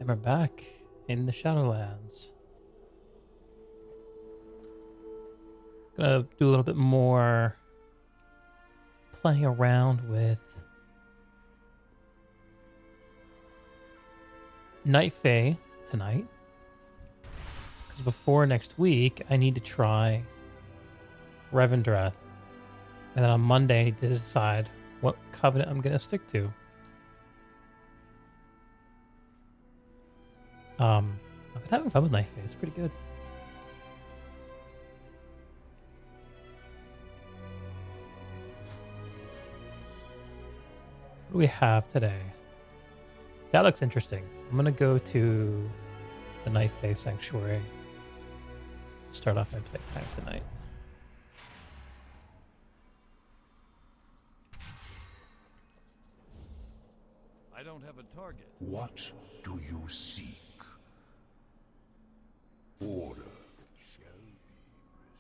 And we're back in the Shadowlands. Gonna do a little bit more playing around with Night Fae tonight. Because before next week, I need to try Revendreth. And then on Monday, I need to decide what covenant I'm gonna stick to. I've been having fun with Night Fae. It's pretty good. What do we have today? That looks interesting. I'm gonna go to the Night Fae Sanctuary. Start off my playtime tonight. I don't have a target. What do you seek? Order shall be restored.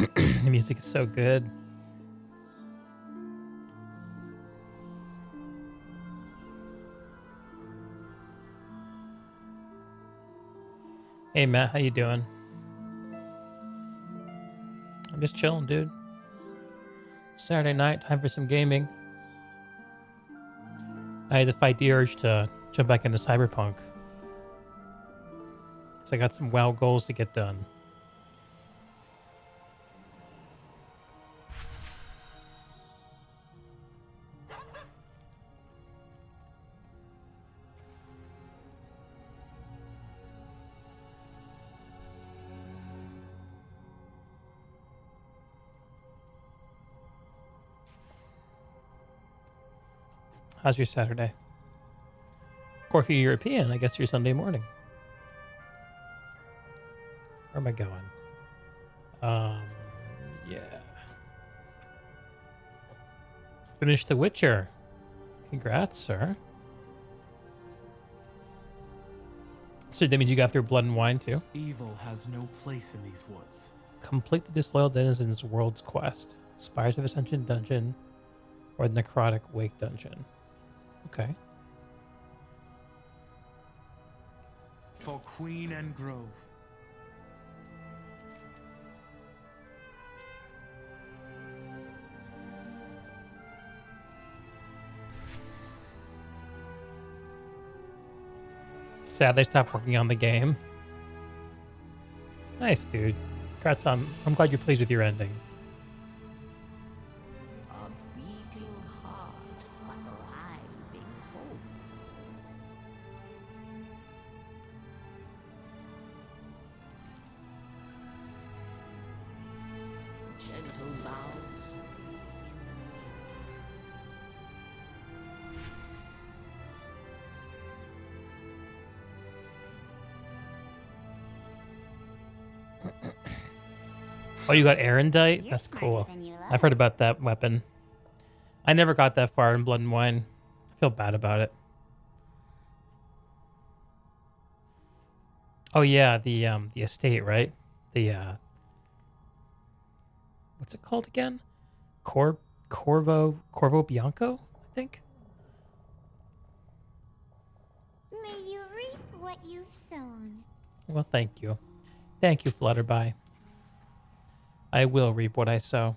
The music is so good. Hey Matt, how you doing? I'm just chilling, dude. Saturday night, time for some gaming. I had to fight the urge to jump back into Cyberpunk. Because I got some WoW goals to get done. How's your Saturday? Or if you're European, I guess your Sunday morning. Where am I going? Yeah. Finished The Witcher. Congrats, sir. So that means you got through Blood and Wine too? Evil has no place in these woods. Complete the Disloyal Denizens World's Quest. Spires of Ascension Dungeon or the Necrotic Wake Dungeon. Okay. For Queen and Grove. Sad they stopped working on the game. Nice, dude. Congrats on. I'm glad you're pleased with your endings. A beating heart, a thriving hope. Gentle bounce. Oh, you got Erendite? You're That's smarter cool. than you I've heard about that weapon. I never got that far in Blood and Wine. I feel bad about it. Oh yeah, the estate, right? The what's it called again? Corvo Bianco, I think. May you reap what you've sown. Well, thank you. Thank you, Flutterby. I will reap what I sow.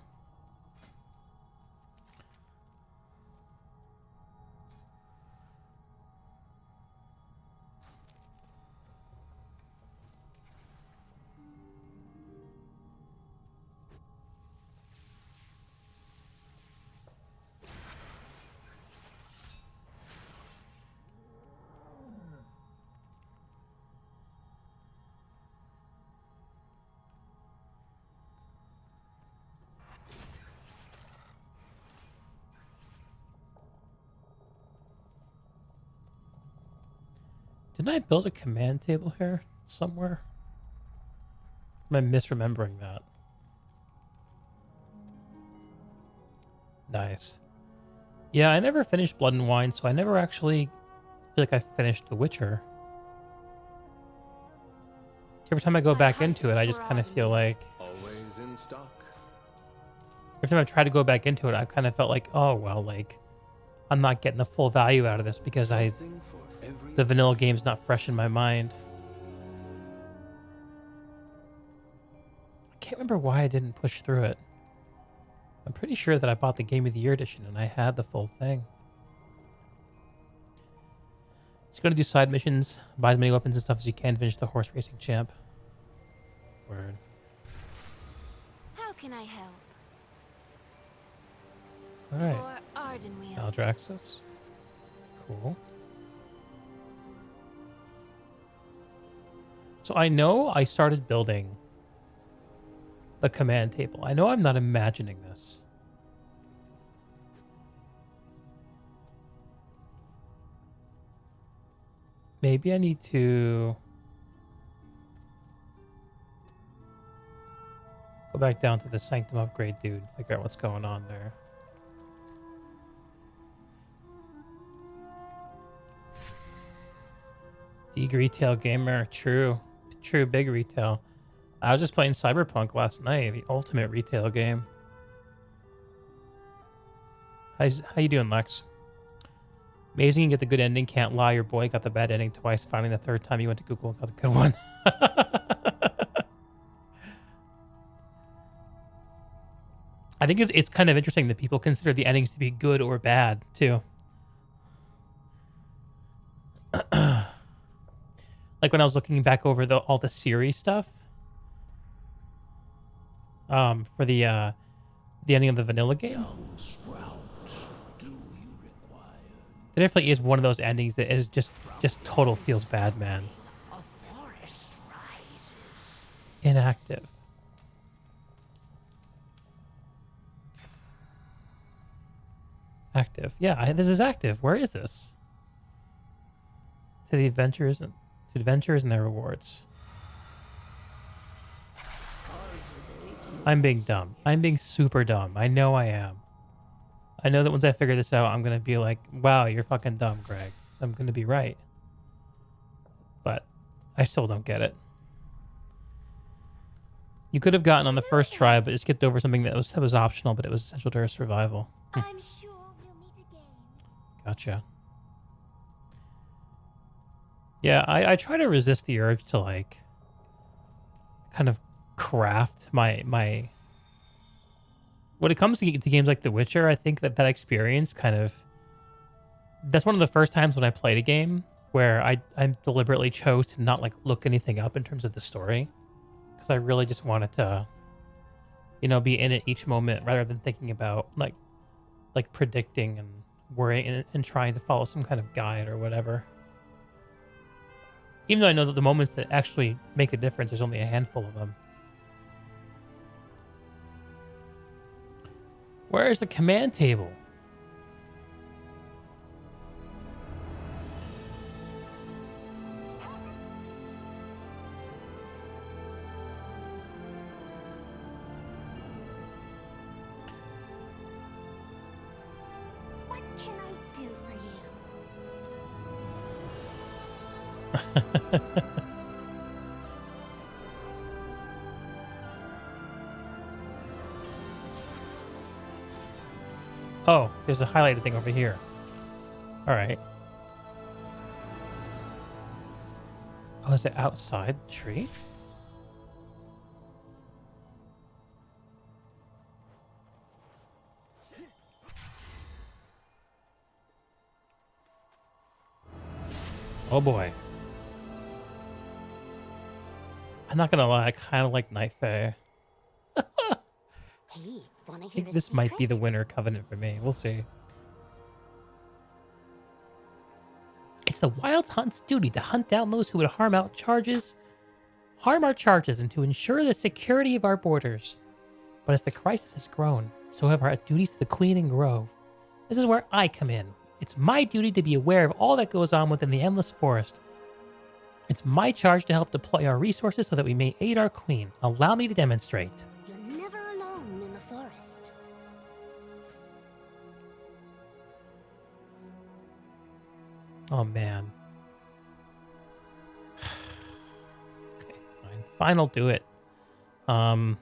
Didn't I build a command table here somewhere? Am I misremembering that? Nice. Yeah, I never finished Blood and Wine, so I never actually feel like I finished The Witcher. Every time I go back into it, I just kind of feel like... Always in stock. Every time I try to go back into it, I've kind of felt like, oh, well, like, I'm not getting the full value out of this because Something for every the vanilla game's not fresh in my mind. I can't remember why I didn't push through it. I'm pretty sure that I bought the Game of the Year edition and I had the full thing. Just gonna do side missions, buy as many weapons and stuff as you can, finish the horse racing champ. Word. How can I help? Alright. For Ardenweald. Aldraxis. Cool. So I know I started building the command table. I know I'm not imagining this. Maybe I need to go back down to the Sanctum upgrade, dude. Figure out what's going on there. Dig retail gamer. True. True, big retail. I was just playing Cyberpunk last night, the ultimate retail game. How you doing, Lex? Amazing you get the good ending. Can't lie, your boy got the bad ending twice. Finally, the third time you went to Google and got the good one. I think it's kind of interesting that people consider the endings to be good or bad, too. Like when I was looking back over all the series stuff, for the ending of the vanilla game, it definitely is one of those endings that is just total feels bad, man. A forest rises. Inactive. Active. Yeah, this is active. Where is this? To the adventures and their rewards. I'm being dumb. I'm being super dumb. I know I am. I know that once I figure this out, I'm going to be like, wow, you're fucking dumb, Greg. I'm going to be right. But I still don't get it. You could have gotten on the first try, but it skipped over something that was optional, but it was essential to her survival. I'm sure we'll meet again. Gotcha. Yeah, I try to resist the urge to, like, kind of craft my when it comes to games like The Witcher, I think that experience kind of... That's one of the first times when I played a game where I deliberately chose to not, like, look anything up in terms of the story. Because I really just wanted to, you know, be in it each moment rather than thinking about, like predicting and worrying and trying to follow some kind of guide or whatever. Even though I know that the moments that actually make the difference, there's only a handful of them. Where is the command table? What can I do for you? Oh, there's a highlighted thing over here. All right. Oh, is it outside the tree? Oh boy. I'm not gonna lie, I kind of like Night Fae. Hey, wanna I hear think a this might be the secret? winter covenant for me. We'll see. It's the Wild Hunt's duty to hunt down those who would harm our charges, and to ensure the security of our borders. But as the crisis has grown, so have our duties to the Queen and Grove. This is where I come in. It's my duty to be aware of all that goes on within the Endless Forest. It's my charge to help deploy our resources so that we may aid our Queen. Allow me to demonstrate. You're never alone in the forest. Oh man. Okay, fine. Fine, I'll do it. 2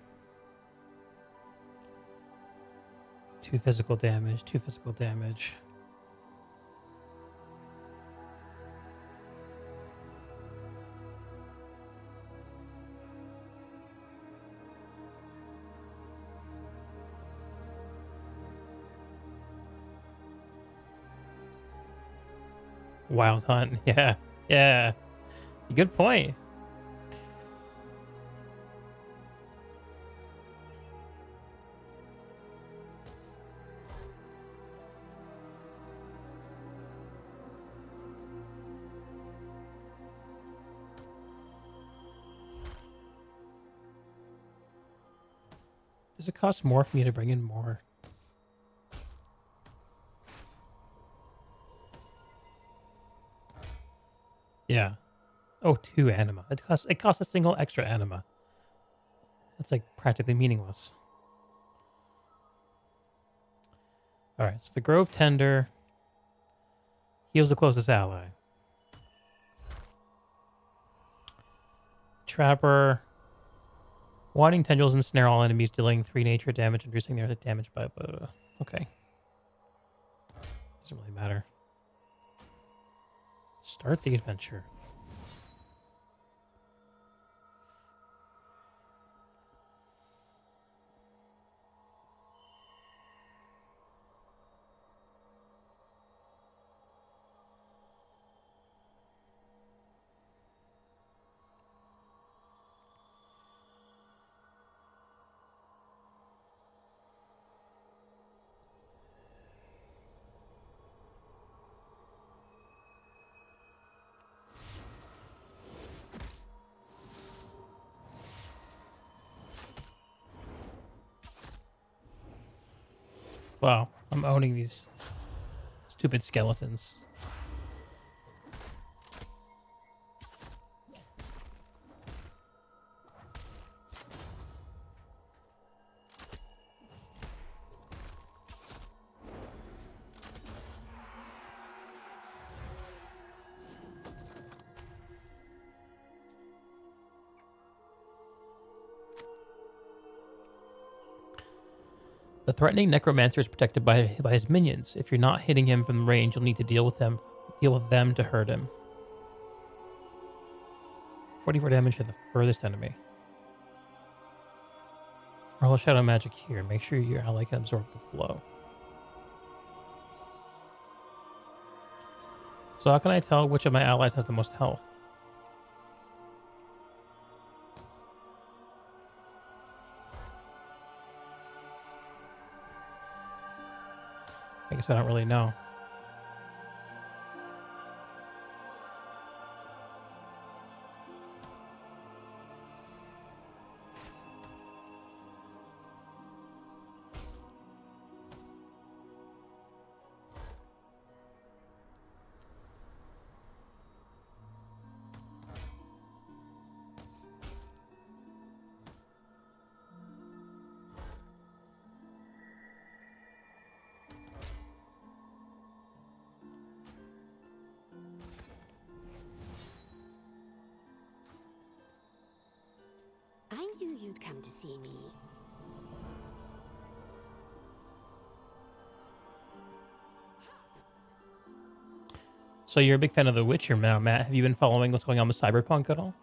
physical damage, 2 physical damage. Wild Hunt, yeah. Yeah. Good point. Does it cost more for me to bring in more? Yeah. Oh, 2 anima. It costs a single extra anima. That's like practically meaningless. All right, so the Grove Tender heals the closest ally. Trapper. Winding tendrils ensnare all enemies, dealing 3 nature damage, reducing their damage by... okay. Doesn't really matter. Start the adventure. Wow, I'm owning these stupid skeletons. The threatening necromancer is protected by his minions. If you're not hitting him from range, you'll need to deal with them to hurt him. 44 damage to the furthest enemy. Roll shadow magic here. Make sure your ally can absorb the blow. So how can I tell which of my allies has the most health? I guess I don't really know. I knew you'd come to see me. So you're a big fan of The Witcher now, Matt. Have you been following what's going on with Cyberpunk at all?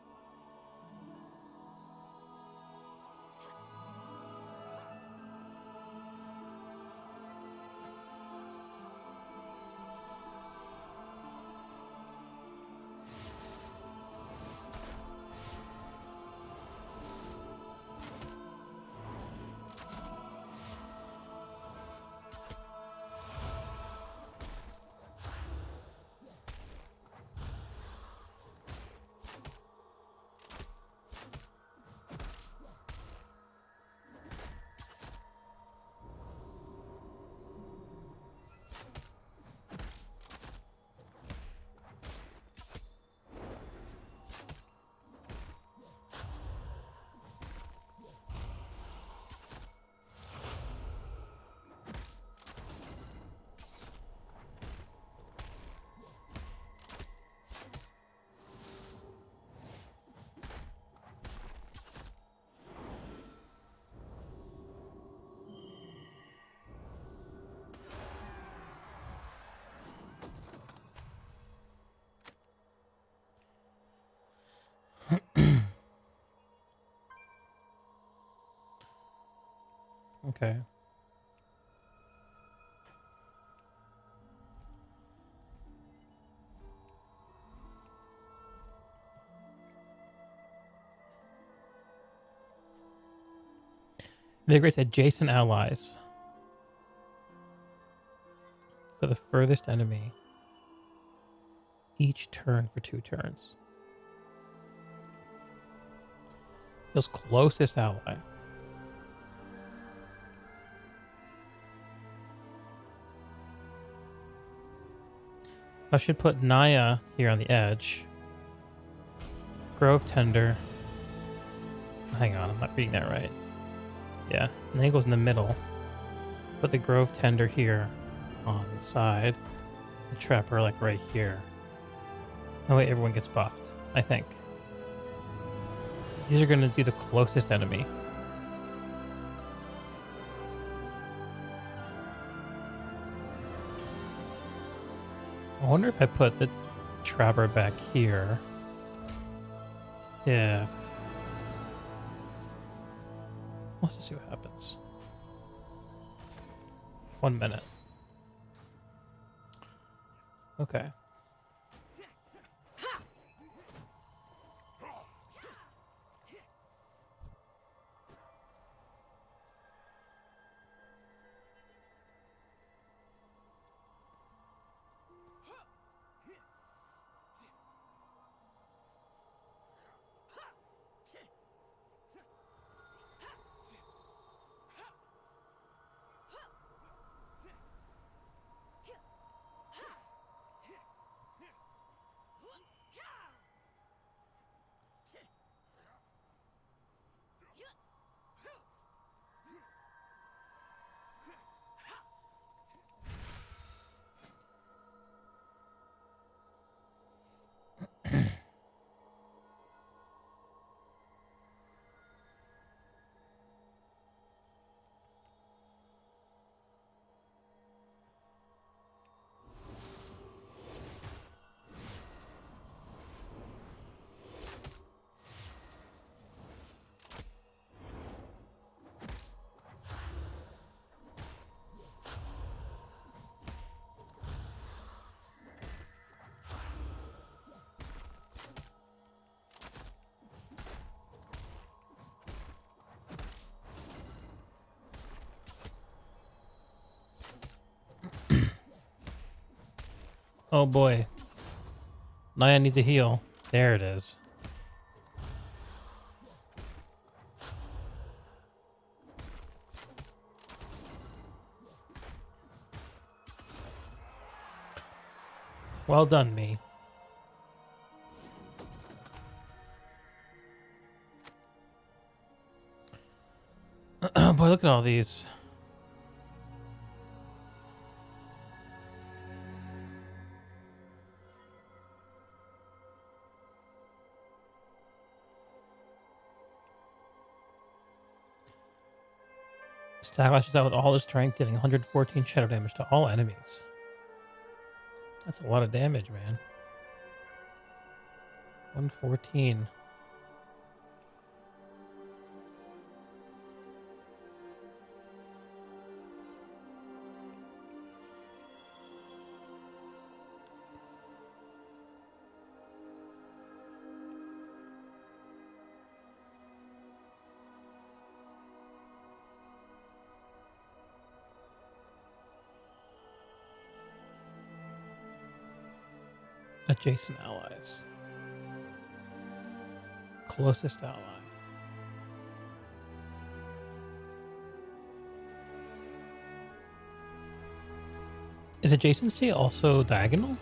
Okay. Vigorous adjacent allies. So the furthest enemy each turn for 2 turns. Feels closest ally. I should put Naya here on the edge. Grove Tender. Hang on, I'm not reading that right. Yeah, and then he goes in the middle. Put the Grove Tender here on the side. The Trapper like right here. That way everyone gets buffed, I think. These are going to do the closest enemy. I wonder if I put the Trapper back here. Yeah. Let's just see what happens. 1 minute. Okay. Oh boy. Naya needs a heal. There it is. Well done, me. Oh boy, look at all these. Stack lashes out with all his strength, dealing 114 shadow damage to all enemies. That's a lot of damage, man. 114. Adjacent allies. Closest ally. Is adjacency also diagonal?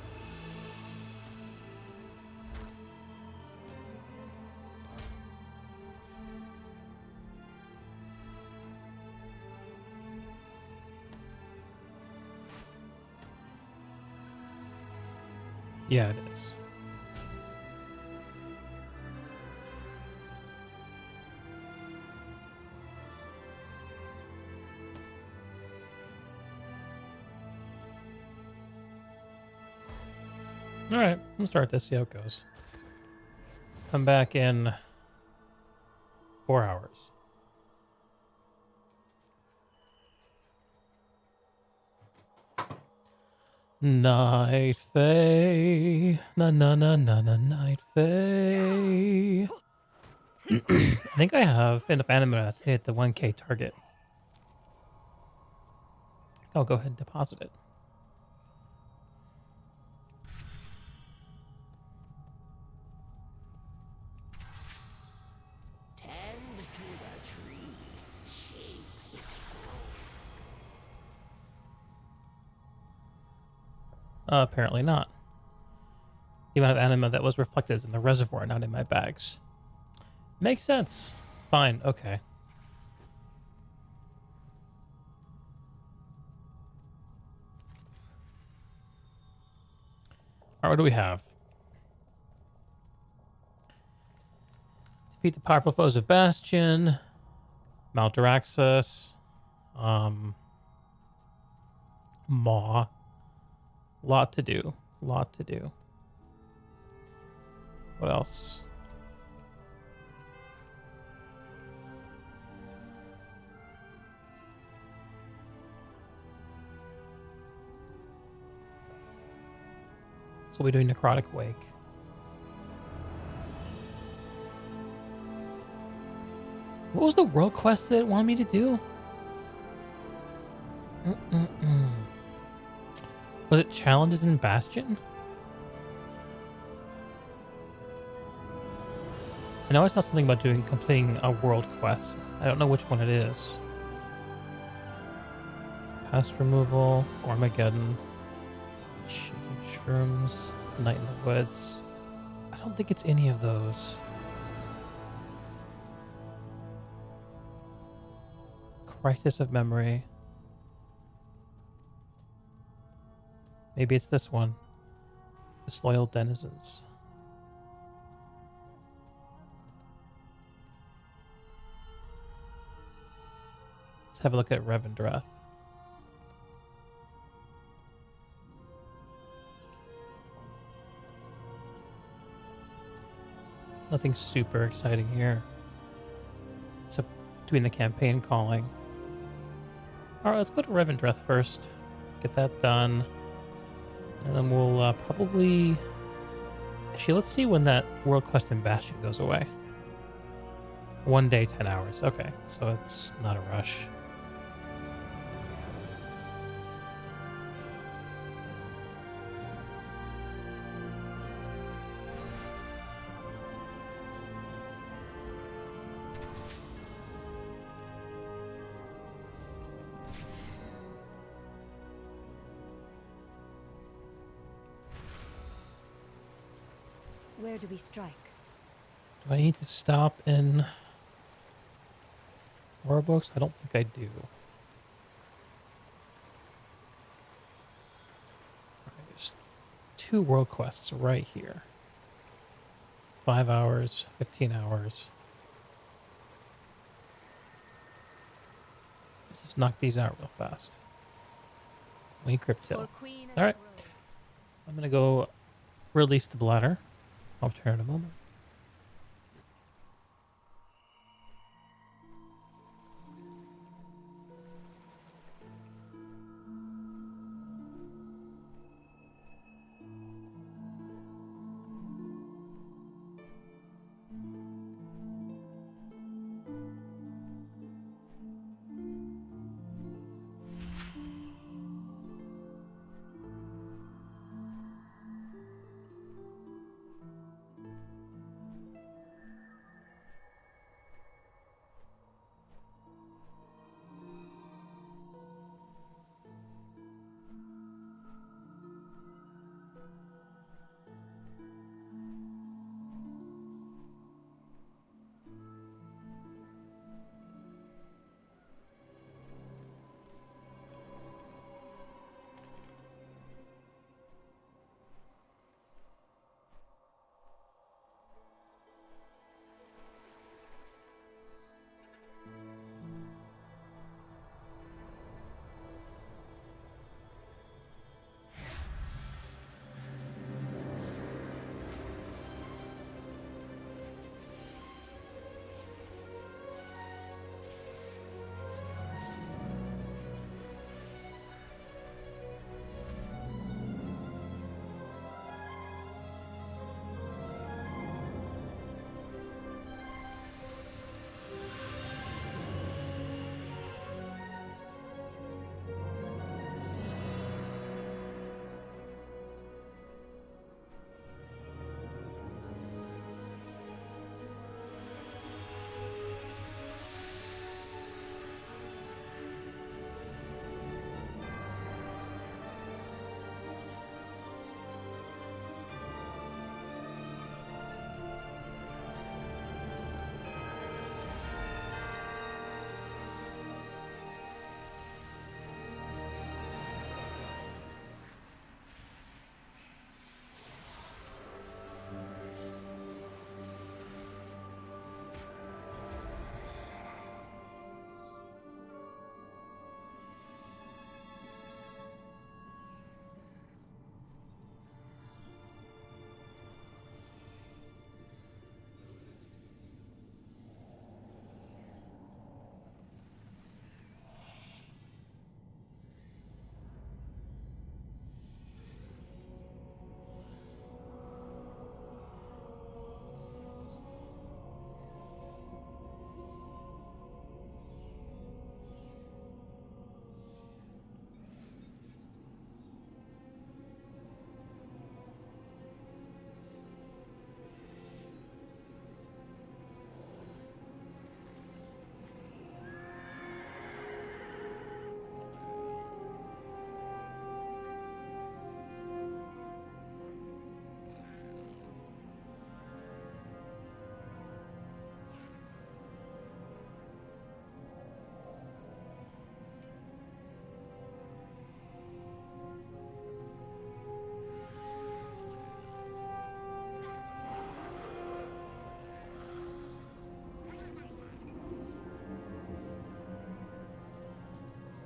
Yeah, it is. All right, we'll start this, see how it goes. Come back in 4 hours. Night Fae. Na na na na na Night Fae. I think I have enough anima to hit the 1K target. I'll go ahead and deposit it. Tend to the tree. Shape its growth. Apparently not. The amount of anima that was reflected is in the reservoir, not in my bags. Makes sense. Fine, okay. Alright, what do we have? Defeat the powerful foes of Bastion. Maldraxxus. Maw. Lot to do. Lot to do. What else? So we're doing Necrotic Wake. What was the world quest that it wanted me to do? Was it challenges in Bastion? I know I saw something about completing a world quest. I don't know which one it is. Pest removal, Armageddon, shaking shrooms, night in the woods. I don't think it's any of those. Crisis of memory. Maybe it's this one. Disloyal denizens. Let's have a look at Revendreth. Nothing super exciting here. Except doing the campaign calling. Alright, let's go to Revendreth first. Get that done. And then we'll probably... Actually, let's see when that world quest in Bastion goes away. 1 day, 10 hours. Okay, so it's not a rush. Where do we strike? Do I need to stop in Warbox? I don't think I do. Alright, there's 2 world quests right here. 5 hours, 15 hours. Just knock these out real fast. Wing Cryptil. Alright. I'm gonna go release the bladder. I'll return in a moment.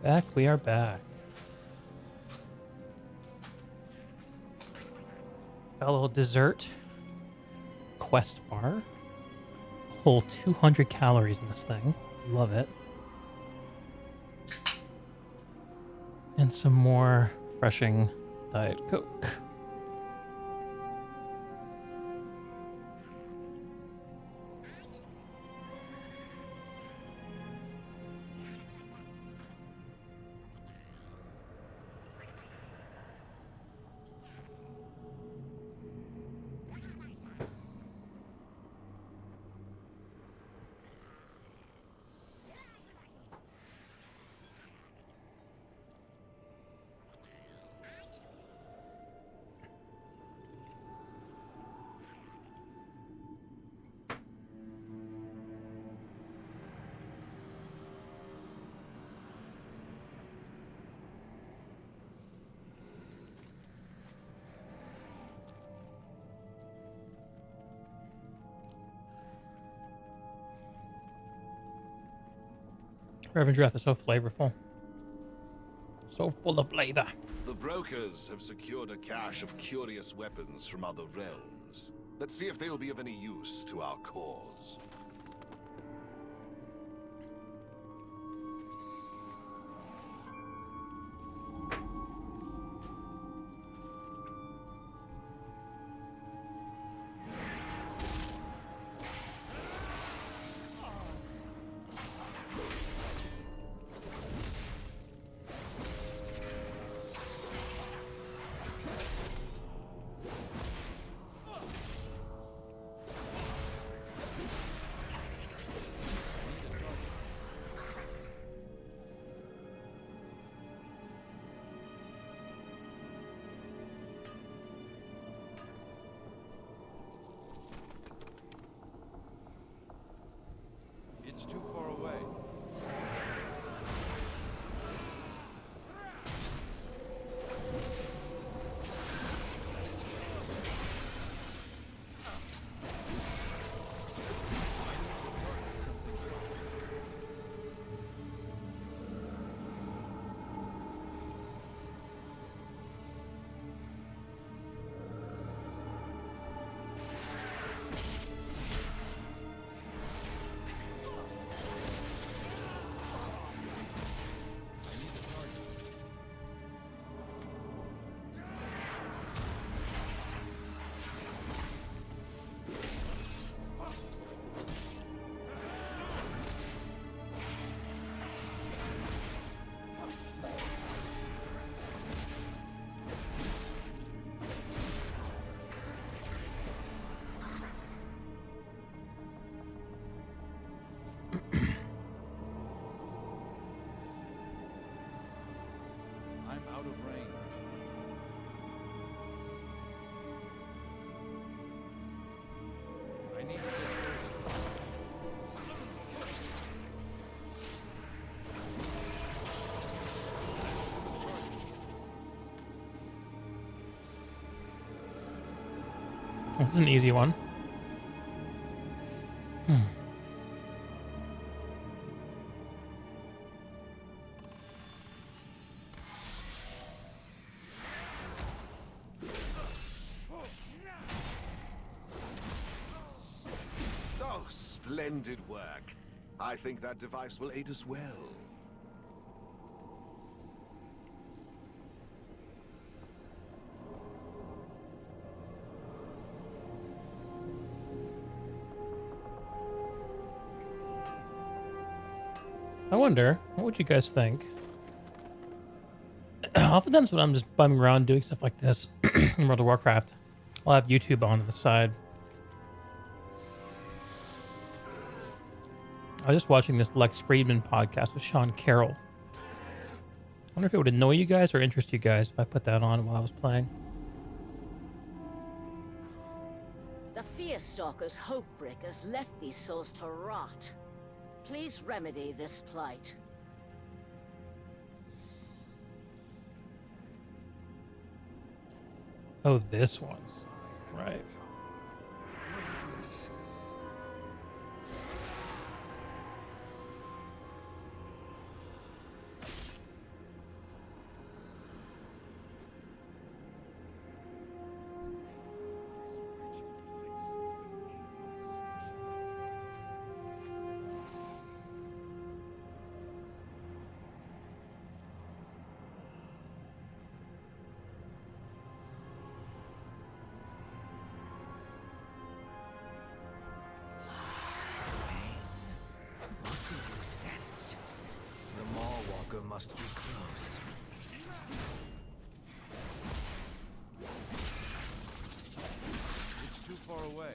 Back, we are back. Got a little dessert. Quest bar. Whole 200 calories in this thing. Love it. And some more refreshing Diet Coke. Revendreth is so flavorful. So full of flavor. The The brokers have secured a cache of curious weapons from other realms. Let's see if they'll be of any use to our cause. It's too far away. I'm out of range. I need to get closer. This is an easy one. Oh, splendid work. I think that device will aid us well. I wonder, what would you guys think? Oftentimes when I'm just bumming around doing stuff like this in World of Warcraft, I'll have YouTube on the side. I was just watching this Lex Fridman podcast with Sean Carroll. I wonder if it would annoy you guys or interest you guys if I put that on while I was playing. The Fearstalker's Hopebreakers left these souls to rot. Please remedy this plight. Oh, this one. Right. What do you sense? The Mawwalker must be close. It's too far away.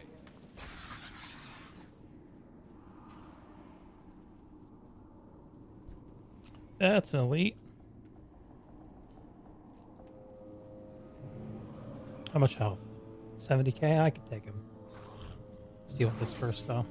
That's an elite. How much health? 70k? I could take him. Let's deal with this first, though.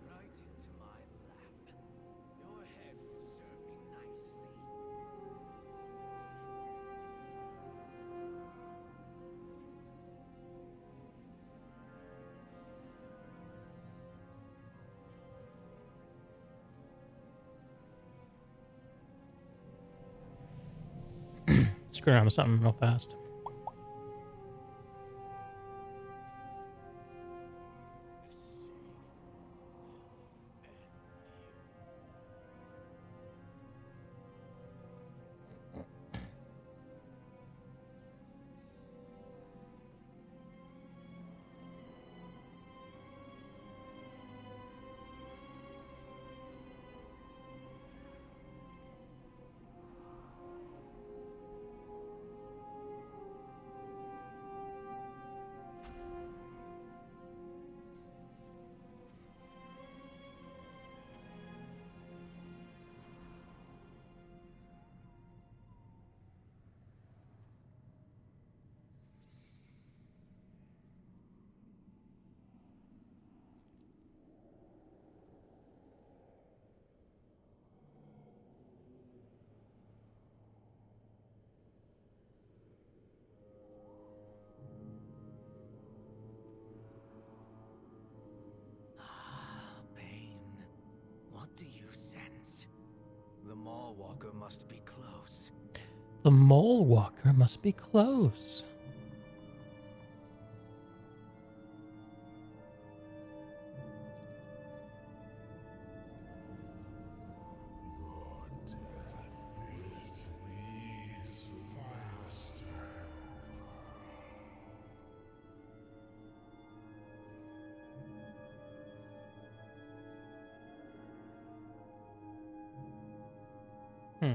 Right into my lap. Your head will serve me nicely. Screw around with something real fast. Pain. What do you sense? The Mall Walker must be close. The Mole Walker must be close. Your death, it please faster. Hmm.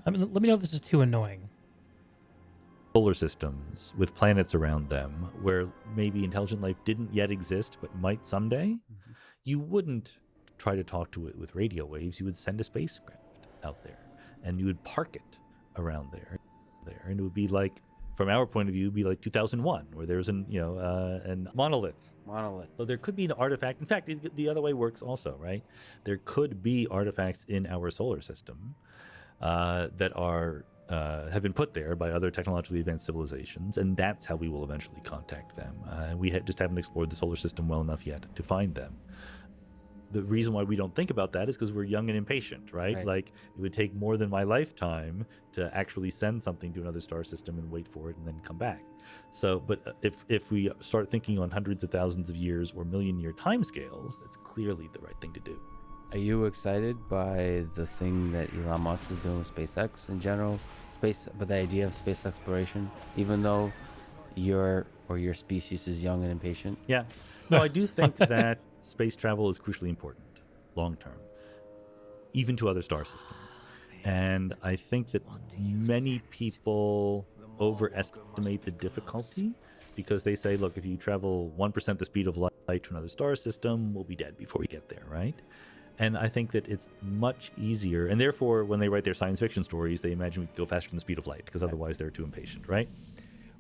I mean, let me know if this is too annoying. Solar systems with planets around them where maybe intelligent life didn't yet exist but might someday, you wouldn't try to talk to it with radio waves. You would send a spacecraft out there and you would park it around there, and it would be like, from our point of view, be like 2001, where there's an monolith. So there could be an artifact. In fact, the other way works also, right? There could be artifacts in our solar system that are have been put there by other technologically advanced civilizations, and that's how we will eventually contact them. We just haven't explored the solar system well enough yet to find them. the reason why we don't think about that is because we're young and impatient, right? Right. Like it would take more than my lifetime to actually send something to another star system and wait for it and then come back. So, but if we start thinking on hundreds of thousands of years or million-year timescales, that's clearly the right thing to do. Are you excited by the thing that Elon Musk is doing with SpaceX in general? But the idea of space exploration, even though your species is young and impatient? Yeah. No, I do think that space travel is crucially important long term, even to other star systems. And I think that many people overestimate the difficulty because they say, look, if you travel 1% the speed of light to another star system, we'll be dead before we get there, right? And I think that it's much easier. And therefore, when they write their science fiction stories, they imagine we could go faster than the speed of light because otherwise they're too impatient, right?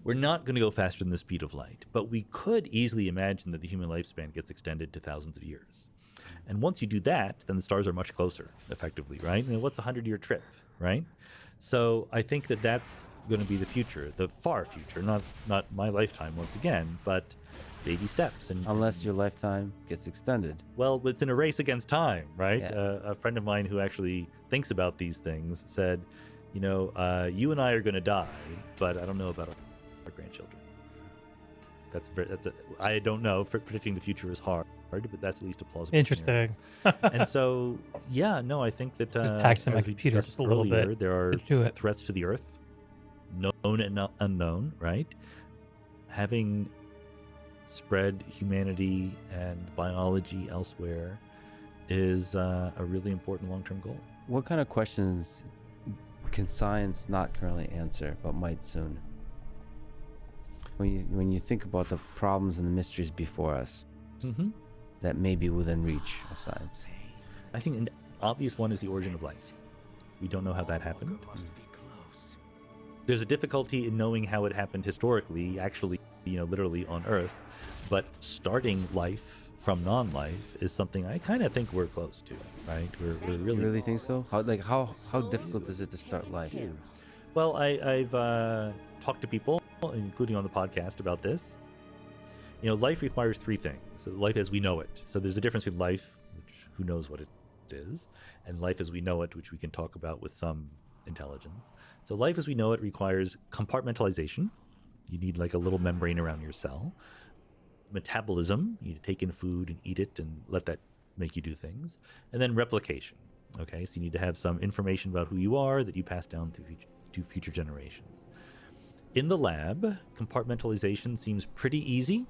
We're not going to go faster than the speed of light, but we could easily imagine that the human lifespan gets extended to thousands of years. And once you do that, then the stars are much closer, effectively, right? And what's a 100-year trip, right? So I think that that's going to be the future, the far future, not my lifetime once again, but baby steps. And Unless your lifetime gets extended. well, it's in a race against time, right? Yeah. A friend of mine who actually thinks about these things said, you know, you and I are going to die, but I don't know about our grandchildren. I don't know. Predicting the future is hard, but that's at least a plausible Interesting. scenario. And so, yeah, no, I think that Just taxing my as we computer discussed just a little earlier, bit there are to do it. threats to the Earth, known and unknown, right? Having spread humanity and biology elsewhere is a really important long-term goal. What kind of questions can science not currently answer, but might soon? When you think about the problems and the mysteries before us, Mm-hmm. that may be within reach of science. I think an obvious one is the origin of life. We don't know how that happened. There's a difficulty in knowing how it happened historically, actually, literally on Earth. But starting life from non-life is something I kind of think we're close to, right? We're You really. really think so? How difficult is it to start life? Well, I've talked to people, including on the podcast, about this. Life requires three things. So life as we know it. So there's a difference between life, which who knows what it is, and life as we know it, which we can talk about with some intelligence. So life as we know it requires compartmentalization. You need like a little membrane around your cell. Metabolism, you need to take in food and eat it and let that make you do things. And then replication. Okay, so you need to have some information about who you are that you pass down to future generations. In the lab, compartmentalization seems pretty easy.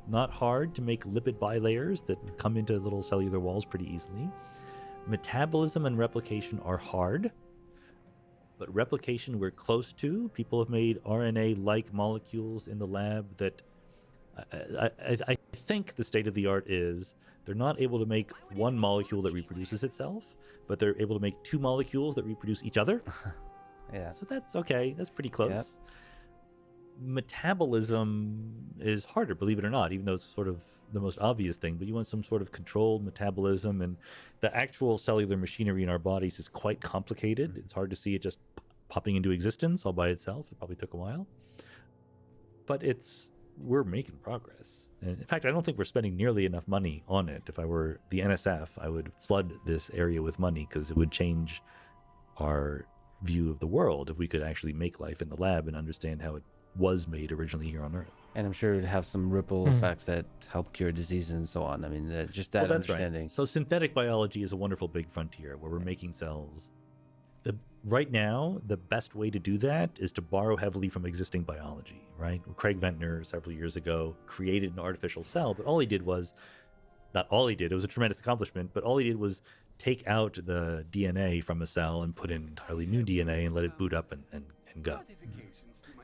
Not hard to make lipid bilayers that come into little cellular walls pretty easily. Metabolism and replication are hard, but replication we're close to. People have made RNA-like molecules in the lab that I think the state of the art is they're not able to make one molecule that reproduces itself, but they're able to make two molecules that reproduce each other. Yeah. So that's okay. That's pretty close. Yep. Metabolism is harder, believe it or not, even though it's sort of the most obvious thing, but you want some sort of controlled metabolism, and the actual cellular machinery in our bodies is quite complicated. It's hard to see it just popping into existence all by itself. It probably took a while, but we're making progress. And in fact, I don't think we're spending nearly enough money on it. If I were the NSF, I would flood this area with money because it would change our view of the world if we could actually make life in the lab and understand how it was made originally here on Earth. And I'm sure it'd have some ripple effects that help cure diseases and so on. I mean, just that Well, that's understanding. right. So synthetic biology is a wonderful big frontier where we're making cells. Right now, the best way to do that is to borrow heavily from existing biology, right? Craig Ventnor, several years ago, created an artificial cell, but it was a tremendous accomplishment, but all he did was take out the DNA from a cell and put in entirely new DNA and let it boot up and go.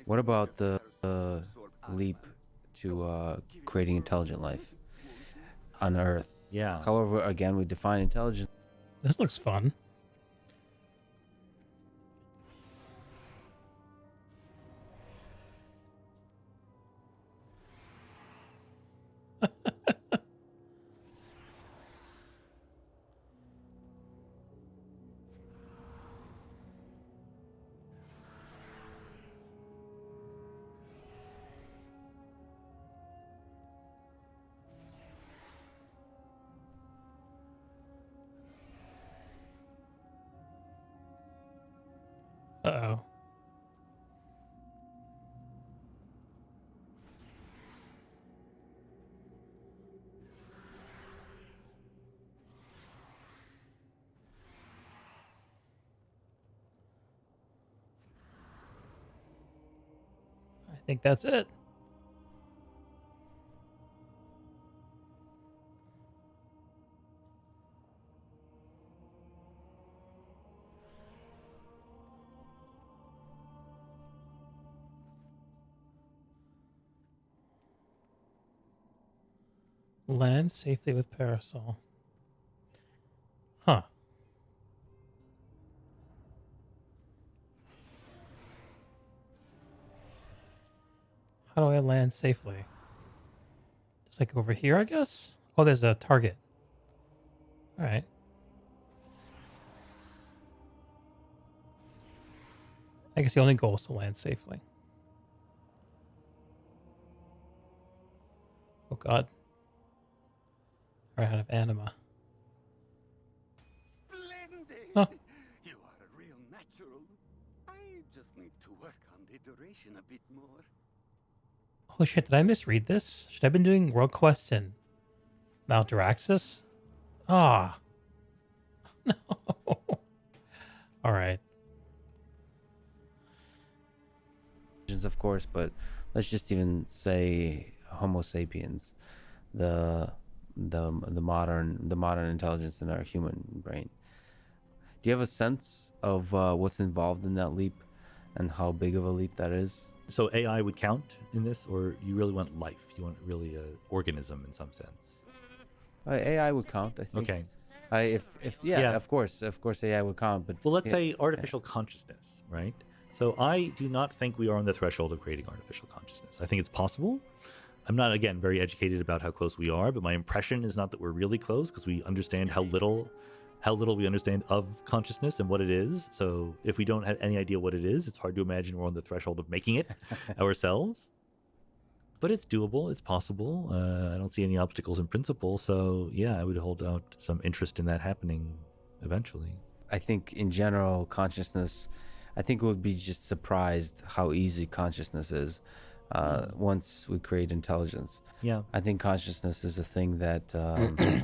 What about the leap to creating intelligent life on Earth? Yeah. However, again, we define intelligence. This looks fun. Uh-oh. I think that's it. Land safely with parasol. Huh. How do I land safely? Just like over here, I guess? Oh, there's a target. All right. I guess the only goal is to land safely. Oh, God. I ran out of anima. Splendid! Huh. You are a real natural. I just need to work on the duration a bit more. Holy shit, did I misread this? Should I have been doing world quests in Maldraxxus? Ah. No. All right. Of course, but let's just even say Homo sapiens, the modern intelligence in our human brain. Do you have a sense of what's involved in that leap and how big of a leap that is? So AI would count in this, or you really want life? You want really an organism in some sense? AI would count, I think. Okay. Yeah, of course AI would count, but Well, let's say artificial consciousness, right? So I do not think we are on the threshold of creating artificial consciousness. I think it's possible. I'm not, again, very educated about how close we are, but my impression is not that we're really close because we understand how little we understand of consciousness and what it is. So if we don't have any idea what it is, it's hard to imagine we're on the threshold of making it ourselves. But it's doable. It's possible. I don't see any obstacles in principle. So yeah, I would hold out some interest in that happening eventually. I think in general, consciousness, I think we'll be just surprised how easy consciousness is once we create intelligence. Yeah. I think consciousness is a thing that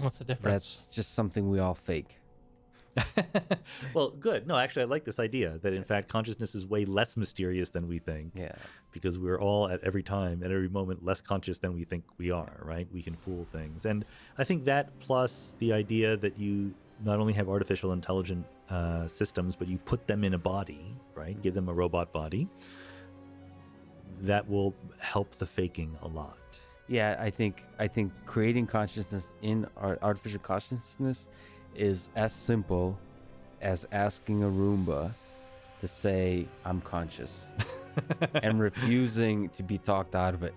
What's the difference? that's just something we all fake. Well, good. No, actually, I like this idea that in fact consciousness is way less mysterious than we think. Yeah. Because we're all at every time, at every moment, less conscious than we think we are, right? We can fool things. And I think that plus the idea that you not only have artificial intelligent systems, but you put them in a body, right? Give them a robot body. That will help the faking a lot. Yeah, I think creating consciousness in artificial consciousness is as simple as asking a Roomba to say I'm conscious and refusing to be talked out of it.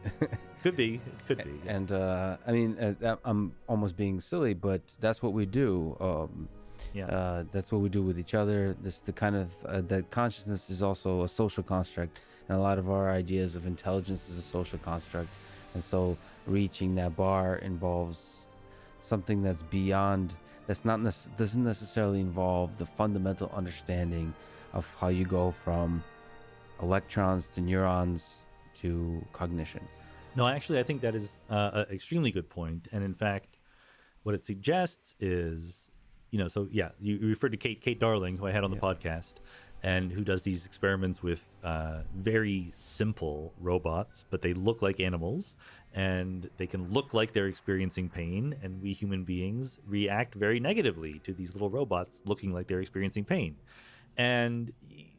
Could be. Yeah. And I mean, I'm almost being silly, but that's what we do. That's what we do with each other. This the kind of that consciousness is also a social construct, and a lot of our ideas of intelligence is a social construct, and so reaching that bar involves something that's beyond. That's not doesn't necessarily involve the fundamental understanding of how you go from electrons to neurons to cognition. No, actually, I think that is an extremely good point. And in fact, what it suggests is, so yeah, you referred to Kate Darling, who I had on the podcast, and who does these experiments with very simple robots, but they look like animals, and they can look like they're experiencing pain, and we human beings react very negatively to these little robots looking like they're experiencing pain. And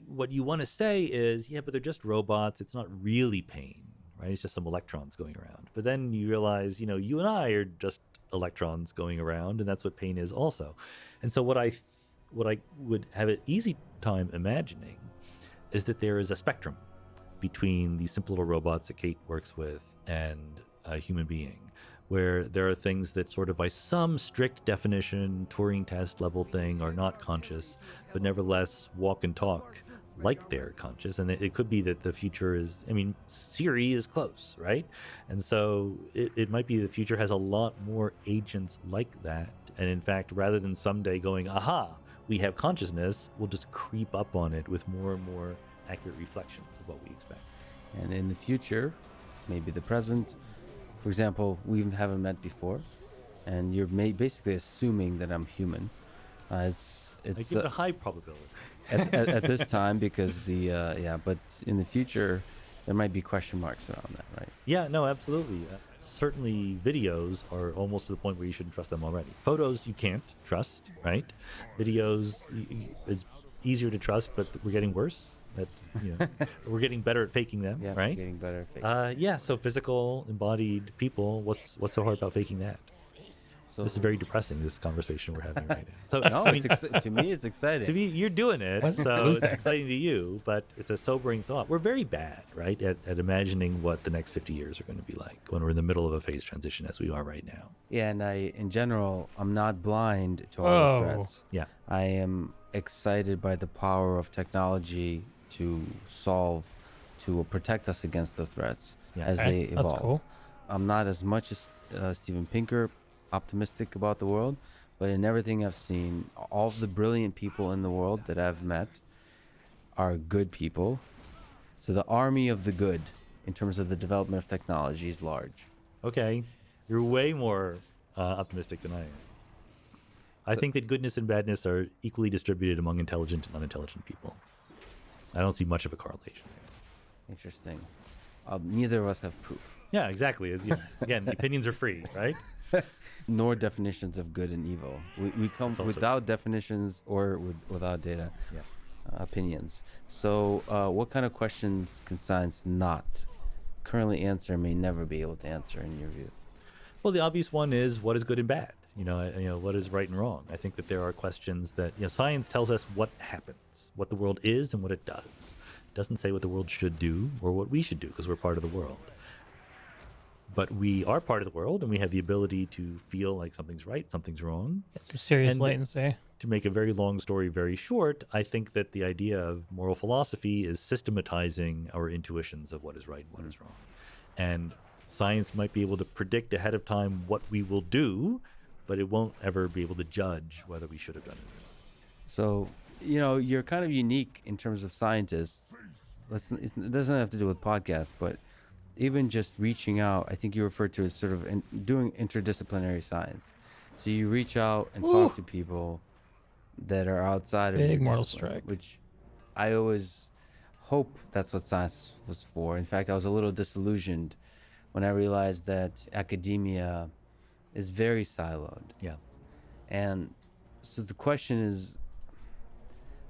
what you want to say is, yeah, but they're just robots. It's not really pain, right? It's just some electrons going around. But then you realize, you and I are just electrons going around, and that's what pain is also. And so what I would have an easy time imagining is that there is a spectrum between these simple little robots that Kate works with and a human being, where there are things that sort of by some strict definition, Turing test level thing, are not conscious, but nevertheless walk and talk like they're conscious. And it could be that the future is, Siri is close, right? And so it might be the future has a lot more agents like that. And in fact, rather than someday going, aha, we have consciousness, we'll just creep up on it with more and more accurate reflections of what we expect. And in the future, maybe the present, for example, we haven't met before, and you're basically assuming that I'm human. It's I give it a high probability. at this time, because but in the future, there might be question marks around that, right? Yeah, no, absolutely. Certainly, videos are almost to the point where you shouldn't trust them already. Photos you can't trust, right? Videos is easier to trust, but we're getting worse. We're getting better at faking them, Yeah, right? we're getting better at faking. Yeah. So physical, embodied people. What's so hard about faking that? So This is very depressing. This conversation we're having right now. So no, to me, it's exciting. To me, you're doing it, What's so the it's thing? exciting to you, but it's a sobering thought. We're very bad, right, at imagining what the next 50 years are going to be like when we're in the middle of a phase transition as we are right now. Yeah, and in general, I'm not blind to all the threats. Yeah. I am excited by the power of technology to protect us against the threats as they That's evolve. cool. I'm not as much as Steven Pinker optimistic about the world, but in everything I've seen, all of the brilliant people in the world that I've met are good people. So the army of the good in terms of the development of technology is large. Okay, you're way more optimistic than I am. I think that goodness and badness are equally distributed among intelligent and unintelligent people. I don't see much of a correlation there. Interesting. Neither of us have proof. Yeah, exactly. Again, the opinions are free, right? Nor definitions of good and evil. We come without definitions or without data. Yeah. Opinions. So what kind of questions can science not currently answer, may never be able to answer in your view? Well, the obvious one is what is good and bad. What is right and wrong. I think that there are questions that science tells us what happens, what the world is, and what it does. It doesn't say what the world should do or what we should do because we're part of the world. But we are part of the world, and we have the ability to feel like something's right, something's wrong. Some serious And latency. To make a very long story very short, I think that the idea of moral philosophy is systematizing our intuitions of what is right and what is wrong. And science might be able to predict ahead of time what we will do, but it won't ever be able to judge whether we should have done it. So, you're kind of unique in terms of scientists. It doesn't have to do with podcasts, but even just reaching out, I think you referred to as sort of doing interdisciplinary science. So you reach out and talk to people that are outside of Big your Mortal discipline, Strike. which I always hope that's what science was for. In fact, I was a little disillusioned when I realized that academia is very siloed. Yeah. And so the question is,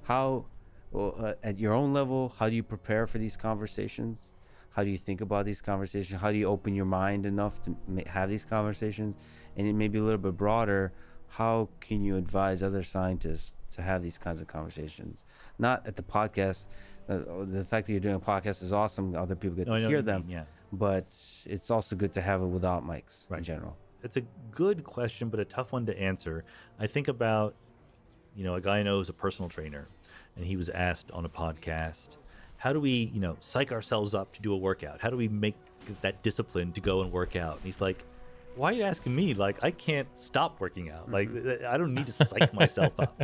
at your own level, how do you prepare for these conversations? How do you think about these conversations? How do you open your mind enough to have these conversations? And it may be a little bit broader. How can you advise other scientists to have these kinds of conversations? Not at the podcast. The fact that you're doing a podcast is awesome. Other people get to hear them. Yeah. But it's also good to have it without mics in general. It's a good question, but a tough one to answer. I think about, a guy I know who's a personal trainer, and he was asked on a podcast, how do we, psych ourselves up to do a workout? How do we make that discipline to go and work out? And he's like, why are you asking me? Like, I can't stop working out. Like, I don't need to psych myself up.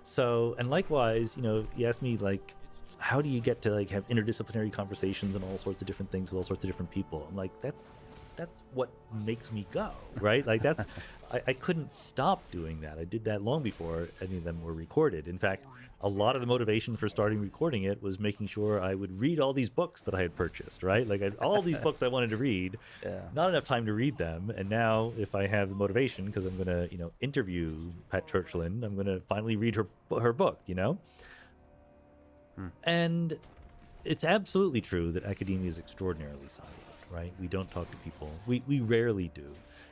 So, and likewise, he asked me, like, how do you get to, like, have interdisciplinary conversations and all sorts of different things with all sorts of different people? I'm like, that's what makes me go, right? Like, I couldn't stop doing that. I did that long before any of them were recorded. In fact, a lot of the motivation for starting recording it was making sure I would read all these books that I had purchased, right? Like, all these books I wanted to read, not enough time to read them. And now if I have the motivation, because I'm going to, interview Pat Churchland, I'm going to finally read her book, And it's absolutely true that academia is extraordinarily siloed, right? We don't talk to people. We rarely do.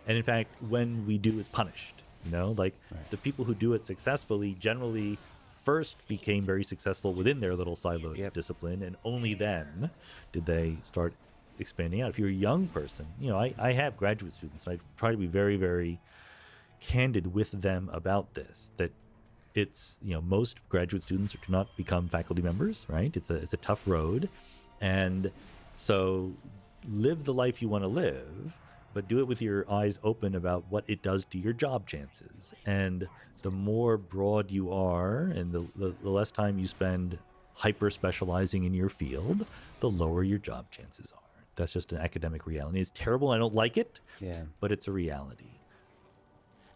And in fact, when we do, it's punished, the people who do it successfully generally first became very successful within their little siloed discipline, and only then did they start expanding out. If you're a young person, I have graduate students, and I try to be very, very candid with them about this, that it's, most graduate students do not become faculty members, right? It's a tough road. And so live the life you want to live, but do it with your eyes open about what it does to your job chances. And the more broad you are and the less time you spend hyper specializing in your field, the lower your job chances are. That's just an academic reality. It's terrible. I don't like it, but it's a reality.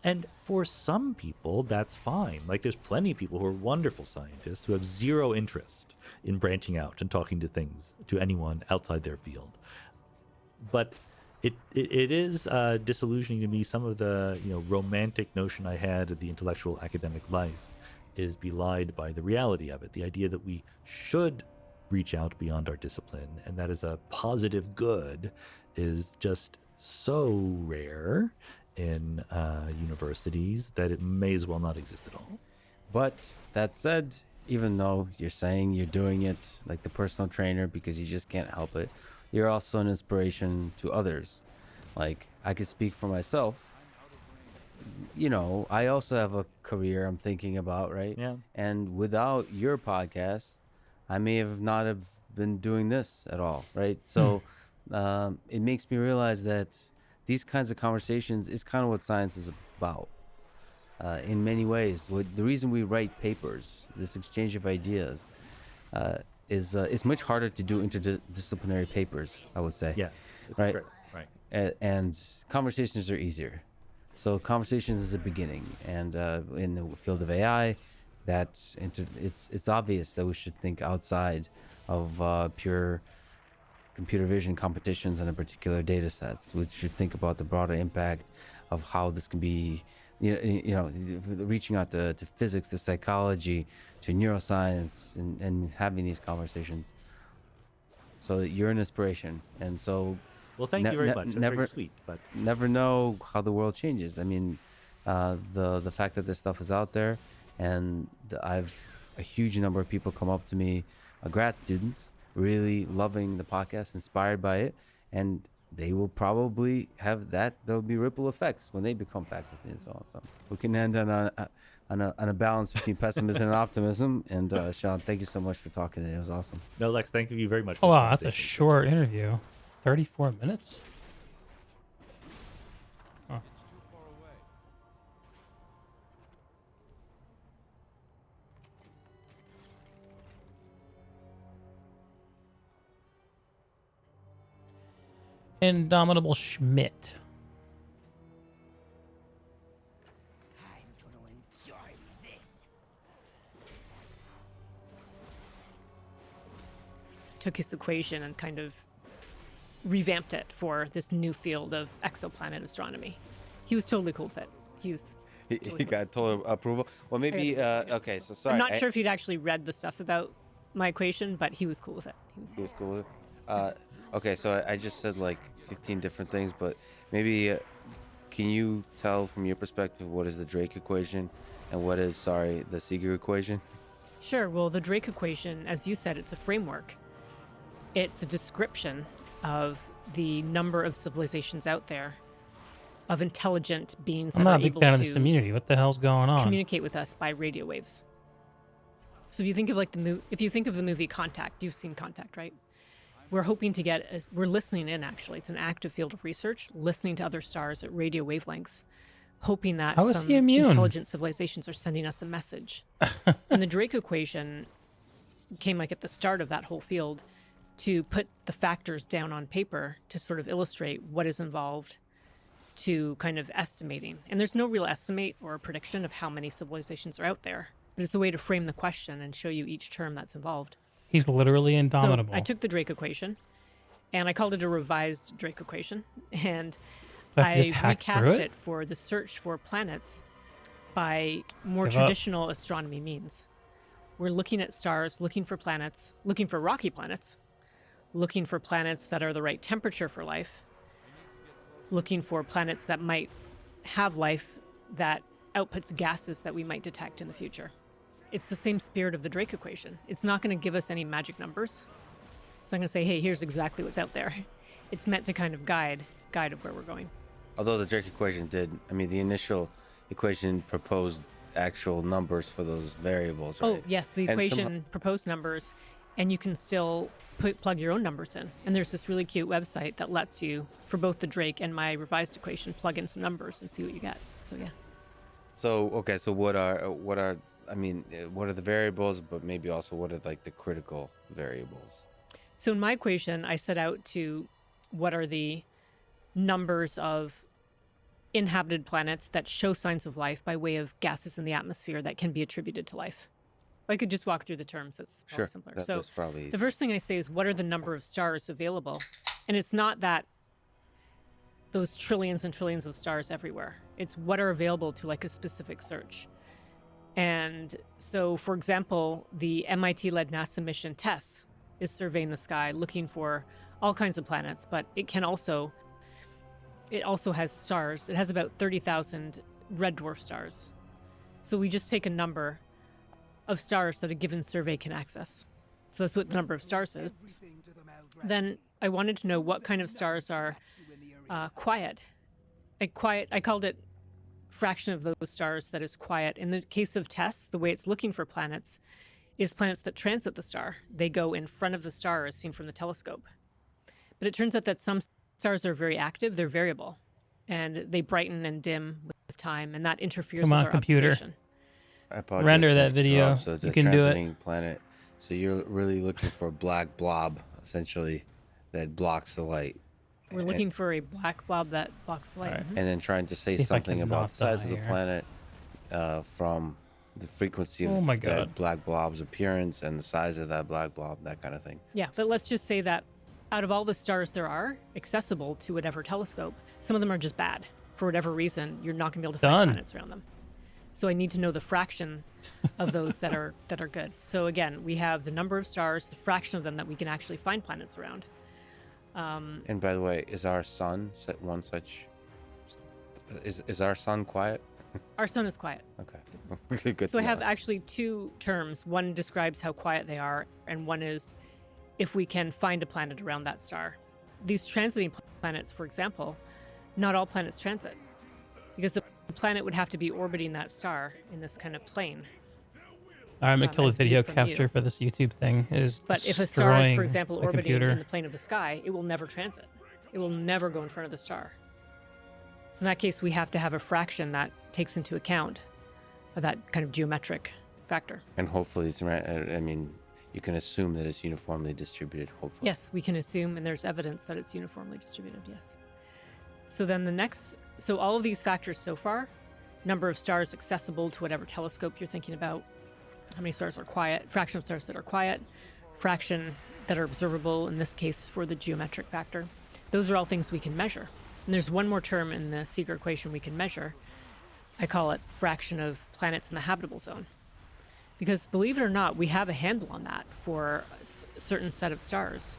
And for some people, that's fine. Like, there's plenty of people who are wonderful scientists who have zero interest in branching out and talking to anyone outside their field. But it is disillusioning to me. Some of the romantic notion I had of the intellectual academic life is belied by the reality of it. The idea that we should reach out beyond our discipline and that is a positive good is just so rare in universities that it may as well not exist at all. But that said, even though you're saying you're doing it like the personal trainer because you just can't help it, you're also an inspiration to others. Like, I could speak for myself. I also have a career I'm thinking about, right? Yeah. And without your podcast, I may have not have been doing this at all, right? So it makes me realize that these kinds of conversations is kind of what science is about. In many ways, the reason we write papers, this exchange of ideas, is it's much harder to do interdisciplinary papers, I would say. Yeah, right. Correct. Right. And conversations are easier. So conversations is a beginning, and in the field of AI, it's obvious that we should think outside of pure computer vision competitions and a particular data sets. We should think about the broader impact of how this can be, reaching out to physics, to psychology, to neuroscience, and having these conversations. So you're an inspiration, and so. Well, thank you very much. That's very sweet, but never know how the world changes. I mean, the fact that this stuff is out there, and I've a huge number of people come up to me, grad students, really loving the podcast, inspired by it, and they will probably have that. There'll be ripple effects when they become faculty and so on. So we can end on a balance between pessimism and optimism. And Sean, thank you so much for talking today. It was awesome. No, Lex, thank you very much. Oh wow, that's a short interview. 34 minutes. Huh. It's too far away. Indomitable Schmidt. I'm gonna enjoy this. Took his equation and kind of revamped it for this new field of exoplanet astronomy. He was totally cool with it. He got total approval. Well, maybe okay. So sorry. I'm not sure if he'd actually read the stuff about my equation, but he was cool with it. He was cool with it. Okay, so I just said like 15 different things, but maybe can you tell from your perspective what is the Drake equation and what is, the Seeger equation? Sure. Well, the Drake equation, as you said, it's a framework. It's a description of the number of civilizations out there, of intelligent beings I'm that not are a big able fan of this to community. What the hell's going on? communicate with us by radio waves. So if you think of if you think of the movie Contact, you've seen Contact, right? We're hoping to we're listening in, actually. It's an active field of research, listening to other stars at radio wavelengths, hoping that How is some he immune? intelligent civilizations are sending us a message. And the Drake equation came like at the start of that whole field to put the factors down on paper to sort of illustrate what is involved to kind of estimating. And there's no real estimate or prediction of how many civilizations are out there, but it's a way to frame the question and show you each term that's involved. He's literally indomitable. So I took the Drake equation and I called it a revised Drake equation, and I just I hacked through recast it? it for the search for planets by more Give up. traditional astronomy means. We're looking at stars, looking for planets, looking for rocky planets, looking for planets that are the right temperature for life, looking for planets that might have life that outputs gases that we might detect in the future. It's the same spirit of the Drake equation. It's not going to give us any magic numbers. It's not going to say, hey, here's exactly what's out there. It's meant to kind of guide of where we're going. Although the Drake equation the initial equation proposed actual numbers for those variables, right? Oh, yes, the equation proposed numbers, and you can still plug your own numbers in. And there's this really cute website that lets you, for both the Drake and my revised equation, plug in some numbers and see what you get. So, yeah. So okay, so what are I mean, what are the variables, but maybe also what are like the critical variables? So in my equation, I set out to what are the numbers of inhabited planets that show signs of life by way of gases in the atmosphere that can be attributed to life. I could just walk through the terms. That's probably Sure, simpler. that's So probably the first thing I say is what are the number of stars available? And it's not that those trillions and trillions of stars everywhere. It's what are available to like a specific search. And so, for example, the MIT-led NASA mission TESS is surveying the sky looking for all kinds of planets, but it also has stars. It has about 30,000 red dwarf stars. So we just take a number of stars that a given survey can access. So that's what the number of stars is. Then I wanted to know what kind of stars are quiet. I called it fraction of those stars that is quiet. In the case of TESS, the way it's looking for planets is planets that transit the star. They go in front of the star as seen from the telescope. But it turns out that some stars are very active, they're variable, and they brighten and dim with time, and that interferes with our computer. observation. I apologize Render for that video. interrupting. So it's You a can do it. transiting planet. So you're really looking for a black blob, essentially, that blocks the light. We're looking for a black blob that blocks the light. Right. Mhm. And then trying to say See if I something can about not the size die of the here. planet from the frequency Oh of my that God. black blob's appearance and the size of that black blob, that kind of thing. Yeah, but let's just say that out of all the stars there are accessible to whatever telescope, some of them are just bad. For whatever reason, you're not going to be able to find Done. planets around them. So I need to know the fraction of those that are good. So again, we have the number of stars, the fraction of them that we can actually find planets around. And by the way, is our sun one such? Is our sun quiet? Our sun is quiet. Okay. Good So to I have know. actually two terms. One describes how quiet they are, and one is if we can find a planet around that star. These transiting planets, for example, not all planets transit, because the planet would have to be orbiting that star in this kind of plane. All right, I'm gonna kill as this video viewed from you. capture for this YouTube thing. It is But if a star is, destroying for example, the orbiting computer. in the plane of the sky, it will never transit. It will never go in front of the star. So in that case, we have to have a fraction that takes into account that kind of geometric factor. And hopefully, I mean, you can assume that it's uniformly distributed. Hopefully. Yes, we can assume, and there's evidence that it's uniformly distributed, yes. So then so all of these factors so far, number of stars accessible to whatever telescope you're thinking about, how many stars are quiet, fraction of stars that are quiet, fraction that are observable, in this case for the geometric factor. Those are all things we can measure. And there's one more term in the Seeger equation we can measure. I call it fraction of planets in the habitable zone. Because believe it or not, we have a handle on that for a certain set of stars.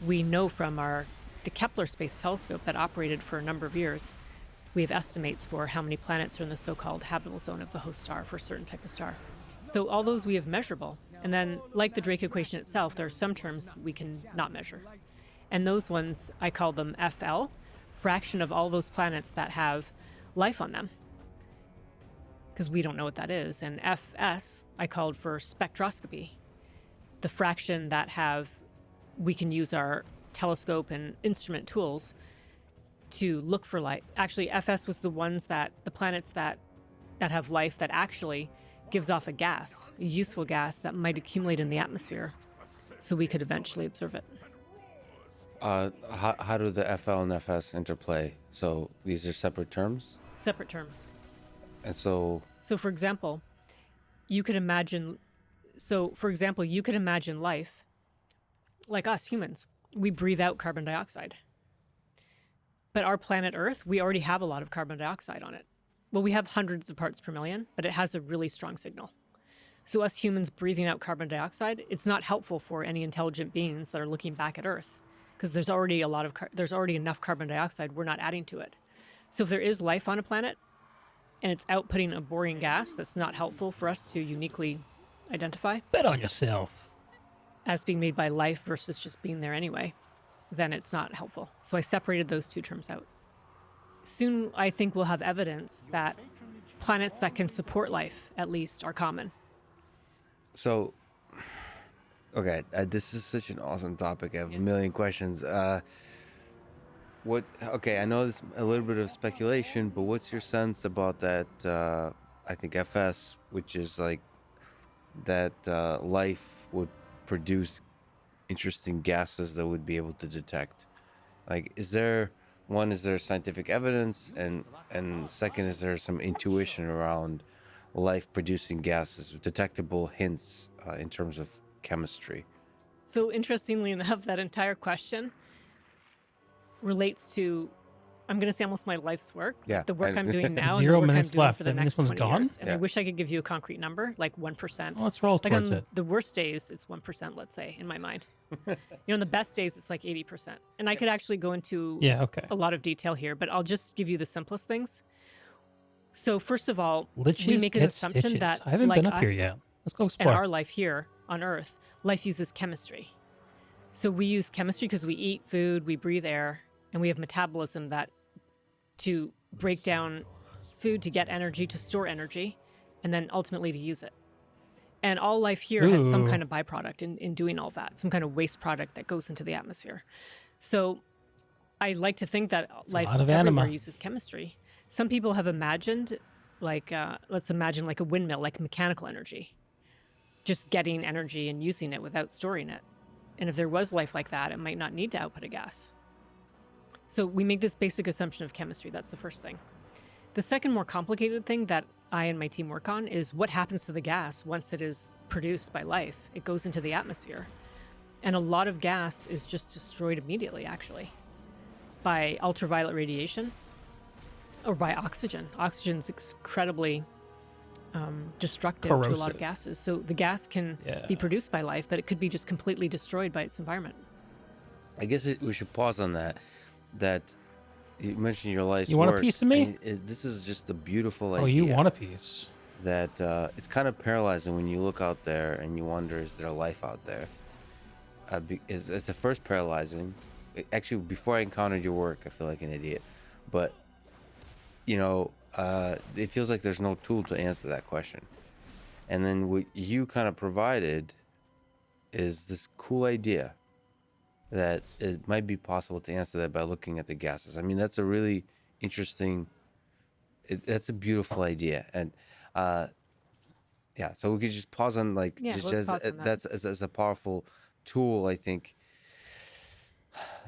We know from the Kepler Space Telescope that operated for a number of years, we have estimates for how many planets are in the so-called habitable zone of the host star for a certain type of star. So all those we have measurable. And then, like the Drake equation itself, there are some terms we can not measure. And those ones, I call them FL, fraction of all those planets that have life on them, because we don't know what that is. And FS, I called for spectroscopy, the fraction that we can use our telescope and instrument tools to look for light. Actually, FS was the planets that have life that actually gives off a useful gas that might accumulate in the atmosphere, so we could eventually observe it. How do the FL and FS interplay? So these are separate terms? Separate terms. And so for example, you could imagine life like us humans. We breathe out carbon dioxide. But our planet Earth, we already have a lot of carbon dioxide on it. Well, we have hundreds of parts per million, but it has a really strong signal. So us humans breathing out carbon dioxide, it's not helpful for any intelligent beings that are looking back at Earth, because there's already enough carbon dioxide. We're not adding to it. So if there is life on a planet and it's outputting a boring gas that's not helpful for us to uniquely identify, Bet on yourself. as being made by life versus just being there anyway, then it's not helpful. So I separated those two terms out. Soon, I think we'll have evidence that planets that can support life, at least, are common. So, okay, this is such an awesome topic. I have a million questions. What? Okay, I know this a little bit of speculation, but what's your sense about that? I think FS, which is like that life would produce interesting gases that would be able to detect. Like, is there scientific evidence, and second, is there some intuition around life producing gases, detectable hints in terms of chemistry? So interestingly enough, that entire question relates to, I'm going to say, almost my life's work. Yeah, The work I'm doing now and the 0 work I'm minutes doing left. for the I mean, next this one's 20 gone? years. And I Yeah. wish I could give you a concrete number, like 1%. Well, let's roll Like towards on it. the worst days, it's 1%, let's say, in my mind. On the best days, it's like 80%. And I could actually go into Yeah, okay. a lot of detail here, but I'll just give you the simplest things. So first of all, we Liches make an get assumption stitches. that I haven't like been up here us yet. Let's go and explore. our life here on Earth, life uses chemistry. So we use chemistry because we eat food, we breathe air, and we have metabolism that to break down food to get energy, to store energy, and then ultimately to use it. And all life here has some Ooh. kind of byproduct in doing all that, some kind of waste product that goes into the atmosphere. So I like to think that It's a life lot of everywhere anima. uses chemistry. Some people have imagined, like, let's imagine like a windmill, like mechanical energy, just getting energy and using it without storing it. And if there was life like that, it might not need to output a gas. So we make this basic assumption of chemistry. That's the first thing. The second more complicated thing that I and my team work on is what happens to the gas once it is produced by life. It goes into the atmosphere. And a lot of gas is just destroyed immediately, actually, by ultraviolet radiation or by oxygen. Oxygen is incredibly destructive to a lot Corrosive. of gases. So the gas can be produced by life, but it could be just completely destroyed by its environment. I guess we should pause on that. That you mentioned your life's You want a work. piece of me? I mean, this is just a beautiful Oh, idea. you want a piece. That it's kind of paralyzing when you look out there and you wonder, is there life out there? It's the first paralyzing. Actually, before I encountered your work, I feel like an idiot. But, it feels like there's no tool to answer that question. And then what you kind of provided is this cool idea that it might be possible to answer that by looking at the gases. I mean, that's a really interesting, that's a beautiful idea. And so we could just pause on let's pause on that. That's as a powerful tool, I think,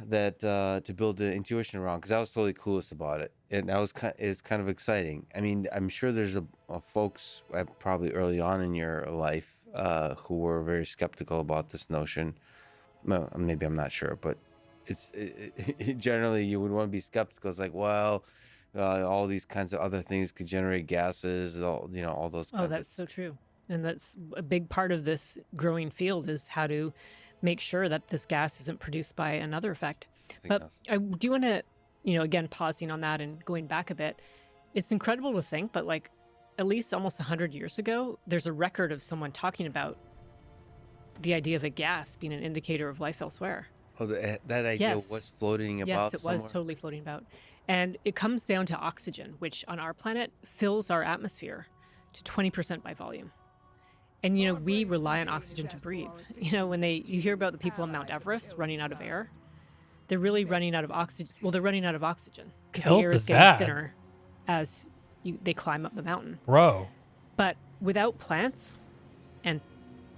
that to build the intuition around, because I was totally clueless about it, and that was kind of exciting. I mean, I'm sure there's a folks probably early on in your life who were very skeptical about this notion. Well, maybe I'm not sure, but it's generally you would want to be skeptical. It's like, well, all these kinds of other things could generate gases, all those. Oh, that's so true. And that's a big part of this growing field is how to make sure that this gas isn't produced by another effect. But I do want to, again, pausing on that and going back a bit, it's incredible to think, but like at least almost 100 years ago, there's a record of someone talking about the idea of a gas being an indicator of life elsewhere. Oh, that idea was floating about. Yes, it was totally floating about. And it comes down to oxygen, which on our planet fills our atmosphere to 20% by volume. And, we rely on oxygen to breathe. When you hear about the people on Mount Everest running out of air, they're really running out of oxygen. Well, they're running out of oxygen because the air is getting thinner as they climb up the mountain. Bro. But without plants and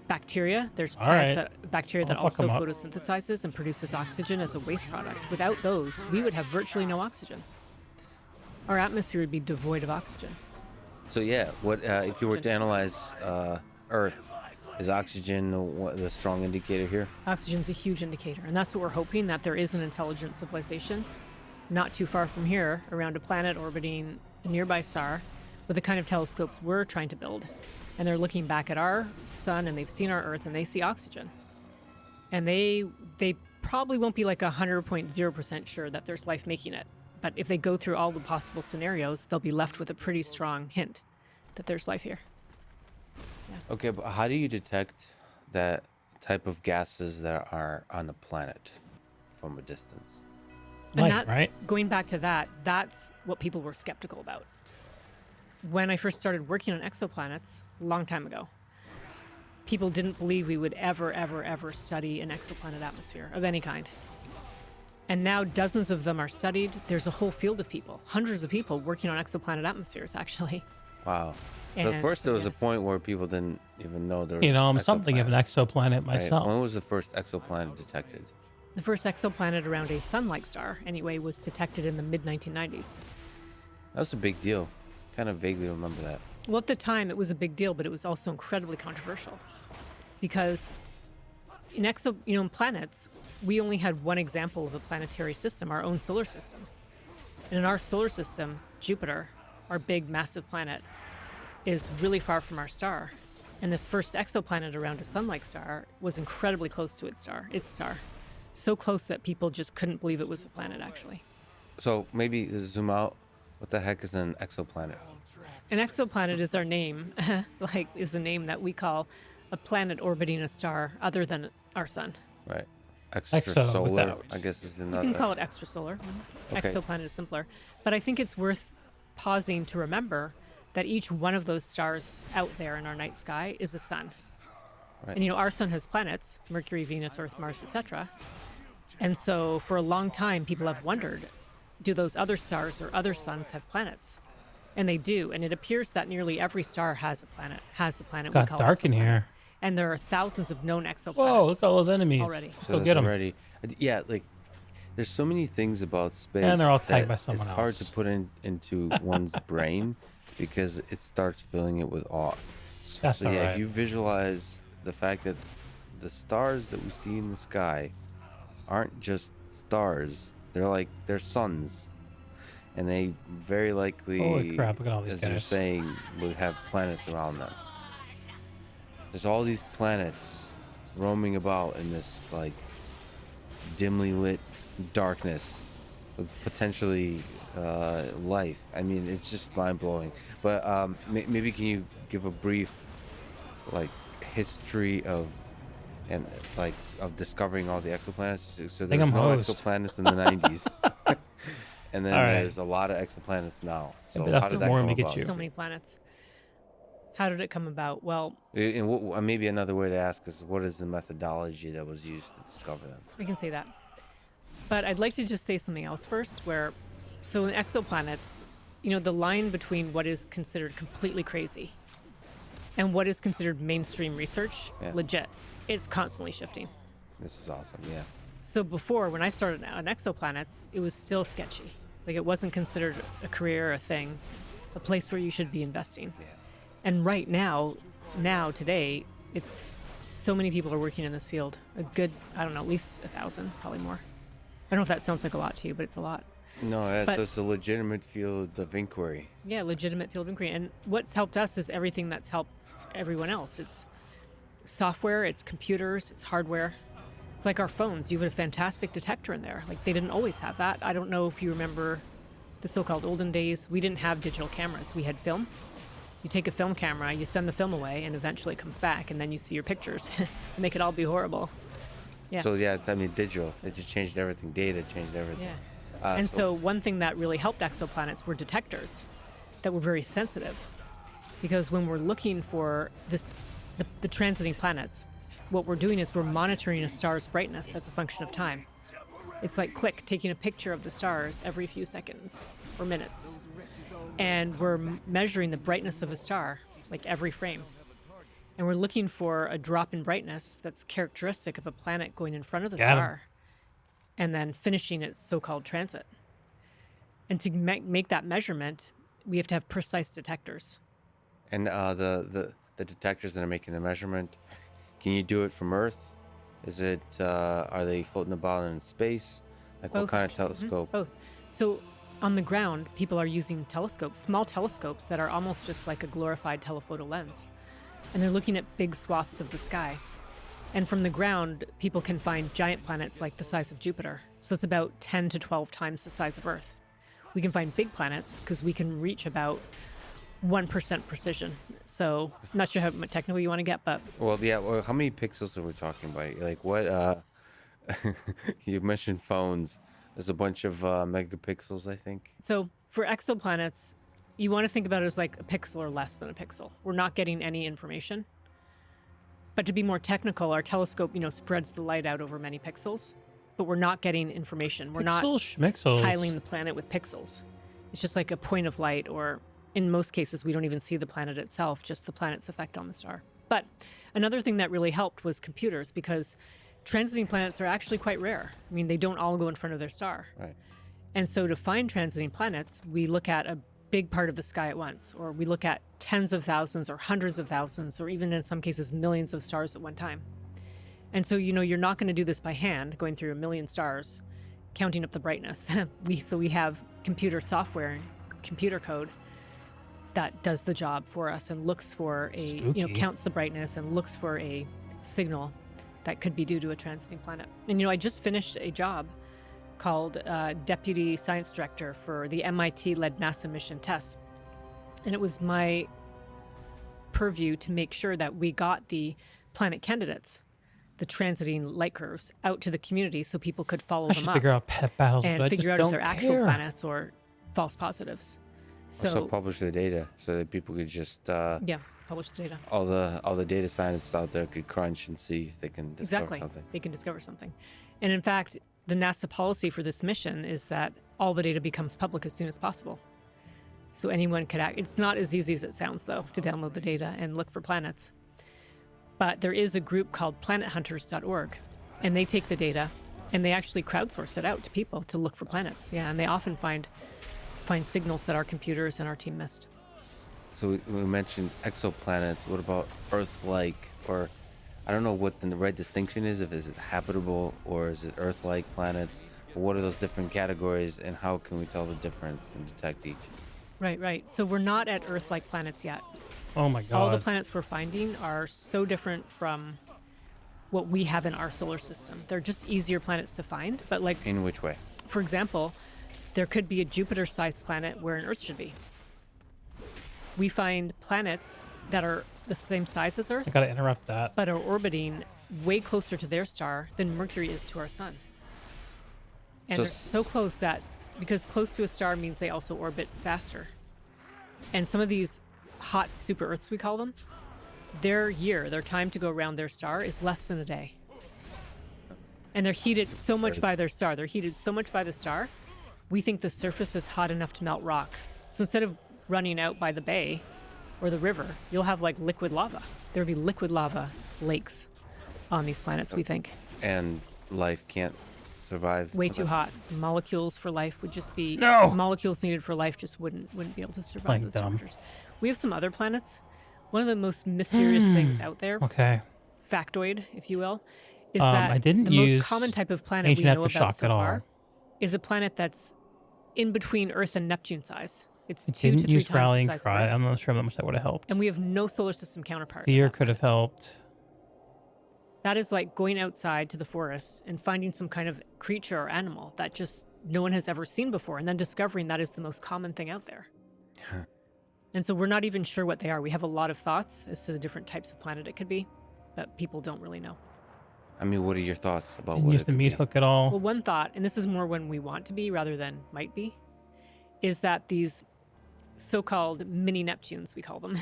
bacteria, there's bacteria that I'll also fuck 'em up. photosynthesizes and produces oxygen as a waste product. Without those, we would have virtually no oxygen. Our atmosphere would be devoid of oxygen. So what if you were to analyze Earth? Is oxygen the strong indicator here? Oxygen's a huge indicator, and that's what we're hoping, that there is an intelligent civilization not too far from here, around a planet orbiting a nearby star, with the kind of telescopes we're trying to build. And they're looking back at our sun, and they've seen our Earth, and they see oxygen. And they probably won't be like 100.0% sure that there's life making it. But if they go through all the possible scenarios, they'll be left with a pretty strong hint that there's life here. Yeah. Okay, but how do you detect that type of gases that are on the planet from a distance? And Light, that's, right? going back to that's what people were skeptical about. When I first started working on exoplanets, a long time ago, people didn't believe we would ever, ever, ever study an exoplanet atmosphere of any kind. And now dozens of them are studied. There's a whole field of people, hundreds of people working on exoplanet atmospheres, actually. Wow. So And first there was a yes. point where people didn't even know there were You know, I'm something of an exoplanets. exoplanet myself. When was the first exoplanet detected? The first exoplanet around a sun-like star, anyway, was detected in the mid-1990s. That was a big deal. Kind of vaguely remember that. Well, at the time, it was a big deal, but it was also incredibly controversial. Because in planets, we only had one example of a planetary system, our own solar system. And in our solar system, Jupiter, our big, massive planet, is really far from our star. And this first exoplanet around a sun-like star was incredibly close to its star. So close that people just couldn't believe it was a planet, actually. So maybe to zoom out, what the heck is an exoplanet? An exoplanet is our name, is the name that we call a planet orbiting a star other than our sun. Right. Exo Extrasolar, without. I guess is You another. can call it extrasolar. Okay. Exoplanet is simpler. But I think it's worth pausing to remember that each one of those stars out there in our night sky is a sun. Right. And our sun has planets, Mercury, Venus, Earth, Mars, etc. And so for a long time, people have wondered, do those other stars or other suns have planets? And they do. And it appears that nearly every star has a planet we Got call dark in exoplanet. here. And there are thousands of known exoplanets. Whoa, look at all those enemies. already. So Go there's get them. already, yeah, like there's so many things about space. And they're all tagged that by someone it's hard else. to put into one's brain because it starts filling it with awe. That's So yeah, alright. if you visualize the fact that the stars that we see in the sky aren't just stars, they're suns. And they very likely, Holy crap, look at all these as you're guys. saying, will have planets around them. There's all these planets roaming about in this like dimly lit darkness with potentially life. I mean, it's just mind blowing. But maybe can you give a brief like history of discovering all the exoplanets? So there's I'm no host. exoplanets in the 90s. And then All right. there's a lot of exoplanets now. So but that's how did the that more come we get about? you. So many planets. How did it come about? Well, And maybe another way to ask is, what is the methodology that was used to discover them? we can say that. But I'd like to just say something else first, so in exoplanets, the line between what is considered completely crazy and what is considered mainstream research, Yeah. legit, it's constantly shifting. This is awesome, yeah. So before, when I started on exoplanets, it was still sketchy. Like it wasn't considered a career, a thing, a place where you should be investing. Yeah. And right now, today, it's so many people are working in this field. A good, I don't know, at least 1,000, probably more. I don't know if that sounds like a lot to you, but it's a lot. No, yeah, But- so it's a legitimate field of inquiry. Yeah, legitimate field of inquiry. And what's helped us is everything that's helped everyone else. It's software, it's computers, it's hardware. It's like our phones. You have a fantastic detector in there. Like they didn't always have that. I don't know if you remember the so-called olden days. We didn't have digital cameras. We had film. You take a film camera, you send the film away, and eventually it comes back, and then you see your pictures. And they could all be horrible. Yeah. So yeah, digital. It just changed everything. Data changed everything. Yeah. And so one thing that really helped exoplanets were detectors that were very sensitive. Because when we're looking for the transiting planets, what we're doing is we're monitoring a star's brightness as a function of time. It's like taking a picture of the stars every few seconds or minutes. And we're measuring the brightness of a star, like every frame. And we're looking for a drop in brightness that's characteristic of a planet going in front of the Got 'em. star and then finishing its so-called transit. And to make that measurement, we have to have precise detectors. And the detectors that are making the measurement, can you do it from Earth? Is it are they floating about in space? Like what Both. kind of telescope? Both. So on the ground, people are using telescopes, small telescopes that are almost just like a glorified telephoto lens. And they're looking at big swaths of the sky. And from the ground, people can find giant planets like the size of Jupiter. So it's about 10 to 12 times the size of Earth. We can find big planets because we can reach about 1% precision. So I'm not sure how technical you want to get, but Well, yeah. Well, how many pixels are we talking about? Like what? You mentioned phones. There's a bunch of megapixels, I think. so for exoplanets, you want to think about it as like a pixel or less than a pixel. We're not getting any information. But to be more technical, our telescope, spreads the light out over many pixels. but we're not getting information. We're not Schmixels. tiling the planet with pixels. It's just like a point of light, or in most cases, we don't even see the planet itself, just the planet's effect on the star. But another thing that really helped was computers, because transiting planets are actually quite rare. I mean, they don't all go in front of their star. Right. And so to find transiting planets, we look at a big part of the sky at once, or we look at tens of thousands or hundreds of thousands, or even in some cases, millions of stars at one time. And so, you're not going to do this by hand, going through a million stars, counting up the brightness. So we have computer software and computer code that does the job for us and looks for counts the brightness and looks for a signal that could be due to a transiting planet. And, I just finished a job called Deputy Science Director for the MIT-led NASA mission TESS. And it was my purview to make sure that we got the planet candidates, the transiting light curves, out to the community so people could follow I them should up figure out pet battles, and but I figure just out if don't they're actual care. planets or false positives. So Also publish the data so that people could just publish the data. all the data scientists out there could crunch and see if they can discover something. They can discover something. And in fact, the NASA policy for this mission is that all the data becomes public as soon as possible. So anyone could act. It's not as easy as it sounds, though, to download the data and look for planets. But there is a group called planethunters.org, and they take the data and they actually crowdsource it out to people to look for planets. Yeah, and they often find signals that our computers and our team missed. So we mentioned exoplanets. What about Earth-like, or I don't know what the right distinction is, if is it habitable or is it Earth-like planets? Or what are those different categories, and how can we tell the difference and detect each? Right. So we're not at Earth-like planets yet. Oh my god. All the planets we're finding are so different from what we have in our solar system. They're just easier planets to find, but like... In which way? For example, there could be a Jupiter-sized planet where an Earth should be. We find planets that are the same size as Earth. I gotta interrupt that. But are orbiting way closer to their star than Mercury is to our sun. And So they're so close that, because close to a star means they also orbit faster. And some of these hot super Earths, we call them, their time to go around their star is less than a day. And they're heated so much by their star. They're heated so much by the star, we think the surface is hot enough to melt rock. So instead of running out by the bay or the river, you'll have like liquid lava. There'll be liquid lava lakes on these planets, we think. And life can't survive. Way too hot. Molecules for life would just be molecules needed for life just wouldn't be able to survive those temperatures. We have some other planets. One of the most mysterious things out there, factoid, if you will, is that I didn't the use most common type of planet we know about so at all. far is a planet that's in between Earth and Neptune size. It's I 2 to 3 didn't use times the rallying size of cry. Earth. I'm not sure how much that would have helped. And we have no solar system counterpart. Fear could have helped. That is like going outside to the forest and finding some kind of creature or animal that just no one has ever seen before, and then discovering that is the most common thing out there. And so we're not even sure what they are. We have a lot of thoughts as to the different types of planet it could be, but people don't really know. I mean, what are your thoughts about Didn't what use it the could meat be? hook at all. Well, one thought, and this is more when we want to be rather than might be, is that these so-called mini Neptunes, we call them,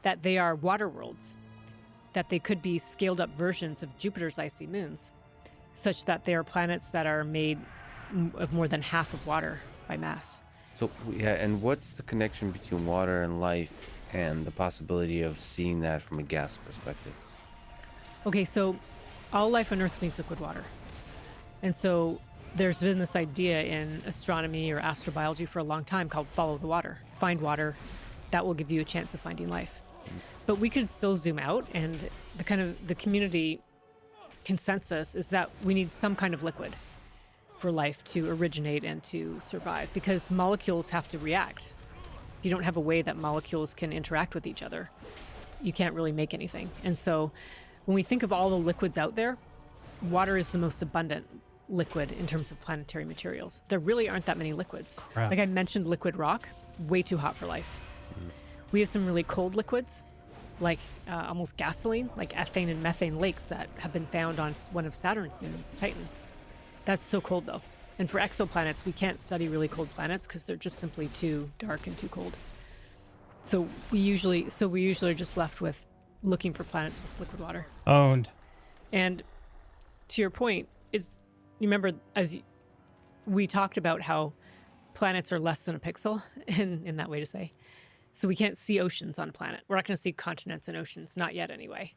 that they are water worlds, that they could be scaled up versions of Jupiter's icy moons, such that they are planets that are made of more than half of water by mass. So, yeah, and what's the connection between water and life and the possibility of seeing that from a gas perspective? Okay, so all life on Earth needs liquid water. And so there's been this idea in astronomy or astrobiology for a long time called follow the water. Find water, that will give you a chance of finding life. But we could still zoom out, and the community consensus is that we need some kind of liquid for life to originate and to survive, because molecules have to react. If you don't have a way that molecules can interact with each other, you can't really make anything. And so when we think of all the liquids out there, water is the most abundant liquid in terms of planetary materials. There really aren't that many liquids. Crap. Like I mentioned, liquid rock, way too hot for life. We have some really cold liquids, like almost gasoline, like ethane and methane lakes that have been found on one of Saturn's moons, Titan. That's so cold, though. And for exoplanets, we can't study really cold planets because they're just simply too dark and too cold. So we usually are just left with looking for planets with liquid water. Owned. And to your point, it's you remember we talked about how planets are less than a pixel in that way to say. So we can't see oceans on a planet. We're not going to see continents and oceans, not yet anyway.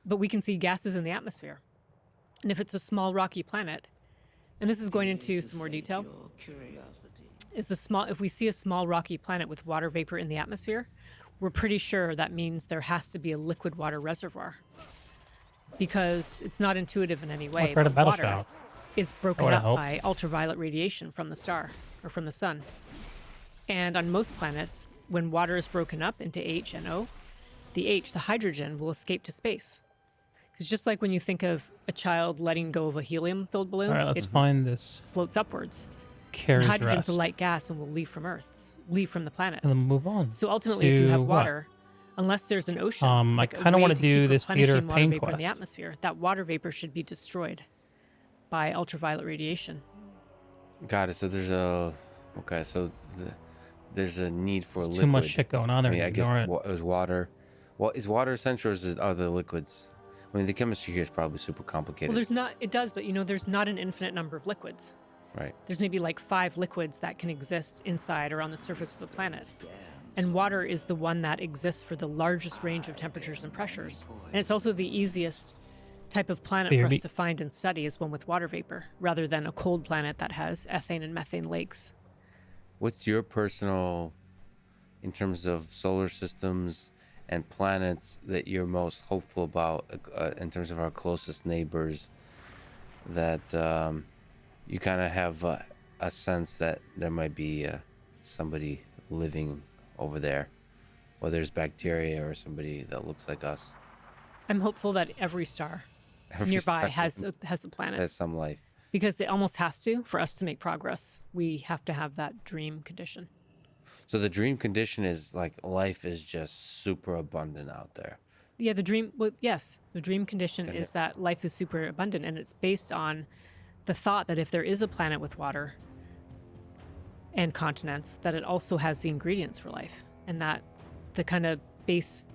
But we can see gases in the atmosphere. And if it's a small rocky planet, and this is going into some more detail, if we see a small rocky planet with water vapor in the atmosphere, we're pretty sure that means there has to be a liquid water reservoir. Because it's not intuitive in any way. But Water shout. is broken up by ultraviolet radiation from the star or from the sun. And on most planets, when water is broken up into H and O, the hydrogen, will escape to space. Because just like when you think of a child letting go of a helium-filled balloon, All right, let's it find this. floats upwards. Carries And hydrogen's rest. a light gas and will leave from the planet. And then move on. So ultimately, if you have to what? water, unless there's an ocean, I kind of want to do this Theater of water Pain vapor in the quest. atmosphere, that water vapor should be destroyed by ultraviolet radiation. Got it. So there's there's a need for There's liquid. too much shit going on there. I mean, I guess Ignore it. it was water. Well, is water essential or is it other liquids? I mean, the chemistry here is probably super complicated. Well, there's not an infinite number of liquids. Right. There's maybe like 5 liquids that can exist inside or on the surface of the planet. And water is the one that exists for the largest range of temperatures and pressures. And it's also the easiest type of planet for us to find and study is one with water vapor, rather than a cold planet that has ethane and methane lakes. What's your personal, in terms of solar systems and planets, that you're most hopeful about in terms of our closest neighbors, that you kind of have a sense that there might be somebody living over there, whether it's bacteria or somebody that looks like us? I'm hopeful that every star nearby has a planet. Has some life. Because it almost has to for us to make progress. We have to have that dream condition. So the dream condition is like life is just super abundant out there. Yeah, the dream condition is that life is super abundant, and it's based on the thought that if there is a planet with water and continents, that it also has the ingredients for life, and that the kind of base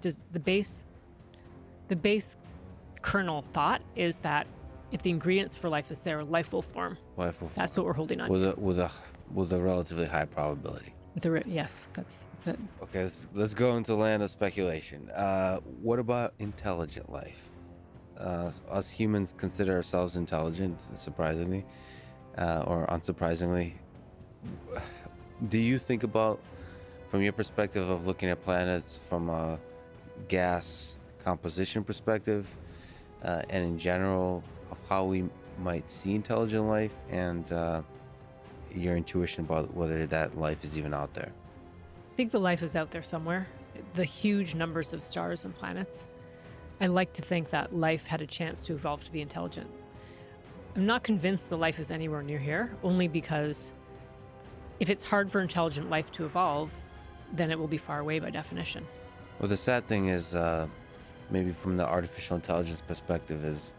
kernel thought is that if the ingredients for life is there, life will form. That's what we're holding on to. With a relatively high probability. Yes, that's it. Okay, let's go into land of speculation. What about intelligent life? Us humans consider ourselves intelligent, surprisingly, or unsurprisingly. Do you think about, from your perspective of looking at planets from a gas composition perspective, and in general, of how we might see intelligent life, and your intuition about whether that life is even out there? I think the life is out there somewhere. The huge numbers of stars and planets. I like to think that life had a chance to evolve to be intelligent. I'm not convinced the life is anywhere near here, only because if it's hard for intelligent life to evolve, then it will be far away by definition. Well, the sad thing is, maybe from the artificial intelligence perspective, is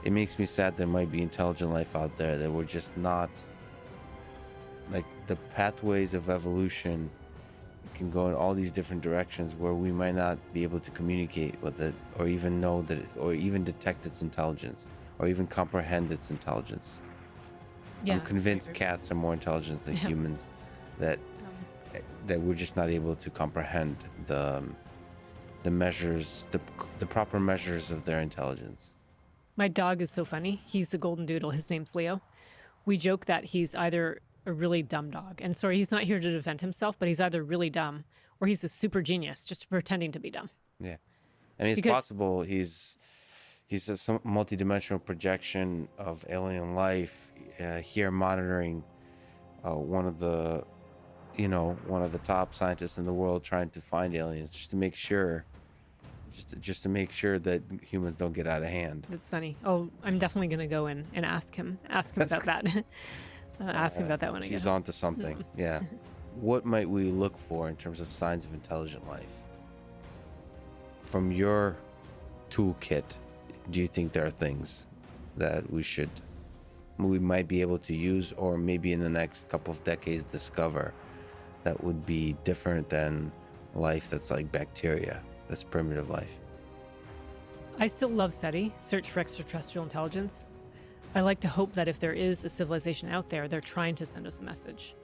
it makes me sad there might be intelligent life out there that we're just not, like, the pathways of evolution can go in all these different directions where we might not be able to communicate with it, or even know that or even detect its intelligence, or even comprehend its intelligence. Yeah, I'm convinced cats are more intelligent than humans, that we're just not able to comprehend the measures, the proper measures of their intelligence. My dog is so funny. He's a golden doodle. His name's Leo. We joke that he's either a really dumb dog. And sorry, he's not here to defend himself, but he's either really dumb or he's a super genius just pretending to be dumb. Yeah. I mean, it's possible he's some multidimensional projection of alien life here, monitoring one of the top scientists in the world trying to find aliens, just to make sure that humans don't get out of hand. It's funny. Oh, I'm definitely going to go in and ask him about that. Ask him about that when I get home. She's onto something. Yeah. What might we look for in terms of signs of intelligent life? From your toolkit, do you think there are things that we might be able to use, or maybe in the next couple of decades discover, that would be different than life that's like bacteria, that's primitive life? I still love SETI, Search for Extraterrestrial Intelligence. I like to hope that if there is a civilization out there, they're trying to send us a message.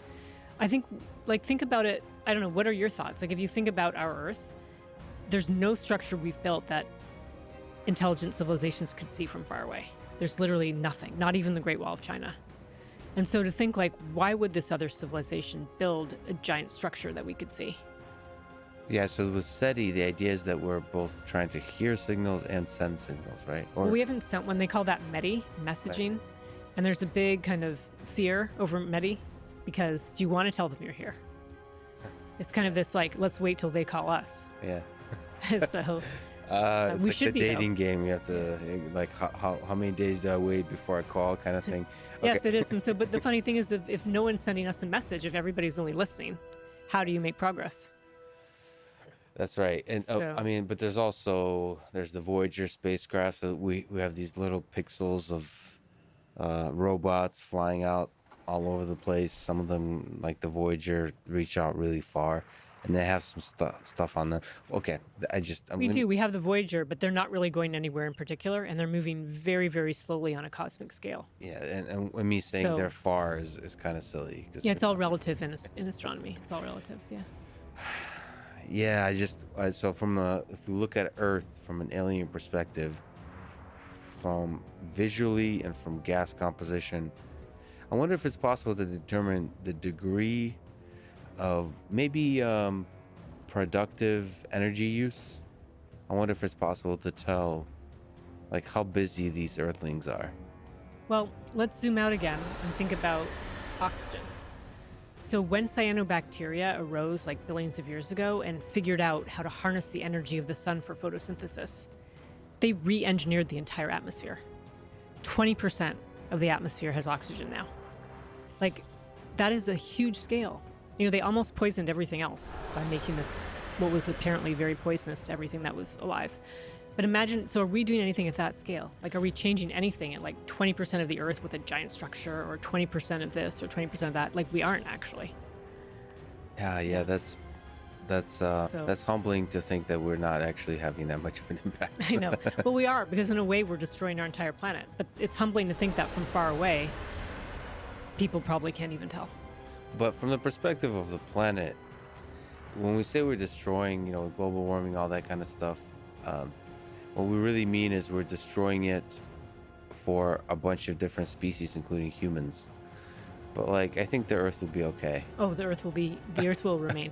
I think, like, think about it. I don't know. What are your thoughts? Like, if you think about our Earth, there's no structure we've built that intelligent civilizations could see from far away. There's literally nothing, not even the Great Wall of China. And so to think, like, why would this other civilization build a giant structure that we could see? Yeah, so with SETI, the idea is that we're both trying to hear signals and send signals, right? Or Well, we haven't sent one. They call that METI, messaging. Right. And there's a big kind of fear over METI because you want to tell them you're here. It's kind of this, like, let's wait till they call us. yeah. So It's we like should the be, though. dating game. You have to, like, how many days do I wait before I call, kind of thing. Yes, it is. And so, but the funny thing is, if no one's sending us a message, if everybody's only listening, how do you make progress? That's right. And So- I mean, but there's the Voyager spacecraft. So we have these little pixels of robots flying out all over the place. Some of them, like the Voyager, reach out really far, and they have some stuff on them. Okay, We do. We have the Voyager, but they're not really going anywhere in particular, and they're moving very, very slowly on a cosmic scale. Yeah, and me saying So- they're far is kind of silly. 'Cause Yeah, it's all relative in astronomy. It's all relative. Yeah. Yeah, so if we look at Earth from an alien perspective, from visually and from gas composition, I wonder if it's possible to determine the degree of maybe productive energy use. I wonder if it's possible to tell, like, how busy these Earthlings are. Well, let's zoom out again and think about oxygen. So when cyanobacteria arose like billions of years ago and figured out how to harness the energy of the sun for photosynthesis, they re-engineered the entire atmosphere. 20% of the atmosphere has oxygen now. Like, that is a huge scale. You know, they almost poisoned everything else by making this, what was apparently very poisonous to everything that was alive. But imagine, so are we doing anything at that scale? Like, are we changing anything at like 20% of the Earth with a giant structure, or 20% of this, or 20% of that? Like, we aren't actually. Yeah, that's humbling to think that we're not actually having that much of an impact. I know. Well, we are, because in a way we're destroying our entire planet. But it's humbling to think that from far away, people probably can't even tell. But from the perspective of the planet, when we say we're destroying, global warming, all that kind of stuff, what we really mean is we're destroying it for a bunch of different species, including humans. But, like, I think the Earth will be okay. Oh, the Earth will remain.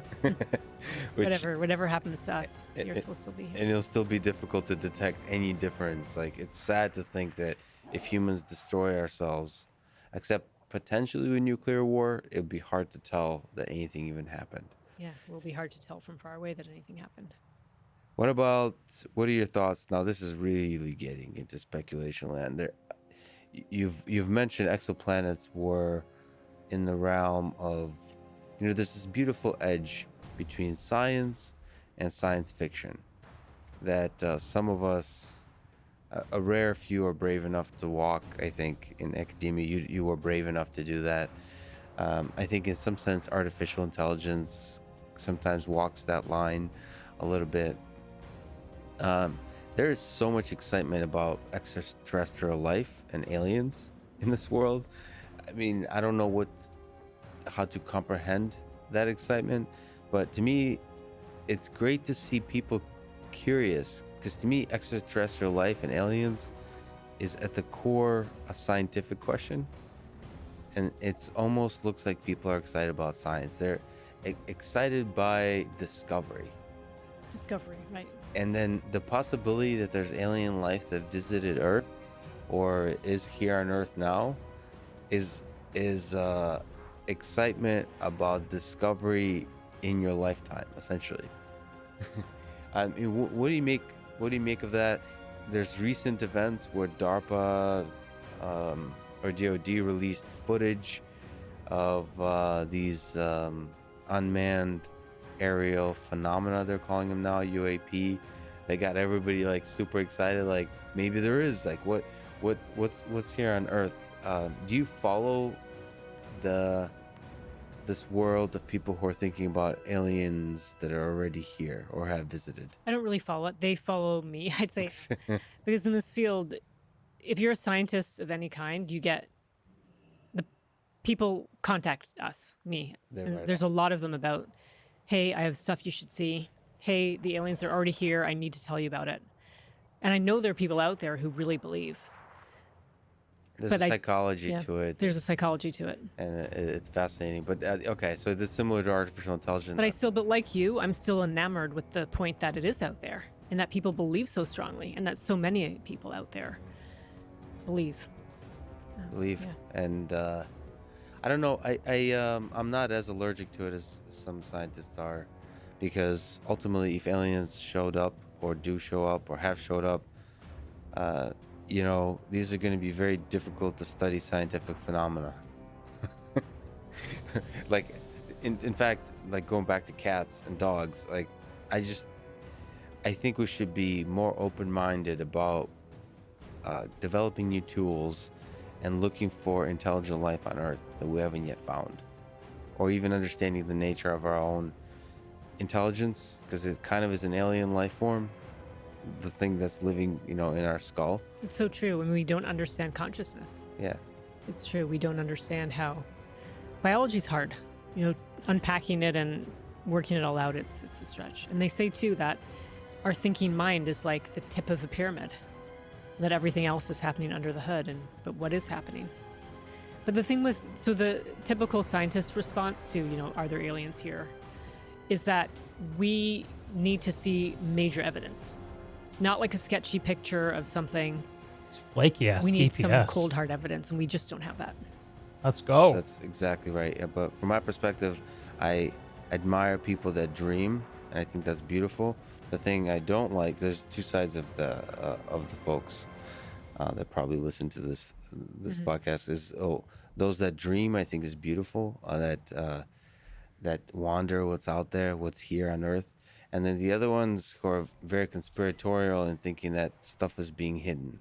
Whatever happens to us, the Earth will still be here. And it'll still be difficult to detect any difference. Like, it's sad to think that if humans destroy ourselves, except potentially with nuclear war, it would be hard to tell that anything even happened. Yeah, it will be hard to tell from far away that anything happened. What are your thoughts? Now, this is really getting into speculation land. You've mentioned exoplanets were in the realm of, there's this beautiful edge between science and science fiction that some of us, a rare few, are brave enough to walk. I think in academia, you were brave enough to do that. I think in some sense, artificial intelligence sometimes walks that line a little bit. There is so much excitement about extraterrestrial life and aliens in this world. I mean, I don't know how to comprehend that excitement, but to me, it's great to see people curious, because to me, extraterrestrial life and aliens is at the core a scientific question, and it's almost looks like people are excited about science. They're excited by discovery, Right? and then the possibility that there's alien life that visited Earth or is here on Earth now is excitement about discovery in your lifetime, essentially. I mean, what do you make of that? There's recent events where DARPA or DoD released footage of these unmanned aerial phenomena, they're calling them now, UAP. They got everybody like super excited, like maybe there is like what's here on Earth. Do you follow this world of people who are thinking about aliens that are already here or have visited? I don't really follow it. They follow me, I'd say. Because in this field, if you're a scientist of any kind, you get the people contact us, me. And there's a lot of them about, hey, I have stuff you should see. Hey, the aliens are already here. I need to tell you about it. And I know there are people out there who really believe. There's a psychology to it. There's a psychology to it. And it's fascinating. But okay, so it's similar to artificial intelligence. But like you, I'm still enamored with the point that it is out there and that people believe so strongly and that so many people out there believe. And I don't know. I'm not as allergic to it as some scientists are, because ultimately, if aliens showed up or do show up or have showed up, you know, these are going to be very difficult to study scientific phenomena. Like, in fact, like going back to cats and dogs, like, I think we should be more open-minded about developing new tools and looking for intelligent life on Earth that we haven't yet found, or even understanding the nature of our own intelligence, because it kind of is an alien life form, the thing that's living, you know, in our skull. It's so true. And we don't understand consciousness. Yeah, it's true. We don't understand how biology's hard. You know, unpacking it and working it all out, it's a stretch. And they say too that our thinking mind is like the tip of a pyramid, that everything else is happening under the hood. But what is happening? But the thing with, so the typical scientist response to, you know, are there aliens here, is that we need to see major evidence. Not like a sketchy picture of something. It's flaky ass. We need TPS. some cold hard evidence, and we just don't have that. Let's go. That's exactly right. Yeah, but from my perspective, I admire people that dream, and I think that's beautiful. The thing I don't like, there's two sides of the folks that probably listen to this podcast. Is those that dream, I think, is beautiful. That wander what's out there, what's here on Earth. And then the other ones who are very conspiratorial and thinking that stuff is being hidden.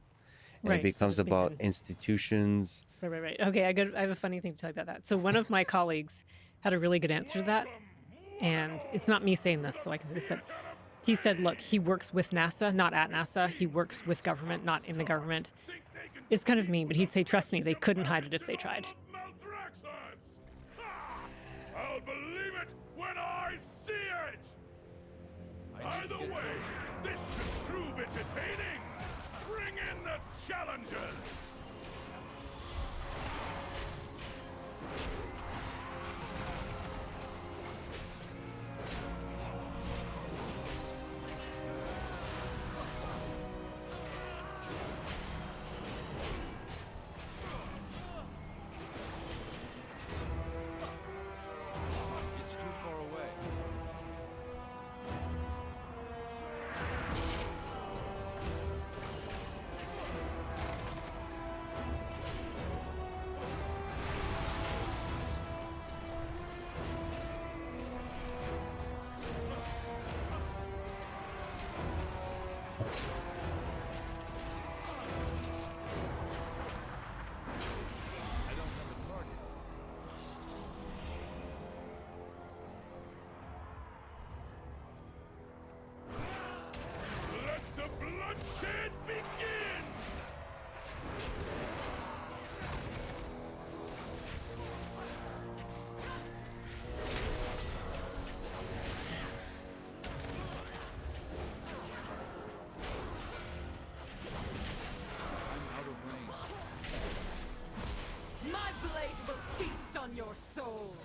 And it becomes about institutions. Right. Okay, I have a funny thing to tell you about that. So one of my colleagues had a really good answer to that. And it's not me saying this, so I can say this, but he said, look, he works with NASA, not at NASA. He works with government, not in the government. It's kind of mean, but he'd say, trust me, they couldn't hide it if they tried. I'll believe it when I see it! Either way, this should prove entertaining! Bring in the challengers! It's too far away. I don't have a target. Let the bloodshed begin! I'm out of range. My blade will feast on your souls!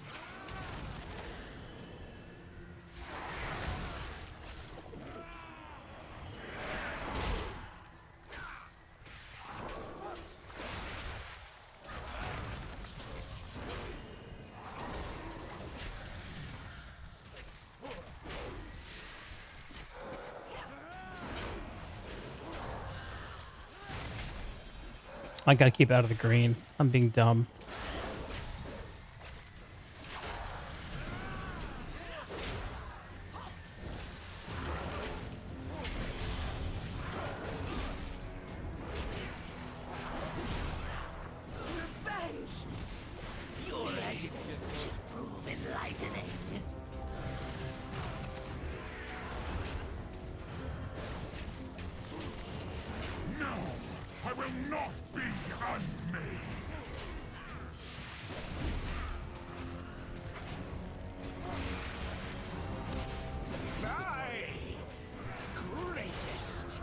I gotta keep out of the green. I'm being dumb. Revenge! Your agony should prove enlightening. No! I will not be unmade. My greatest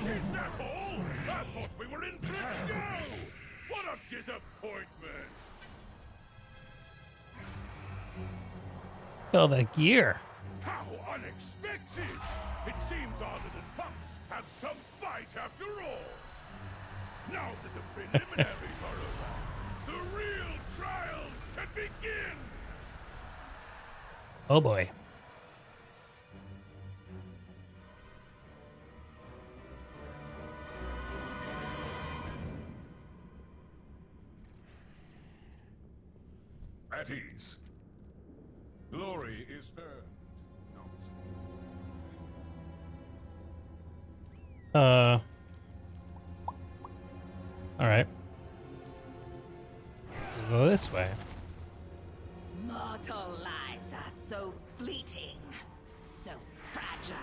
Is that all? I thought we were in Brazil! What a disappointment! Oh, that gear. How unexpected! It seems our little pups had some fight after all. Now that the preliminaries are over, the real trials can begin! Oh boy. At ease. Glory is earned, not. All right. We'll go this way. Mortal lives are so fleeting, so fragile.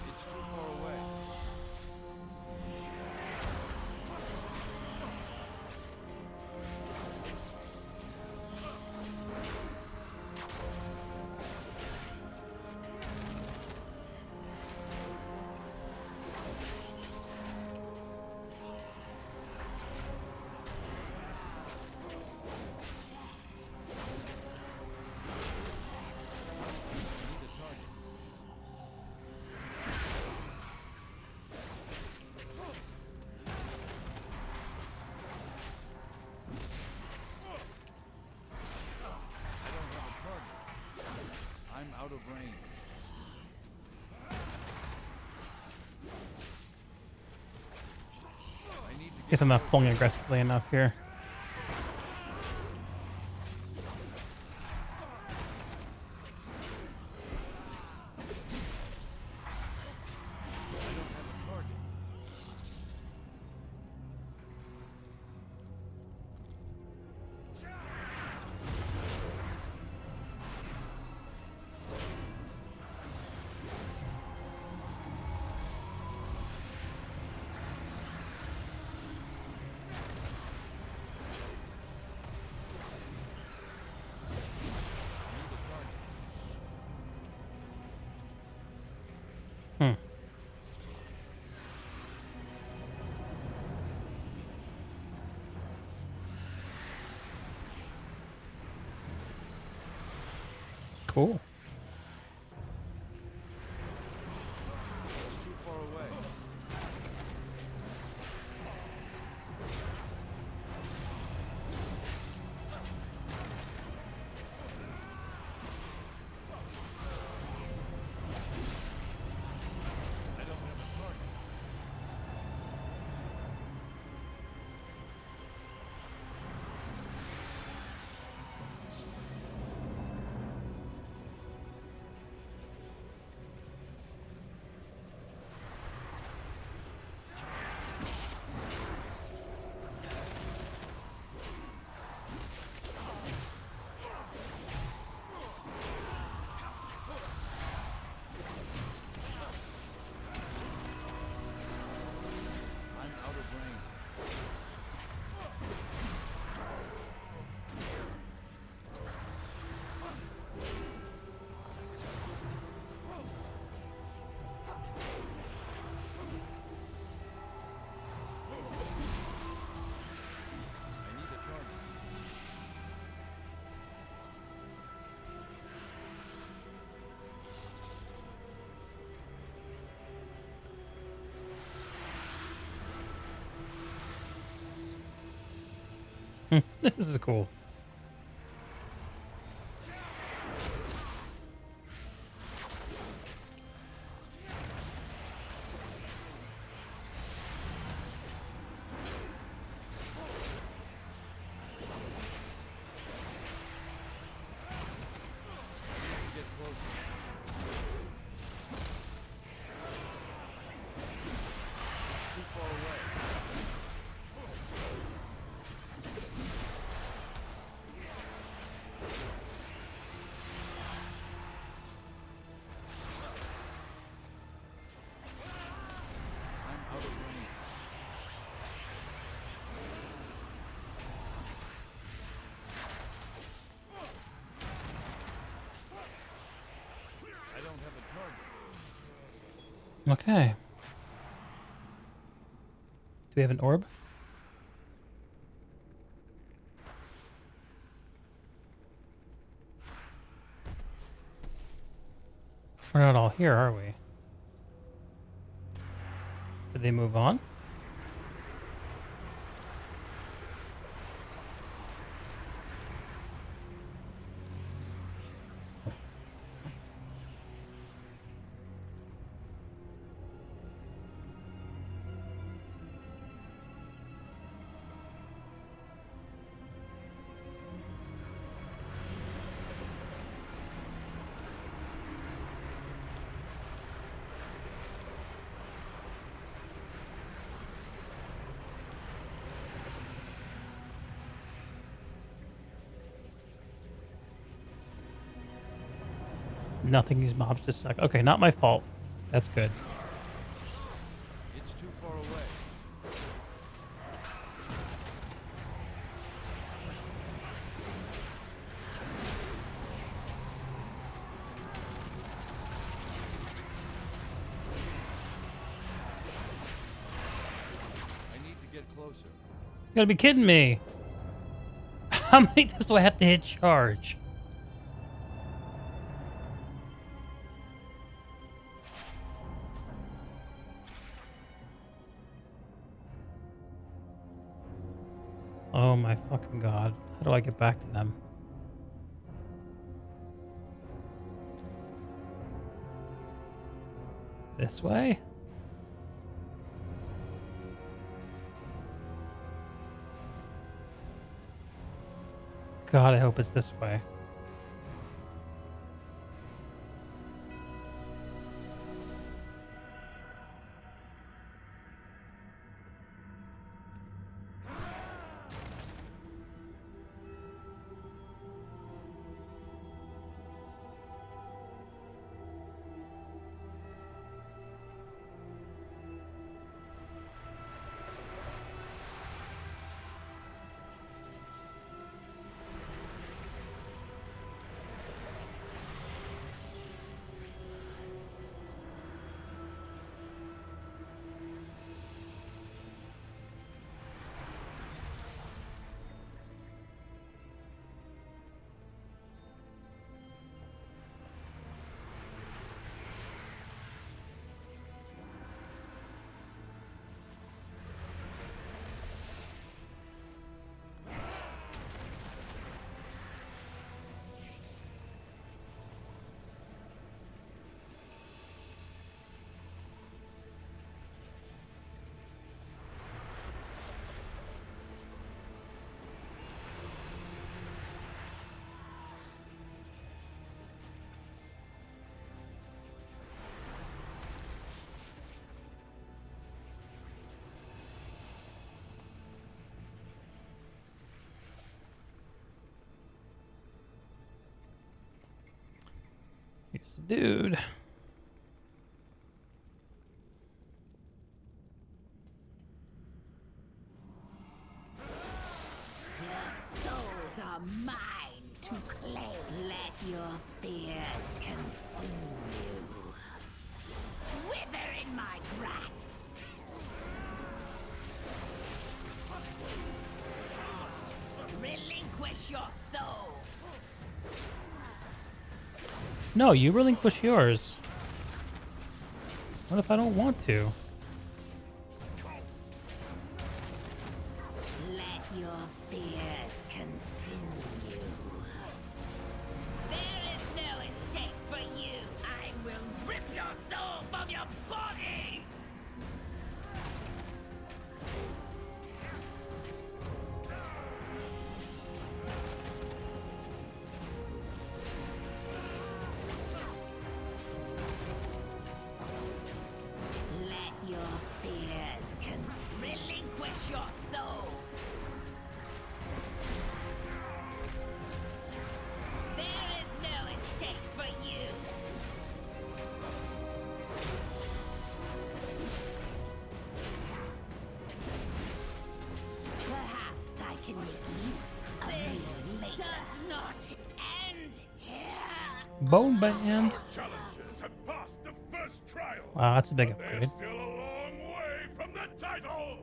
It's too far away. I'm out of range. I need to Guess I'm not pulling aggressively enough here. Hmm. Cool. It's too far away. I don't have a target. I'm out of range. I need a target. This is cool. Okay. Do we have an orb? We're not all here, are we? Did they move on? Nothing. These mobs just suck. Okay, not my fault. That's good. It's too far away. I need to get closer. You gotta be kidding me. How many times do I have to hit charge? Oh my fucking god. How do I get back to them? This way? God, I hope it's this way. Here's the dude. Your souls are mine to claim. Let your fears consume you. Wither in my grasp. Relinquish your soul. No, you relinquish yours. What if I don't want to? Let your fears consume you. There is no escape for you. I will rip your soul from your body. Let your fears relinquish your soul. There is no escape for you. Perhaps I can make use of you later. Does not end here. Bone band. Challengers have passed the first trial. Wow, that's a big They're upgrade. still a long way from the title.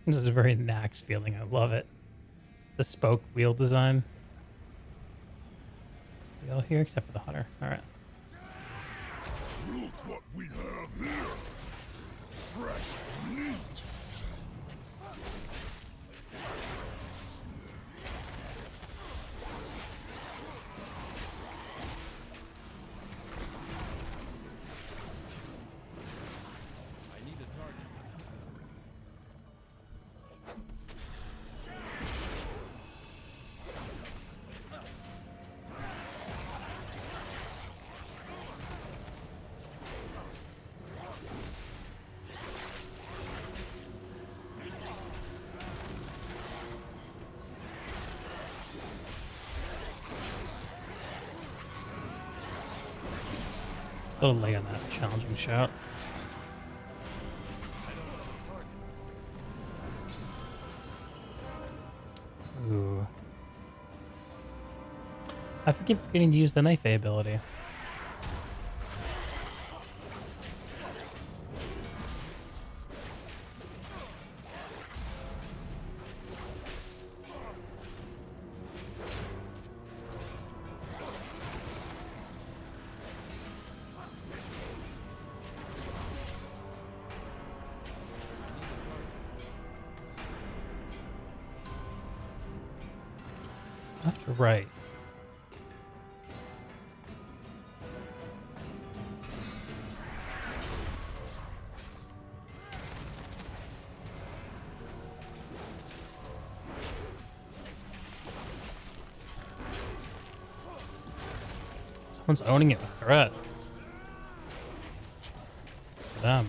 This is a very Nax feeling. I love it. The spoke wheel design. Wheel here, except for the hunter. All right. Look what we have here. Fresh meat. I need a target. A little late on that challenging shout. Ooh. I keep forgetting to use the knife A ability. Left or right? Someone's owning it with threat. For them.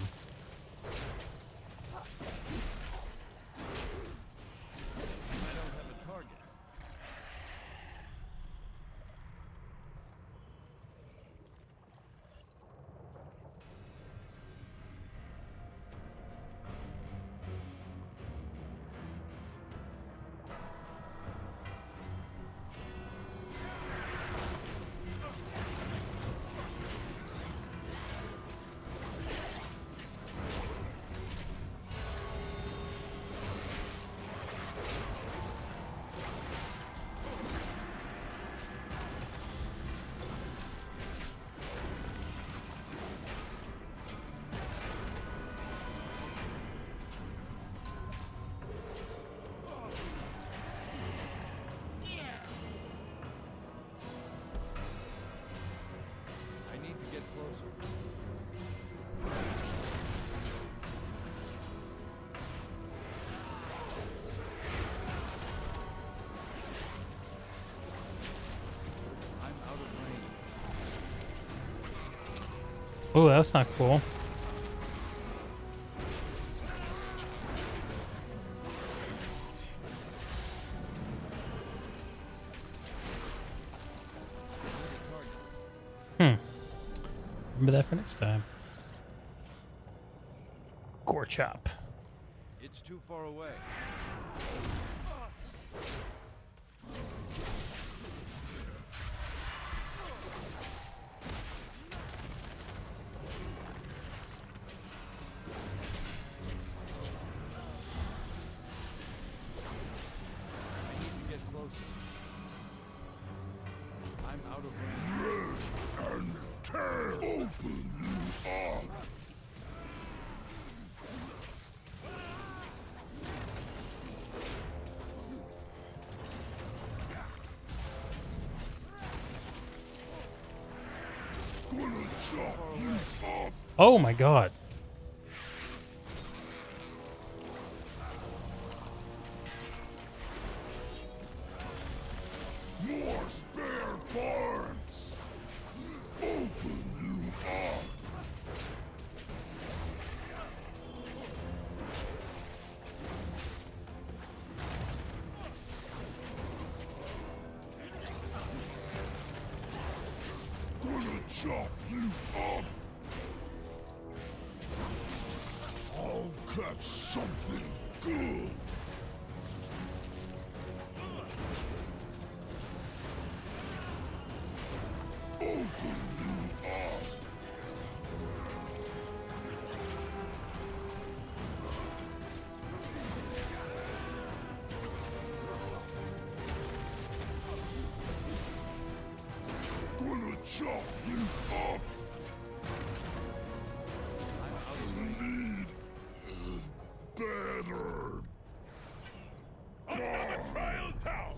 I need to get closer. I'm out of range. Oh, that's not cool. Remember that for next time. Gore chop. It's too far away. I need to get closer. I'm out of range. And tear open you are. Gonna chop you up. Oh my god. More spare parts. Open chop you up! I'll catch something good! Open you up! Gonna chop you up! I need better. Another trial down!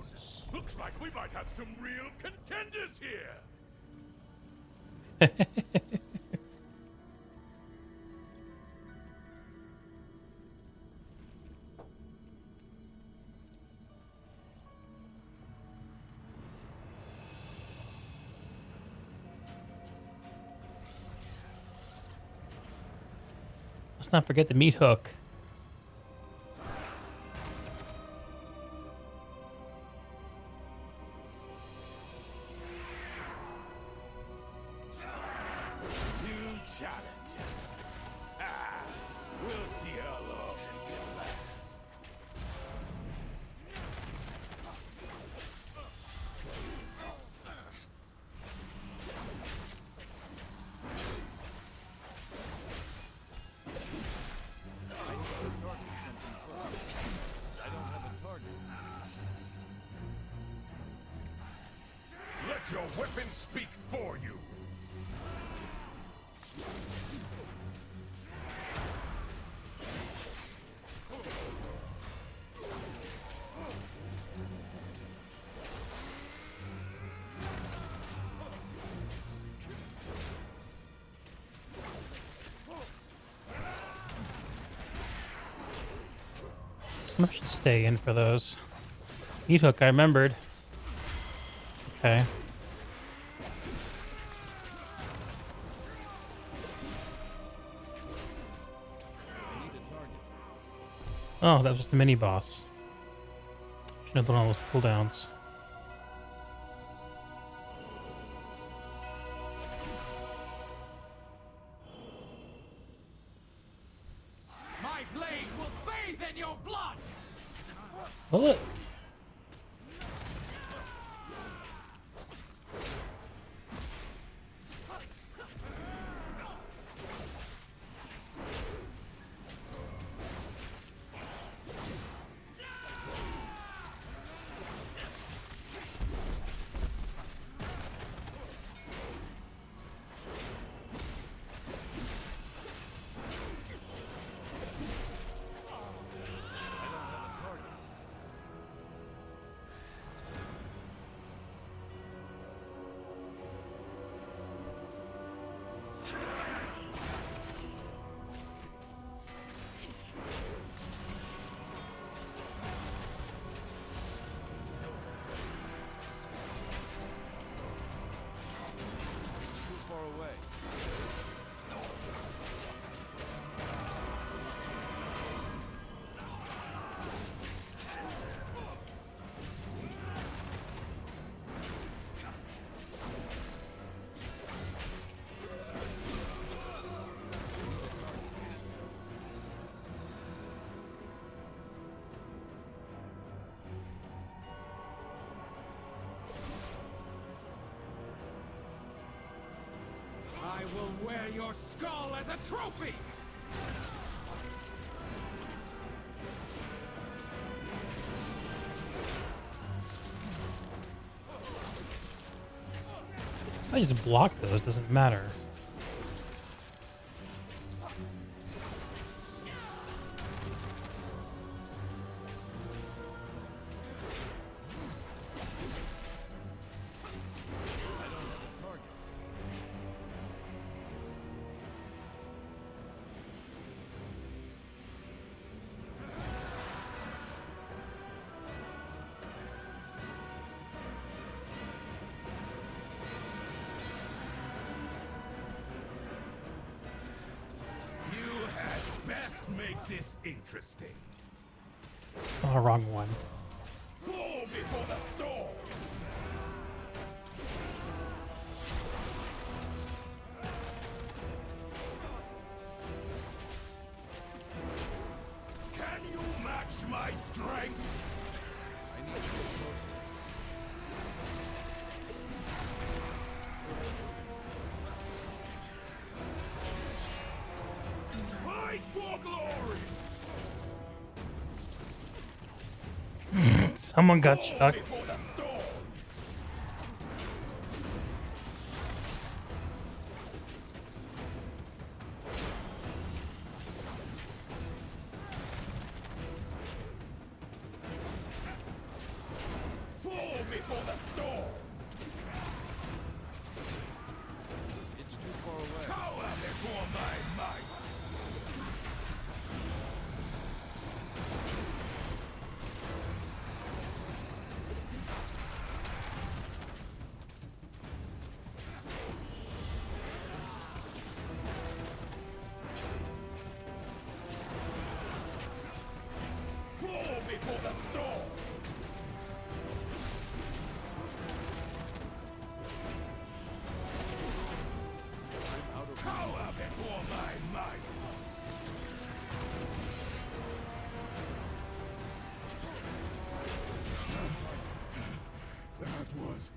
Looks like we might have some real contenders here! Let's not forget the meat hook. You challenger. Ah, we'll see how long you can last. I don't have a target. Let your weapon speak for you. I should stay in for those. Meat hook, I remembered. Okay. I need a target. Oh, that was just a mini boss. Should have done all those cooldowns. My blade will bathe in your blood! Will it? Too far away. I will wear your skull as a trophy! I just block those, doesn't matter. You had best make this interesting. Oh, wrong one. Flow before the storm. Someone got chucked. Before the storm. Fall before the storm. It's too far away. Cower before my might. Fall before the storm. I'm out of Cower before my might. That was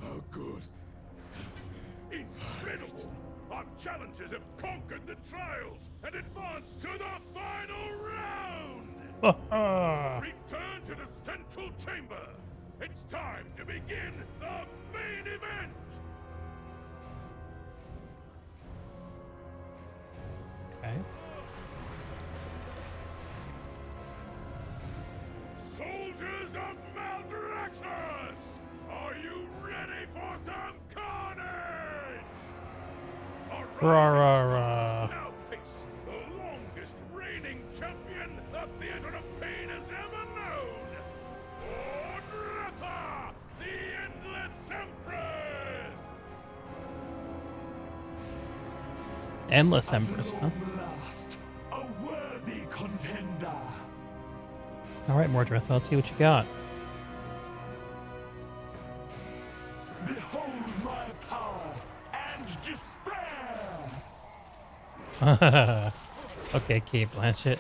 a good incredible. Our challengers have conquered the trials and advanced to the final round. Return to the central chamber. It's time to begin the main event. Okay. Soldiers of Maldraxxus! Are you ready for some carnage? Our Rah, rising rah, stars rah. now face the longest reigning champion the Theater of Pain has ever known! Ordretha, the Endless Empress! Endless Empress, huh? Last, a worthy contender! Alright, Mordreth, let's see what you got. Behold my power and despair! Okay, Kate Blanchett.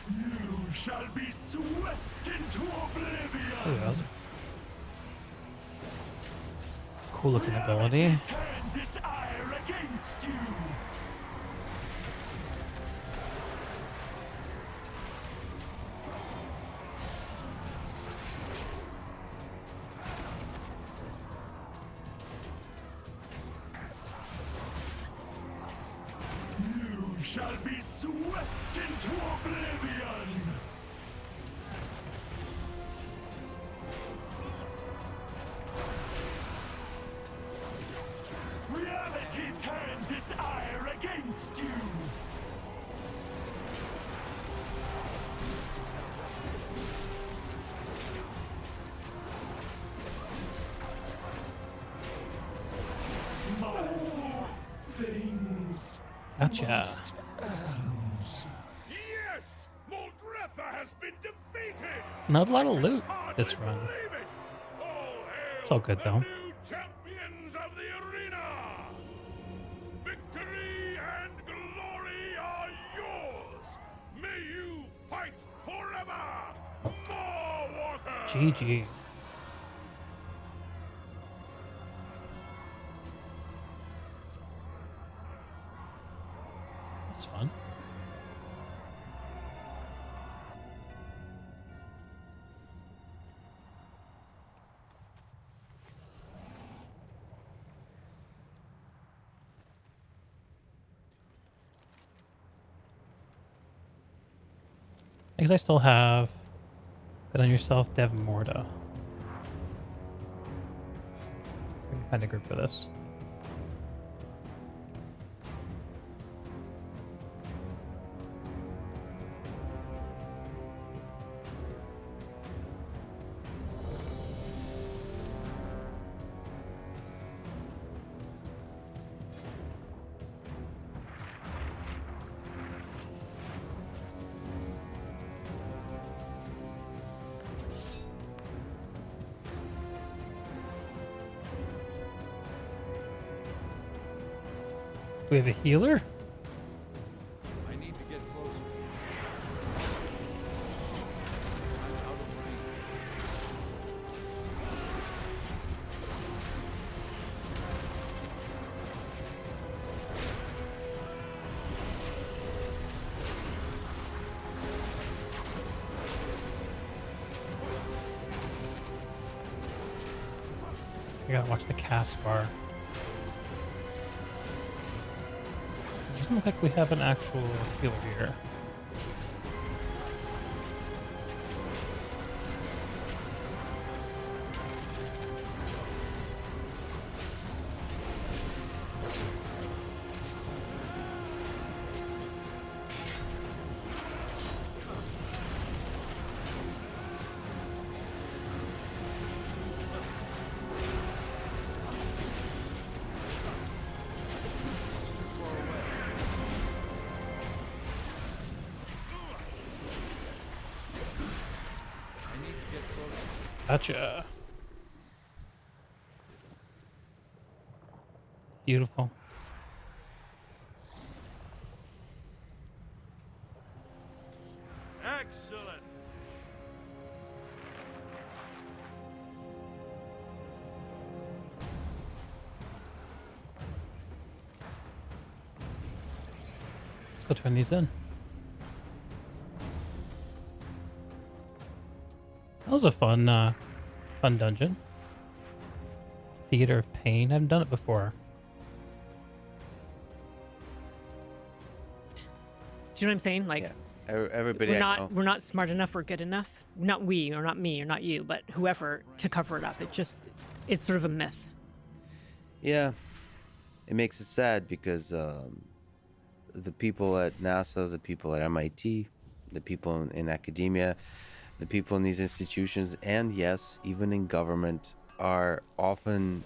You shall be swept into oblivion! Oh, that was a cool looking ability. Turns its ire against you! You shall be swept into oblivion! Reality turns its ire against you! No things Gotcha. must end. Yes! Moldretha has been defeated! Not a lot of loot Hardly this run. believe it! All hail It's all good the though. new champions of the arena! Victory and glory are yours! May you fight forever! More Walker! GG. That's fun. I guess I still have that on yourself, Dev Morta. We can find a group for this. Do we have a healer? I need to get closer. I'm out of range. I gotta watch the cast bar. It doesn't look like we have an actual healer here. Gotcha. Beautiful. Excellent. Let's go turn these in. That was a fun dungeon. Theater of Pain. I haven't done it before. Do you know what I'm saying? Like, yeah. Everybody we're not smart enough or good enough. Not we, or not me, or not you, but whoever, to cover it up. It's sort of a myth. Yeah, it makes it sad because the people at NASA, the people at MIT, the people in academia, the people in these institutions, and yes, even in government, are often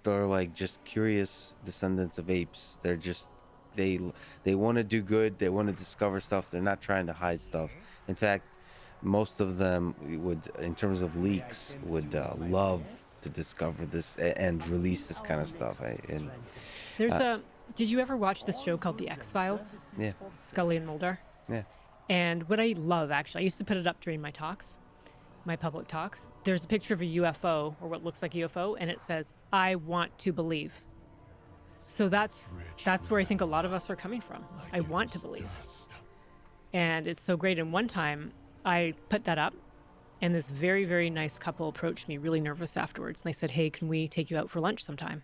they're like just curious descendants of apes. They're just, they want to do good, they want to discover stuff, they're not trying to hide stuff. In fact, most of them would, in terms of leaks, would love to discover this and release this kind of stuff. Did you ever watch this show called The X-Files? Yeah. Scully and Mulder? Yeah. And what I love, actually, I used to put it up during my talks, my public talks. There's a picture of a UFO, or what looks like a UFO, and it says, "I want to believe." So that's where I think a lot of us are coming from. I want to believe. And it's so great. And one time I put that up, and this very, very nice couple approached me, really nervous afterwards. And they said, "Hey, can we take you out for lunch sometime?"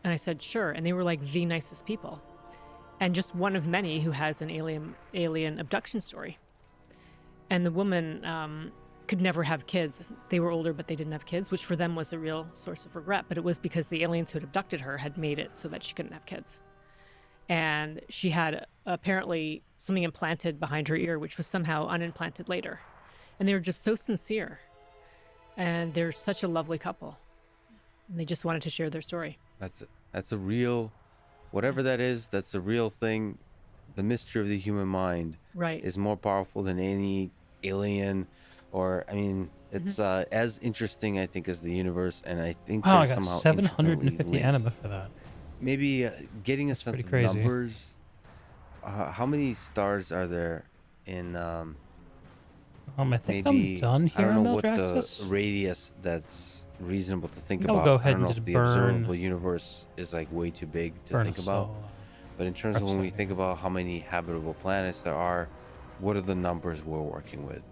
And I said, "Sure." And they were like the nicest people. And just one of many who has an alien abduction story. And the woman could never have kids. They were older, but they didn't have kids, which for them was a real source of regret. But it was because the aliens who had abducted her had made it so that she couldn't have kids. And she had apparently something implanted behind her ear, which was somehow unimplanted later. And they were just so sincere. And they're such a lovely couple. And they just wanted to share their story. That's a real... Whatever that is, that's the real thing. The mystery of the human mind is more powerful than any alien, or I mean, it's as interesting, I think, as the universe. And I think wow, I they're got somehow 750 anima for that. Maybe getting a That's sense of crazy. numbers. How many stars are there in? I think maybe I'm done here. I don't know on what the Maldraxxus. radius that's reasonable to think I'll about. go ahead I don't and know just if the burn- observable universe is like way too big to Burn think a about. soul. But in terms of when we think about how many habitable planets there are, what are the numbers we're working with,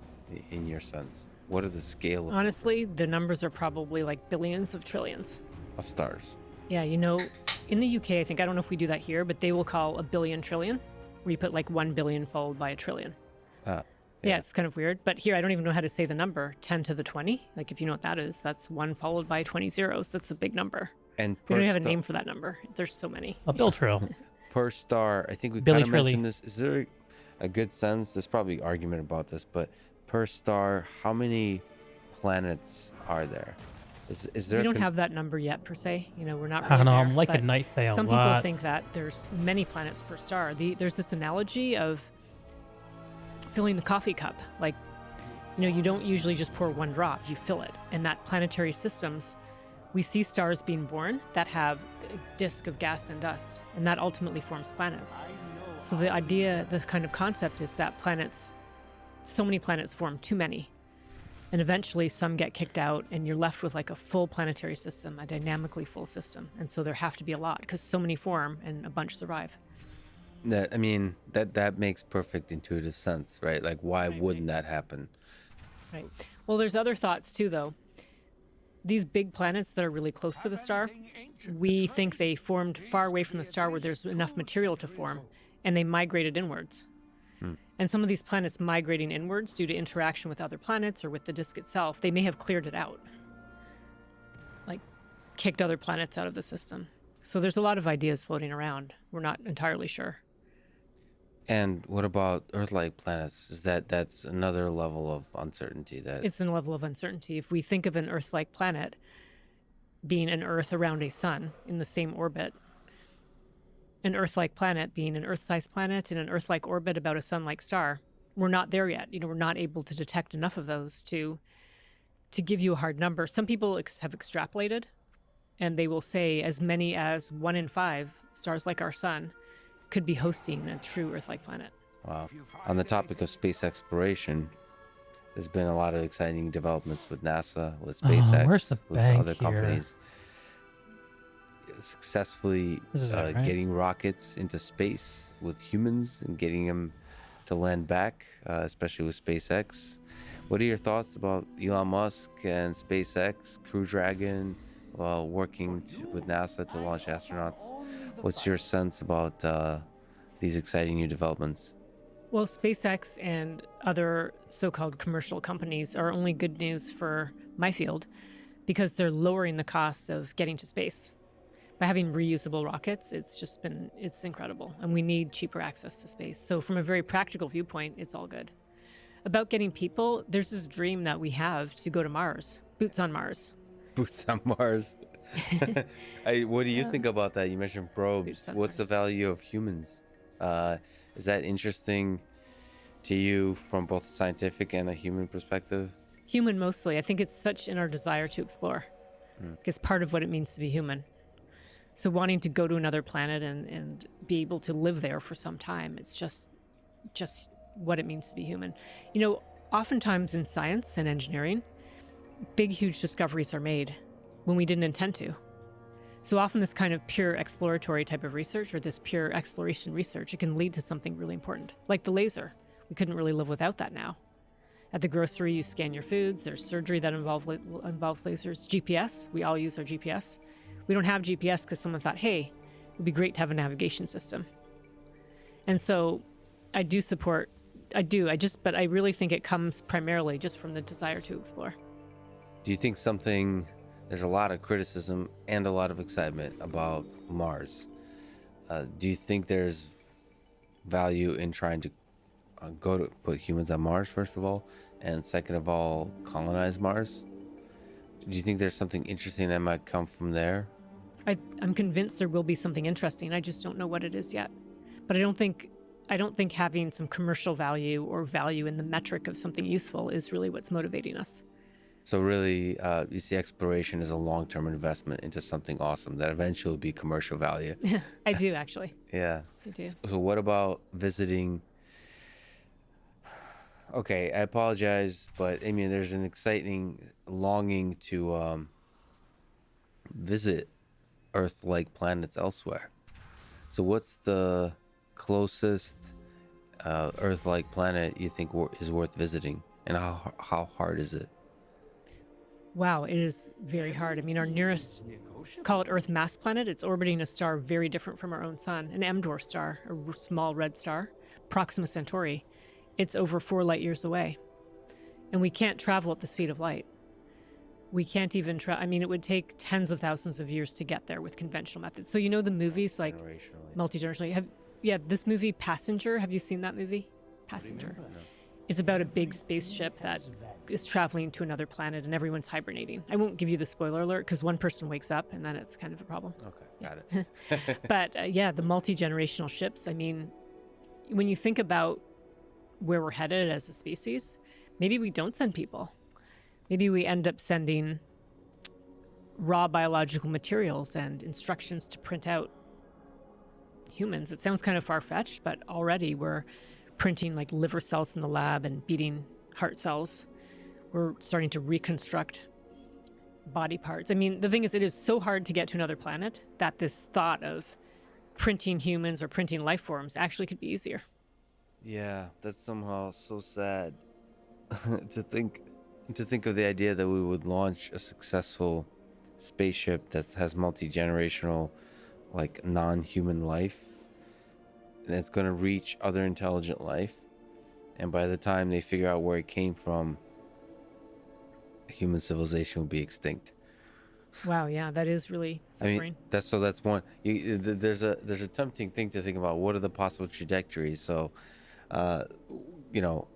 in your sense? What are the scale Honestly, the numbers are probably like billions of trillions. of stars? Yeah, you know, in the UK, I think, I don't know if we do that here, but they will call a billion trillion, where you put like 1 billion followed by a trillion. Yeah, it's kind of weird. But here, I don't even know how to say the number, 10 to the 20. Like, if you know what that is, that's 1 followed by 20 zeros. That's a big number. And we don't have a name for that number. There's so many. A Bill Trill. Per star, I think we Billy kind of mentioned this. Is there a good sense? There's probably argument about this, but per star, how many planets are there? Is there? We don't have that number yet, per se. You know, we're not. I Really don't know. there, I'm like a but night fae a Some lot. people think that there's many planets per star. There's this analogy of filling the coffee cup. Like, you know, you don't usually just pour one drop. You fill it. And that planetary systems, we see stars being born that have a disk of gas and dust, and that ultimately forms planets. So the idea, the kind of concept is that so many planets form too many. And eventually some get kicked out and you're left with like a full planetary system, a dynamically full system. And so there have to be a lot because so many form and a bunch survive. That makes perfect intuitive sense, right? Like, why wouldn't that happen? Right. Well, there's other thoughts too, though. these big planets that are really close to the star, we think they formed far away from the star where there's enough material to form, and they migrated inwards. And some of these planets migrating inwards due to interaction with other planets or with the disk itself, they may have cleared it out, like kicked other planets out of the system. So there's a lot of ideas floating around. We're not entirely sure. And what about Earth-like planets? Is that's another level of uncertainty? It's a level of uncertainty. If we think of an Earth-like planet being an Earth around a sun in the same orbit, an Earth-like planet being an Earth-sized planet in an Earth-like orbit about a sun-like star, we're not there yet. We're not able to detect enough of those to give you a hard number. Some people have extrapolated, and they will say as many as 1 in 5 stars like our sun could be hosting a true Earth-like planet. Wow. On the topic of space exploration, there's been a lot of exciting developments with NASA, with SpaceX, where's the with bank other here? companies successfully This is it, right? getting rockets into space with humans and getting them to land back, especially with SpaceX. What are your thoughts about Elon Musk and SpaceX, Crew Dragon, working with NASA to launch astronauts? What's your sense about these exciting new developments? Well, SpaceX and other so-called commercial companies are only good news for my field because they're lowering the cost of getting to space. By having reusable rockets, it's incredible. And we need cheaper access to space. So from a very practical viewpoint, it's all good. About getting people, there's this dream that we have to go to Mars, boots on Mars. Boots on Mars. What do you think about that? You mentioned probes. What's the value of humans? Is that interesting to you from both a scientific and a human perspective? Human mostly. I think it's such in our desire to explore. It's part of what it means to be human. So wanting to go to another planet and be able to live there for some time, it's just what it means to be human. Oftentimes in science and engineering, big, huge discoveries are made when we didn't intend to. So often this kind of pure exploratory type of research or this pure exploration research, it can lead to something really important, like the laser. We couldn't really live without that now. At the grocery, you scan your foods. There's surgery that involves lasers. GPS, we all use our GPS. We don't have GPS because someone thought, hey, it would be great to have a navigation system. And so I really think it comes primarily just from the desire to explore. Do you think there's a lot of criticism and a lot of excitement about Mars? Do you think there's value in trying to put humans on Mars, first of all, and second of all, colonize Mars? Do you think there's something interesting that might come from there? I'm convinced there will be something interesting. I just don't know what it is yet. But I don't think having some commercial value or value in the metric of something useful is really what's motivating us. So really, you see exploration as a long-term investment into something awesome that eventually will be commercial value. I do, actually. Yeah. I do. So what about visiting? Okay, I apologize, but I mean, there's an exciting longing to visit Earth-like planets elsewhere. So what's the closest Earth-like planet you think is worth visiting, and how hard is it? Wow, it is very hard. I mean, our nearest, call it Earth mass planet, it's orbiting a star very different from our own sun, an M-dwarf star, a small red star, Proxima Centauri. It's over 4 light years away. And we can't travel at the speed of light. We can't even it would take tens of thousands of years to get there with conventional methods. So the movies like multi-generationally. This movie Passenger, have you seen that movie? Passenger. It's about a big spaceship that is traveling to another planet and everyone's hibernating. I won't give you the spoiler alert because one person wakes up and then it's kind of a problem. Okay, got it. But the multi-generational ships, I mean, when you think about where we're headed as a species, maybe we don't send people. Maybe we end up sending raw biological materials and instructions to print out humans. It sounds kind of far-fetched, but already we're printing like liver cells in the lab and beating heart cells. We're starting to reconstruct body parts. I mean, the thing is, it is so hard to get to another planet that this thought of printing humans or printing life forms actually could be easier. Yeah, that's somehow so sad to think to think of the idea that we would launch a successful spaceship that has multi-generational, like non-human life, and it's going to reach other intelligent life, and by the time they figure out where it came from, human civilization will be extinct. Wow, yeah, that is really I mean, suffering. that's one. There's a tempting thing to think about. What are the possible trajectories? So, you know,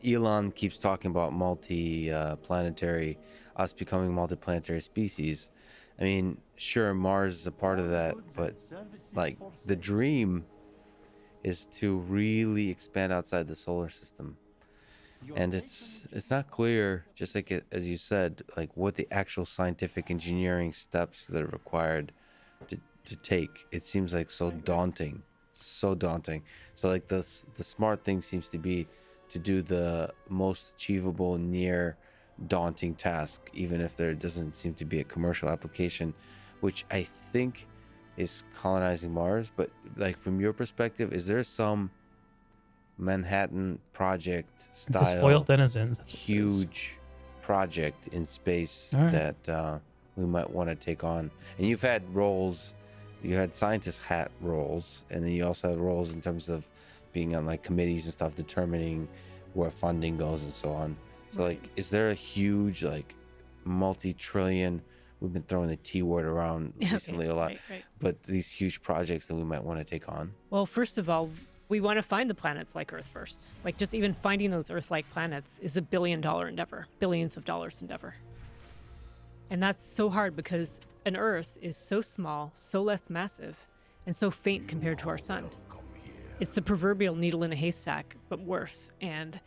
Elon keeps talking about multi-planetary, us becoming multi-planetary species. I mean, sure, Mars is a part of that, but like the dream is to really expand outside the solar system. And it's not clear, just like as you said, like what the actual scientific engineering steps that are required to take. It seems like so daunting. So like the smart thing seems to be to do the most achievable, near daunting task, even if there doesn't seem to be a commercial application, which I think is colonizing Mars. But like from your perspective, is there some Manhattan Project The spoiled style denizens. That's what it is. huge project in space All right. that we might want to take on? And you've had roles, you had scientist hat roles, and then you also had roles in terms of being on like committees and stuff, determining where funding goes and so on. So like, is there a huge like multi-trillion, we've been throwing the T word around recently a lot, right. but these huge projects that we might want to take on? Well, first of all, we want to find the planets like Earth first. Like just even finding those Earth-like planets is $1 billion endeavor, billions of dollars endeavor. And that's so hard because an Earth is so small, so less massive, and so faint compared to our sun. It's the proverbial needle in a haystack, but worse. And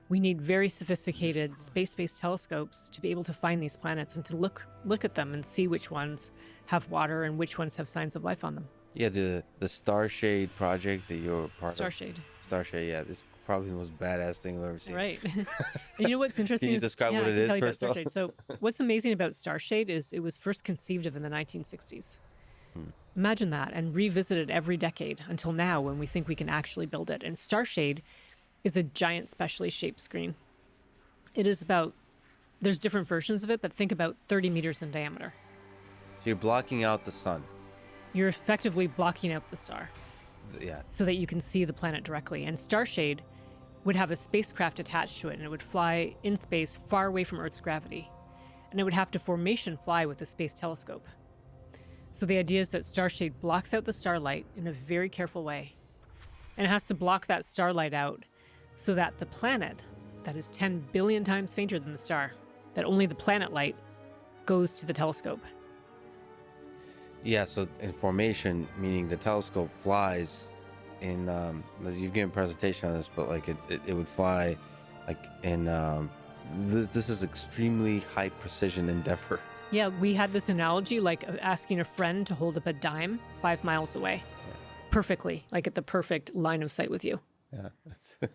we need very sophisticated space-based telescopes to be able to find these planets and to look at them and see which ones have water and which ones have signs of life on them. Yeah, the Starshade project that you're part Starshade. of. Starshade, yeah. This is probably the most badass thing I've ever seen. Right. And you know what's interesting? Can you describe what it is first of all? Starshade. So what's amazing about Starshade is it was first conceived of in the 1960s. Imagine that, and revisited every decade until now when we think we can actually build it. And Starshade is a giant specially shaped screen. It is about, there's different versions of it, but think about 30 meters in diameter. So you're blocking out the sun. You're effectively blocking out the star. Yeah. So that you can see the planet directly. And Starshade would have a spacecraft attached to it, and it would fly in space far away from Earth's gravity. And it would have to formation fly with a space telescope. So the idea is that Starshade blocks out the starlight in a very careful way. And it has to block that starlight out so that the planet, that is 10 billion times fainter than the star, that only the planet light goes to the telescope. Yeah, so in formation, meaning the telescope flies in, you've given a presentation on this, but like it would fly like in, this is extremely high precision endeavor. Yeah, we had this analogy like asking a friend to hold up a dime 5 miles away. Yeah. Perfectly, like at the perfect line of sight with you. Yeah.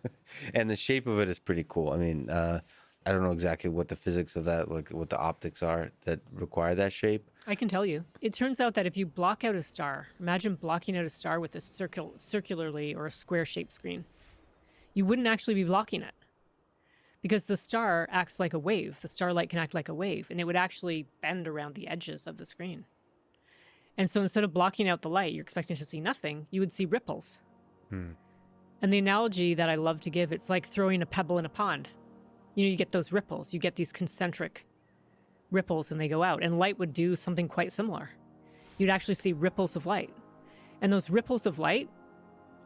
And the shape of it is pretty cool. I mean, I don't know exactly what the physics of that, like what the optics are that require that shape. I can tell you. It turns out that if you block out a star, imagine blocking out a star with a circularly or a square-shaped screen. You wouldn't actually be blocking it. Because the star acts like a wave. The starlight can act like a wave, and it would actually bend around the edges of the screen. And so instead of blocking out the light, you're expecting to see nothing, you would see ripples. And the analogy that I love to give, it's like throwing a pebble in a pond. You know, you get those ripples, you get these concentric ripples, and they go out. And light would do something quite similar. You'd actually see ripples of light. And those ripples of light,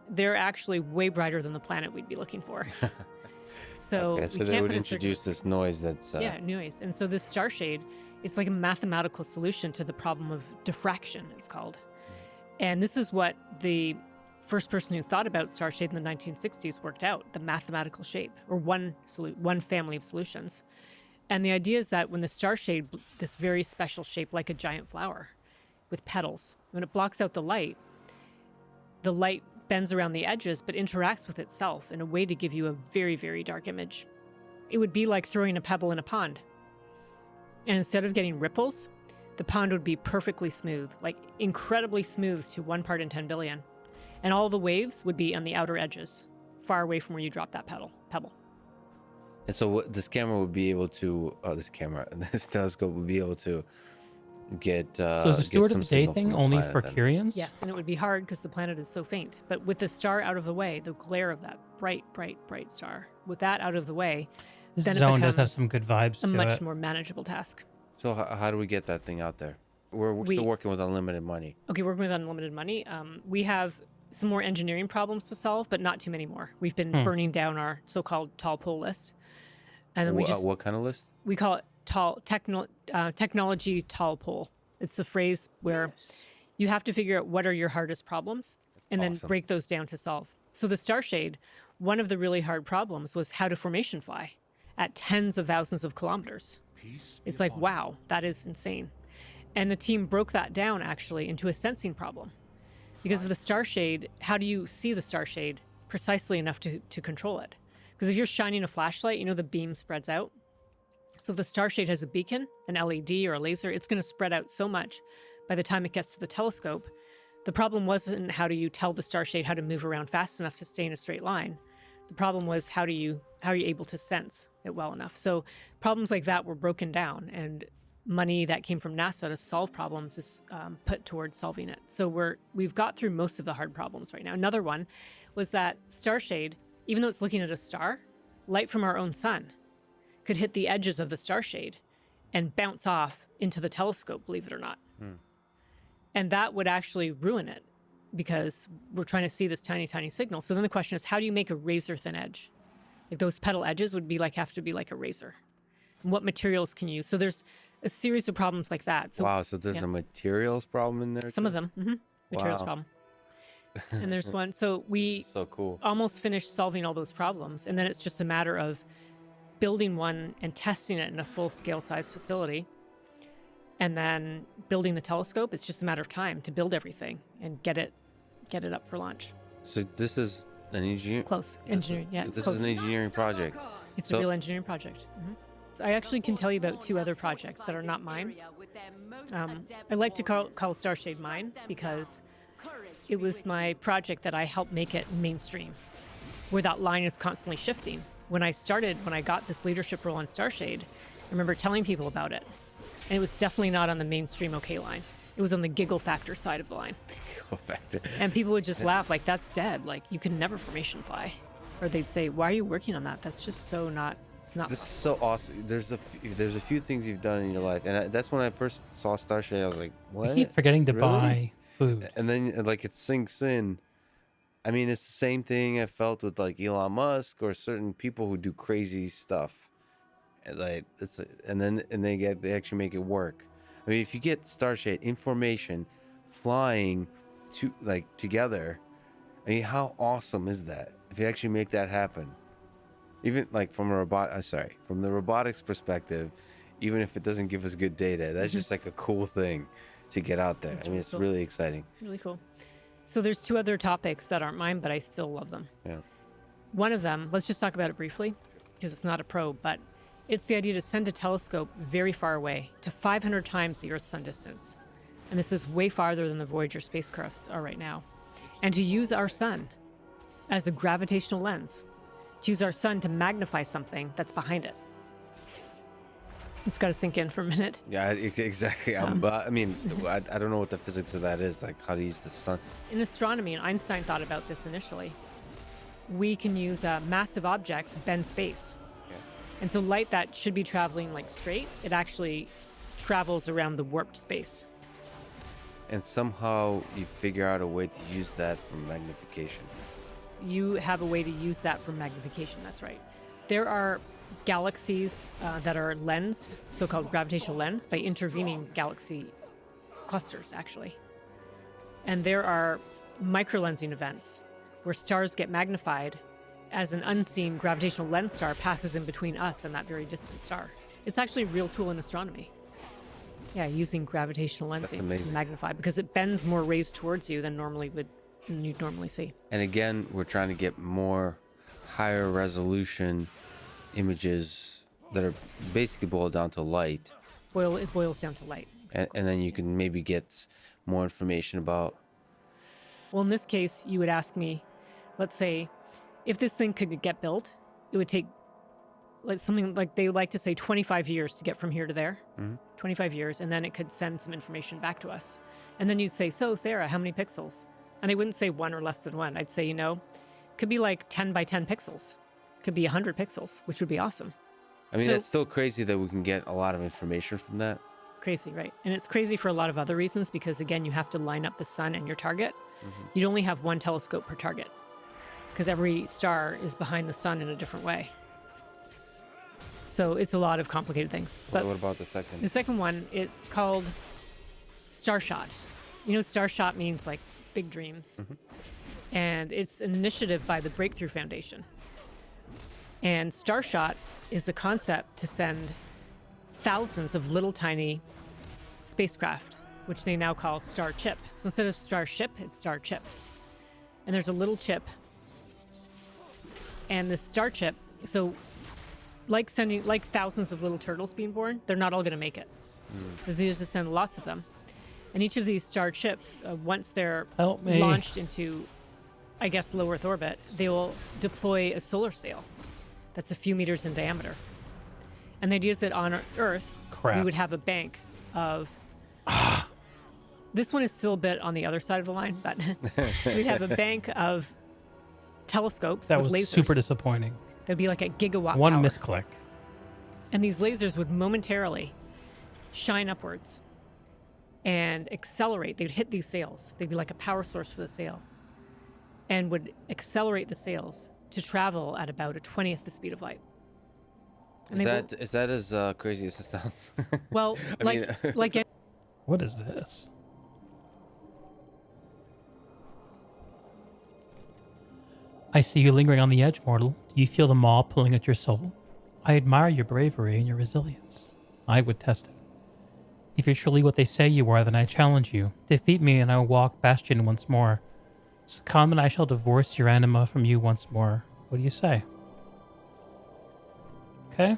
they're actually way brighter than the planet we'd be looking for. So, okay, so they would introduce this noise that's... Yeah, noise. And so this Starshade, it's like a mathematical solution to the problem of diffraction, it's called. And this is what the first person who thought about Starshade in the 1960s worked out, the mathematical shape, or one family of solutions. And the idea is that when the Starshade, this very special shape like a giant flower with petals, when it blocks out the light bends around the edges but interacts with itself in a way to give you a very, very dark image. It would be like throwing a pebble in a pond. And instead of getting ripples, the pond would be perfectly smooth, like incredibly smooth to 1 part in 10 billion. And all the waves would be on the outer edges, far away from where you drop that pebble. And so this camera would be able to, this telescope would be able to get. So is the get Steward some of the Day signal from thing the only planet for then. Kyrians? Yes, and it would be hard because the planet is so faint. But with the star out of the way, the glare of that bright, bright, bright star, with that out of the way, This then it zone does have becomes some good vibes a to much it. more manageable task. So how do we get that thing out there? We're still working with unlimited money. Okay, working with unlimited money. We have some more engineering problems to solve, but not too many more. We've been burning down our so-called tall pole list, and then What kind of list? we call it technology tall pole. It's the phrase where you have to figure out what are your hardest problems and then break those down to solve. So the Starshade, one of the really hard problems was how to formation fly at tens of thousands of kilometers. It's like, wow, that is insane. And the team broke that down actually into a sensing problem. Because of the Starshade, how do you see the Starshade precisely enough to control it? Because if you're shining a flashlight, you know the beam spreads out. So if the Starshade has a beacon, an LED or a laser, it's going to spread out so much by the time it gets to the telescope. The problem wasn't how do you tell the Starshade how to move around fast enough to stay in a straight line. The problem was how are you able to sense it well enough? So problems like that were broken down, and money that came from NASA to solve problems is put towards solving it. So we've got through most of the hard problems right now. Another one was that Starshade, even though it's looking at a star, light from our own sun could hit the edges of the Starshade and bounce off into the telescope, believe it or not. And that would actually ruin it because we're trying to see this tiny, tiny signal. So then the question is, how do you make a razor thin edge? Like those petal edges would have to be like a razor. And what materials can you use? So there's a series of problems like that. So, wow, so there's a materials problem in there? Some of them, materials Wow. problem. And there's one, so we so cool. almost finished solving all those problems. And then it's just a matter of building one and testing it in a full-scale size facility. And then building the telescope, it's just a matter of time to build everything and get it up for launch. So this is an engineering. Close engineering, yeah. It's This close. is an engineering project. It's So- a real engineering project. So I actually can tell you about two other projects that are not mine. I like to call Starshade mine because it was my project that I helped make it mainstream, where that line is constantly shifting. When I got this leadership role on Starshade, I remember telling people about it. And it was definitely not on the mainstream okay line. It was on the giggle factor side of the line. Giggle factor. And people would just laugh, like, that's dead. Like, you can never formation fly. Or they'd say, why are you working on that? That's just so not, it's not This fun. is so awesome. There's a few things you've done in your life, and that's when I first saw Starshade. I was like, "What?" I keep forgetting to Really? buy food. And then like it sinks in. I mean, it's the same thing I felt with like Elon Musk or certain people who do crazy stuff. And like they actually make it work. I mean, if you get Starshade information flying together, I mean, how awesome is that? If you actually make that happen, even like from the robotics perspective, even if it doesn't give us good data, that's just like a cool thing to get out there. That's I mean, really it's cool. really exciting. Really cool. So there's two other topics that aren't mine, but I still love them. Yeah. One of them, let's just talk about it briefly, because it's not a probe, but it's the idea to send a telescope very far away to 500 times the Earth's sun distance. And this is way farther than the Voyager spacecrafts are right now. And to use our sun as a gravitational lens, to use our sun to magnify something that's behind it. It's got to sink in for a minute. Yeah, exactly. But I mean, I don't know what the physics of that is, like how to use the sun. In astronomy, and Einstein thought about this initially, we can use massive objects bend space. Yeah. And so light that should be traveling like straight, it actually travels around the warped space. And somehow you figure out a way to use that for magnification. You have a way to use that for magnification, that's right. There are galaxies that are lensed, so-called gravitational lens, by intervening galaxy clusters, actually. And there are microlensing events where stars get magnified as an unseen gravitational lens star passes in between us and that very distant star. It's actually a real tool in astronomy. Yeah, using gravitational lensing to magnify, because it bends more rays towards you than you'd normally see. And again, we're trying to get more higher resolution images that are basically boiled down to light. It boils down to light. And then you can maybe get more information about. Well, in this case, you would ask me, let's say, if this thing could get built, it would take like something like they like to say 25 years to get from here to there. Mhm. 25 years, and then it could send some information back to us. And then you'd say, so Sarah, how many pixels? And I wouldn't say 1 or less than 1. I'd say, could be like 10 by 10 pixels. Could be 100 pixels, which would be awesome. I mean, So- it's still crazy that we can get a lot of information from that. Crazy, right? And it's crazy for a lot of other reasons because, again, you have to line up the sun and your target. You'd only have one telescope per target because every star is behind the sun in a different way. So it's a lot of complicated things. But What about the second? the second one, it's called Starshot. Starshot means like big dreams. And it's an initiative by the Breakthrough Foundation. And Starshot is the concept to send thousands of little tiny spacecraft, which they now call Starship. So instead of Starship, it's Starship. And there's a little chip. And the Starship, so like thousands of little turtles being born, they're not all going to make it. Because they just send lots of them. And each of these starships, once they're Help me. launched into, I guess, low Earth orbit, they will deploy a solar sail that's a few meters in diameter. And the idea is that on Earth, Crap. we would have a bank of... This one is still a bit on the other side of the line, but so we'd have a bank of telescopes That with was lasers. super disappointing. That'd be like a gigawatt One power. misclick. And these lasers would momentarily shine upwards and accelerate. They'd hit these sails. They'd be like a power source for the sail and would accelerate the sails to travel at about a 20th the speed of light. And Is that as crazy as it sounds? well, I like, mean- like What is this? I see you lingering on the edge, mortal. Do you feel the maw pulling at your soul? I admire your bravery and your resilience. I would test it. If you're truly what they say you are, then I challenge you. Defeat me and I will walk Bastion once more. Succumb and I shall divorce your anima from you once more. What do you say? Okay.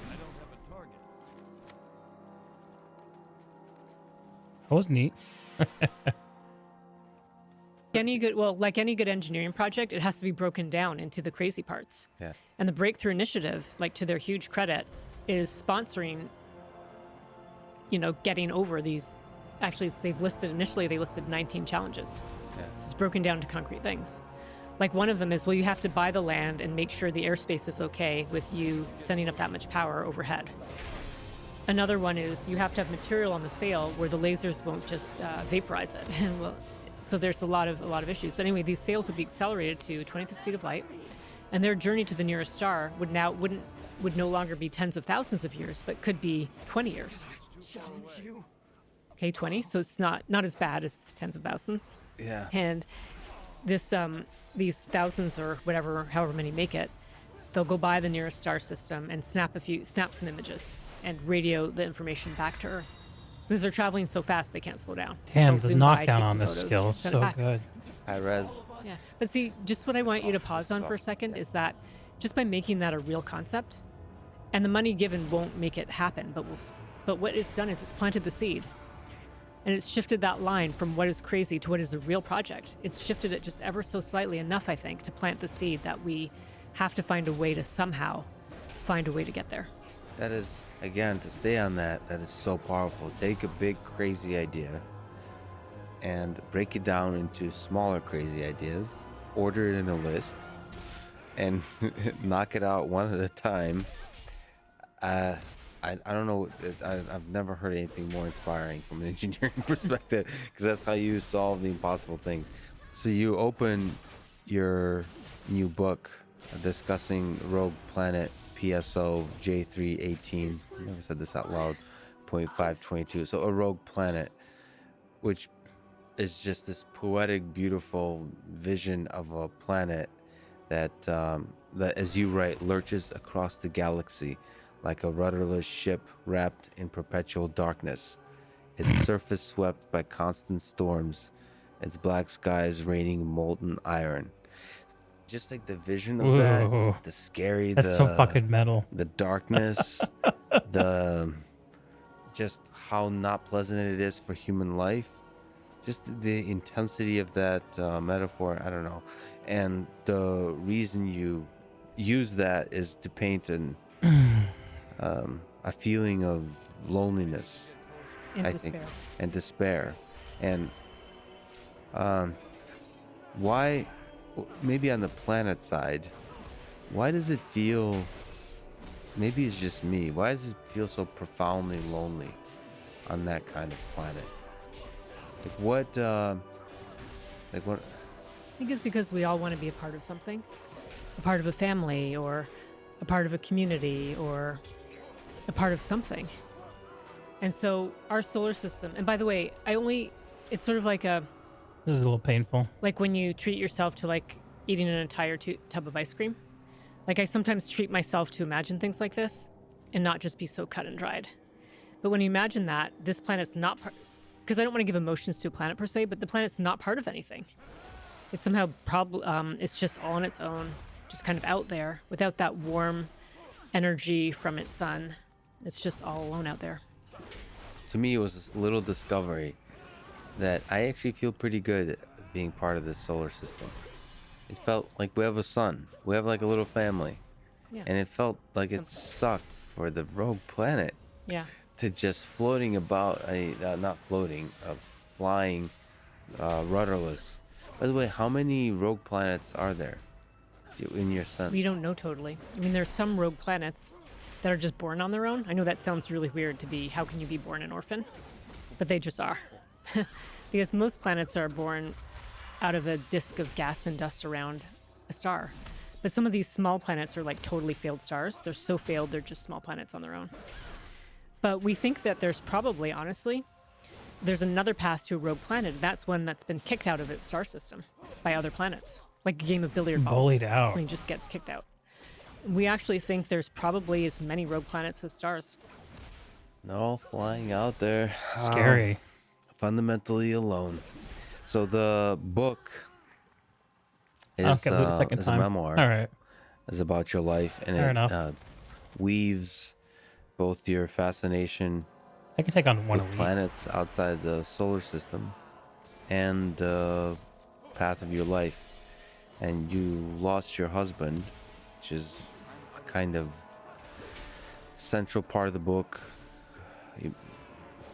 I don't have a target. That was neat. like any good engineering project, it has to be broken down into the crazy parts. Yeah. And the Breakthrough Initiative, like to their huge credit, is sponsoring, getting over these. Actually, they listed 19 challenges. Yeah. So it's broken down to concrete things. Like one of them is, well, you have to buy the land and make sure the airspace is okay with you sending up that much power overhead. Another one is you have to have material on the sail where the lasers won't just vaporize it. Well, so there's a lot of issues. But anyway, these sails would be accelerated to 20th the speed of light, and their journey to the nearest star would no longer be tens of thousands of years, but could be 20 years. Okay, 20. So it's not as bad as tens of thousands. Yeah. And this these thousands or however many make it, they'll go by the nearest star system and snap some images and radio the information back to Earth. Because they're traveling so fast they can't slow down. Damn, They'll the zoom by, knockdown take on some this photos, skill is send it so back. good. High res. Yeah. But see, just what I want you to pause on for a second is that just by making that a real concept. And the money given won't make it happen, but what it's done is it's planted the seed. And it's shifted that line from what is crazy to what is a real project. It's shifted it just ever so slightly enough, I think, to plant the seed that we have to find a way to somehow find a way to get there. That is, again, to stay on that is so powerful. Take a big crazy idea and break it down into smaller crazy ideas, order it in a list, and knock it out one at a time. I don't know. I've never heard anything more inspiring from an engineering perspective, because that's how you solve the impossible things. So you open your new book discussing Rogue Planet PSO J318. I never said this out loud. 0.522. So a rogue planet, which is just this poetic, beautiful vision of a planet that, as you write, lurches across the galaxy like a rudderless ship wrapped in perpetual darkness, its surface swept by constant storms, its black skies raining molten iron. Just like the vision of that, the scary, That's so fucking metal. The darkness, just how not pleasant it is for human life, just the intensity of that metaphor, I don't know. And the reason you use that is to paint a feeling of loneliness, And I despair. think, and despair. And why, maybe on the planet side, why does it feel, maybe it's just me, why does it feel so profoundly lonely on that kind of planet? What I think it's because we all want to be a part of something, a part of a family, or a part of a community, or a part of something. And so our solar system, and by the way, it's sort of like This is a little painful. like when you treat yourself to like eating an entire tub of ice cream. Like I sometimes treat myself to imagine things like this and not just be so cut and dried. But when you imagine that, this planet's not part, because I don't want to give emotions to a planet per se, but the planet's not part of anything. It's somehow it's just all on its own, just kind of out there without that warm energy from its sun. It's just all alone out there. To me, it was this little discovery that I actually feel pretty good at being part of this solar system. It felt like we have a sun. We have like a little family. Yeah. And it felt like it sucked for the rogue planet Yeah. to just floating about, flying rudderless. By the way, how many rogue planets are there in your sun? We don't know totally. I mean, there's some rogue planets that are just born on their own. I know that sounds really weird to be, how can you be born an orphan? But they just are. Because most planets are born out of a disk of gas and dust around a star. But some of these small planets are like totally failed stars. They're so failed, they're just small planets on their own. But we think that there's probably, honestly, there's another path to a rogue planet. That's one that's been kicked out of its star system by other planets. Like a game of billiard balls. Bullied out. Something just gets kicked out. We actually think there's probably as many rogue planets as stars. No, flying out there. Scary. Fundamentally alone. So the book is, Okay, the second is time. a memoir. All right. Is about your life, and Fair it enough. weaves both your fascination I can take on one a with week. planets outside the solar system and the path of your life. And you lost your husband, which is a kind of central part of the book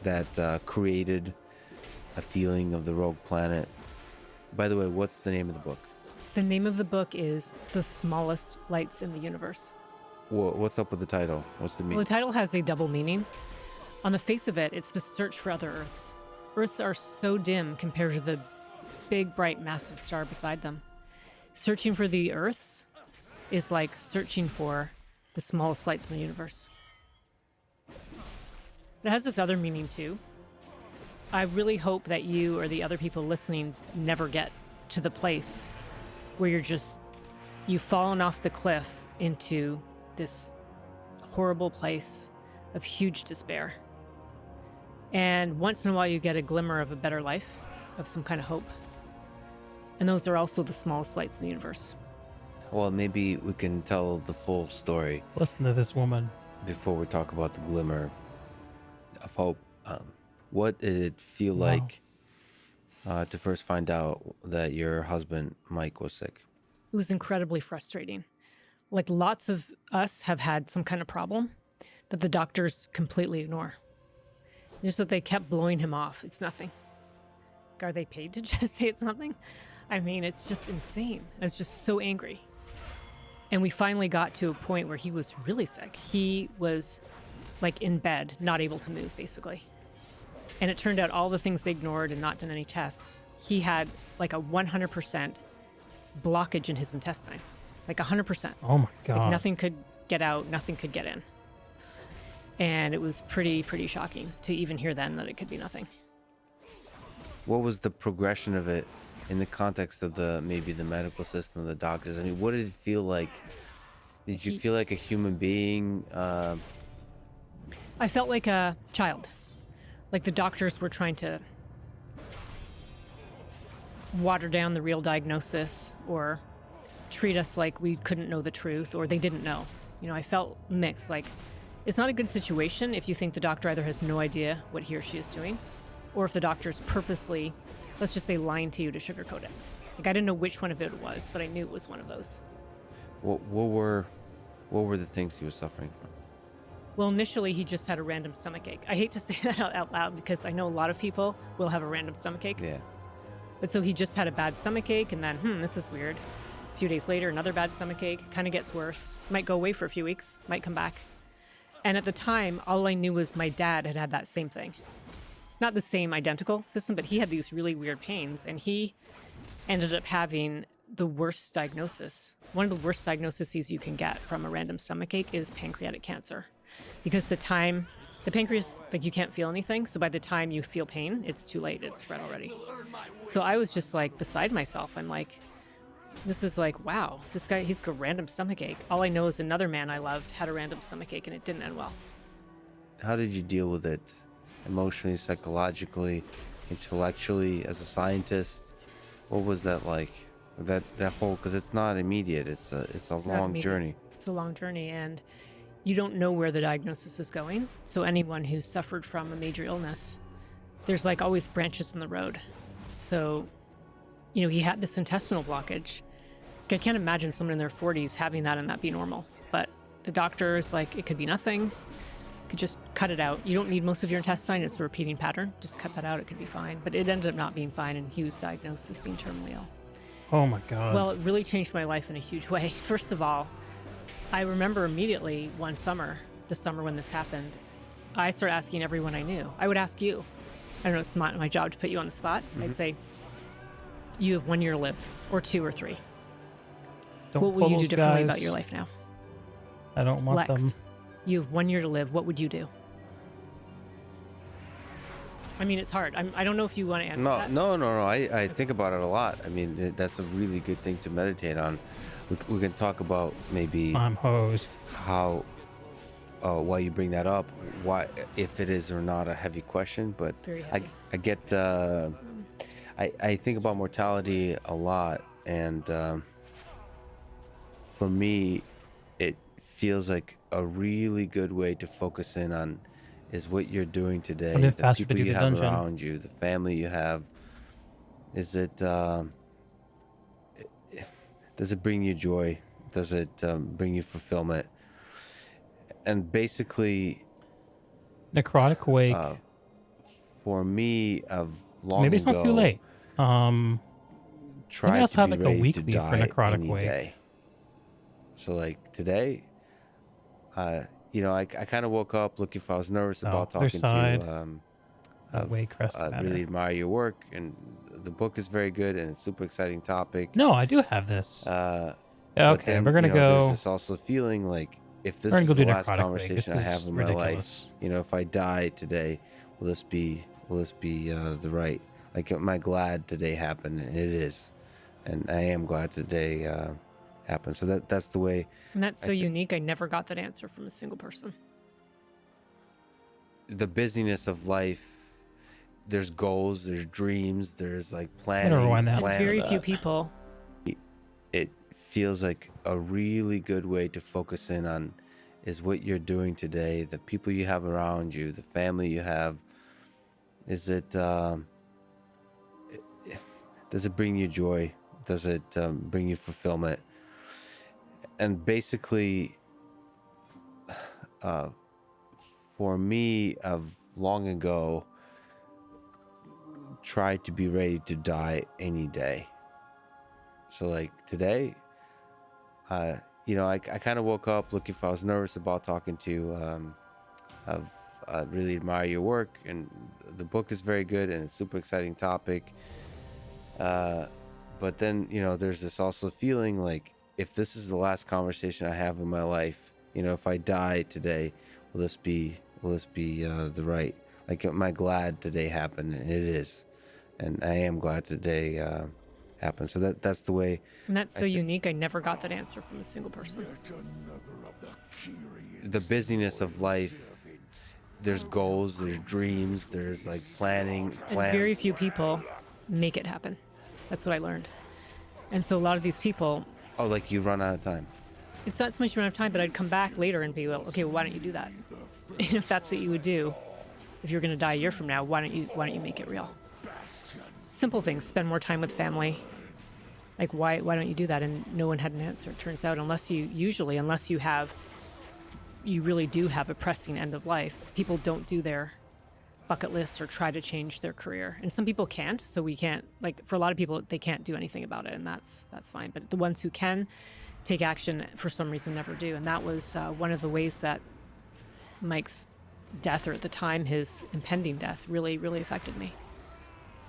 that created a feeling of the rogue planet. By the way, what's the name of the book? The name of the book is The Smallest Lights in the Universe. What's up with the title? What's the Well, meaning? the title has a double meaning. On the face of it, it's the search for other Earths. Earths are so dim compared to the big, bright, massive star beside them. Searching for the Earths is like searching for the smallest lights in the universe. It has this other meaning too. I really hope that you or the other people listening never get to the place where you've fallen off the cliff into this horrible place of huge despair. And once in a while you get a glimmer of a better life, of some kind of hope. And those are also the smallest lights in the universe. Well, maybe we can tell the full story Listen to this woman. before we talk about the glimmer of hope. What did it feel Wow. like to first find out that your husband, Mike, was sick? It was incredibly frustrating. Like lots of us have had some kind of problem that the doctors completely ignore. Just that they kept blowing him off. It's nothing. Are they paid to just say it's nothing? I mean, it's just insane. I was just so angry. And we finally got to a point where he was really sick. He was like in bed, not able to move, basically. And it turned out all the things they ignored and not done any tests, he had like a 100% blockage in his intestine. Like 100%. Oh my God. Like nothing could get out, nothing could get in. And it was pretty shocking to even hear then that it could be nothing. What was the progression of it in the context of maybe the medical system, the doctors? I mean, what did it feel like? Did you feel like a human being? I felt like a child. Like the doctors were trying to water down the real diagnosis or treat us like we couldn't know the truth or they didn't know. You know, I felt mixed. Like, it's not a good situation if you think the doctor either has no idea what he or she is doing or if the doctor's purposely, let's just say, lying to you to sugarcoat it. Like, I didn't know which one of it was, but I knew it was one of those. What were the things he was suffering from? Well, initially, he just had a random stomachache. I hate to say that out loud because I know a lot of people will have a random stomachache. Yeah. But so he just had a bad stomachache, and then, this is weird. A few days later, another bad stomachache, kind of gets worse. Might go away for a few weeks, might come back. And at the time, all I knew was my dad had that same thing. Not the same identical system, but he had these really weird pains, and he ended up having the worst diagnosis. One of the worst diagnoses you can get from a random stomachache is pancreatic cancer. Because the pancreas, like, you can't feel anything, so by the time you feel pain, it's too late, it's spread already. So I was just like beside myself. I'm like, this is like, wow, this guy, he's got a random stomachache. All I know is another man I loved had a random stomachache and it didn't end well. How did you deal with it? Emotionally, psychologically, intellectually, as a scientist? What was that like? That whole, because it's not immediate, it's a long journey. It's a long journey, and you don't know where the diagnosis is going. So anyone who's suffered from a major illness, there's like always branches in the road. So, you know, he had this intestinal blockage. I can't imagine someone in their 40s having that and that be normal. But the doctor's like, it could be nothing. Could just cut it out. You don't need most of your intestine. It's a repeating pattern. Just cut that out. It could be fine. But it ended up not being fine, and he was diagnosed as being terminally ill. Oh my God. Well, it really changed my life in a huge way. First of all, I remember immediately one summer, the summer when this happened, I started asking everyone I knew. I would ask you. I don't know, it's not my job to put you on the spot. I'd say, you have 1 year to live, or 2 or 3. Don't what will pull you do those differently guys. about your life now? I don't want Lex, them. you have 1 year to live. What would you do? I mean, it's hard. I don't know if you want to answer that. No. I think about it a lot. I mean, that's a really good thing to meditate on. We can talk about maybe I'm hosed. how, why you bring that up, why, if it is or not a heavy question, but It's very heavy. I get, I think about mortality a lot, and for me, it feels like a really good way to focus in on is what you're doing today, What if the faster to people do you the have dungeon? around you, the family you have. Is it, does it bring you joy? Does it bring you fulfillment? And basically, Necrotic Wake. for me, of long Maybe it's ago, not too late. tried also to have be like a ready to weekly for die Necrotic any Wake. day. So like today, you know, I kind of woke up looking for, I was nervous about other talking side, to Waycrest I matter. really admire your work, and the book is very good, and it's a super exciting topic. No, I do have this. But Okay, then, we're gonna you know, go. There's this also feeling like, if this We're is gonna go the do last Necrotic Wake. conversation I This have is in my life, ridiculous. you know, if I die today, will this be the right? Like, am I glad today happened? And it is, and I am glad today happened. So that's the way. And that's so unique. I never got that answer from a single person. The busyness of life, there's goals, there's dreams, there's like I'm planning. gonna rewind that. And very few people. It feels like a really good way to focus in on is what you're doing today, the people you have around you, the family you have. Is it does it bring you joy? Does it bring you fulfillment? And basically, for me, of long ago, tried to be ready to die any day. So like today, I kind of woke up looking for. I was nervous about talking to you. I really admire your work, and the book is very good, and it's a super exciting topic. But then, there's this also feeling like, if this is the last conversation I have in my life, if I die today, will this be the right? Like, am I glad today happened? And it is, and I am glad today happened. So that's the way. And that's so unique. I never got that answer from a single person. The busyness of life. There's goals, there's dreams, there's like plans. And very few people make it happen. That's what I learned. And so a lot of these people. Oh, like you run out of time. It's not so much you run out of time, but I'd come back later and be, well, okay, well, why don't you do that? And if that's what you would do, if you're going to die a year from now, why don't you make it real? Simple things. Spend more time with family. Like, why don't you do that? And no one had an answer. It turns out, unless you really do have a pressing end of life, people don't do their bucket list or try to change their career. And some people can't, so we can't, like, for a lot of people, they can't do anything about it, and that's fine. But the ones who can take action, for some reason, never do. And that was one of the ways that Mike's death, or at the time, his impending death, really, really affected me.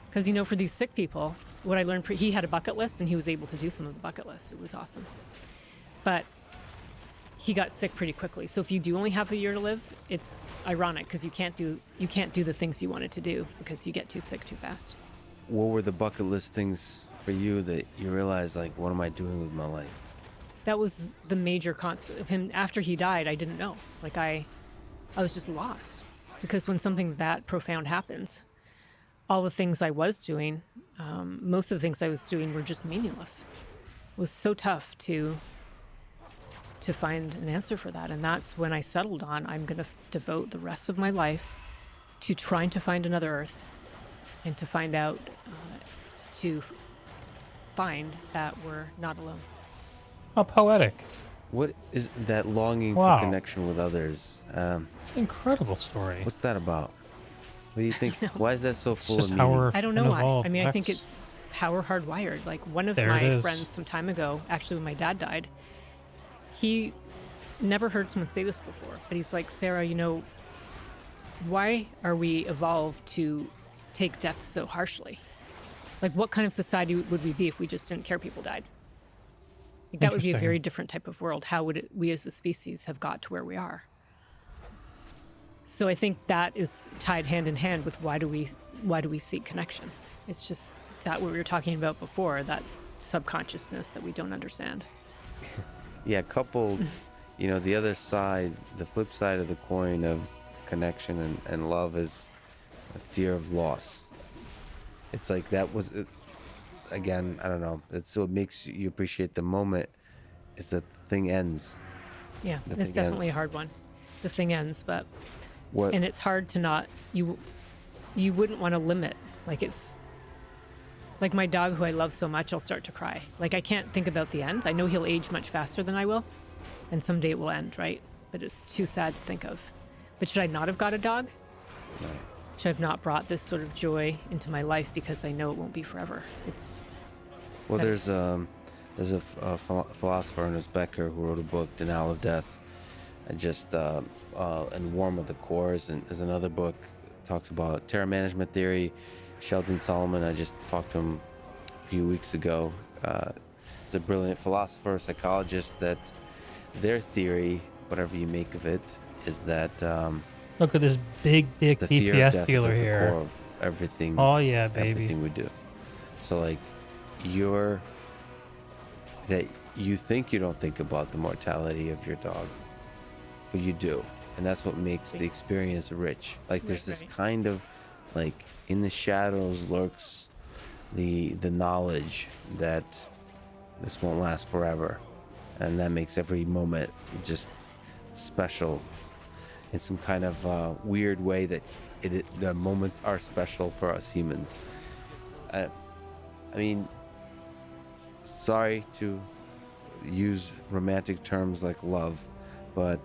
Because, for these sick people, what I learned, he had a bucket list, and he was able to do some of the bucket lists. It was awesome. But he got sick pretty quickly. So if you do only have a year to live, it's ironic because you can't do the things you wanted to do because you get too sick too fast. What were the bucket list things for you that you realized, like, what am I doing with my life? That was the major concept of him. After he died, I didn't know. Like, I was just lost, because when something that profound happens, all the things I was doing, most of the things I was doing were just meaningless. It was so tough to find an answer for that. And that's when I settled on, I'm going to devote the rest of my life to trying to find another Earth, and to find out, to find that we're not alone. How poetic. What is that longing Wow. for connection with others? It's an incredible story. What's that about? What do you think? Why is that so full just of how meaning? we're I don't know why. unevolved I mean, I think X. it's how we're hardwired. Like, one of There it my is. friends some time ago, actually when my dad died, he never heard someone say this before, but he's like, Sarah, why are we evolved to take death so harshly? Like, what kind of society would we be if we just didn't care people died? Like, that would be a Interesting. very different type of world. How would we as a species have got to where we are? So I think that is tied hand in hand with why do we seek connection? It's just that what we were talking about before, that subconsciousness that we don't understand. Yeah, coupled, the other side, the flip side of the coin of connection and love is a fear of loss. It's like that was, again, I don't know. It's what makes you appreciate the moment is that the thing ends. Yeah, The it's thing definitely ends. a hard one. The thing ends, but What? and it's hard to not, you wouldn't want to limit. Like, it's like my dog, who I love so much, I'll start to cry. Like, I can't think about the end. I know he'll age much faster than I will, and someday it will end, right? But it's too sad to think of. But should I not have got a dog? Right. Should I have not brought this sort of joy into my life because I know it won't be forever? It's Well, there's a philosopher, Ernest Becker, who wrote a book, Denial of Death, and just and Warm of the Cores, and there's another book talks about terror management theory. Sheldon Solomon, I just talked to him a few weeks ago. He's a brilliant philosopher, psychologist. That their theory, whatever you make of it, is that Look at this big dick the fear of DPS death dealer is at the here. core of everything. Oh yeah, baby. Everything we do. So like, that you think you don't think about the mortality of your dog, but you do, and that's what makes the experience rich. Like, there's this kind of, like, in the shadows lurks the knowledge that this won't last forever, and that makes every moment just special in some kind of weird way that the moments are special for us humans. I mean, sorry to use romantic terms like love, but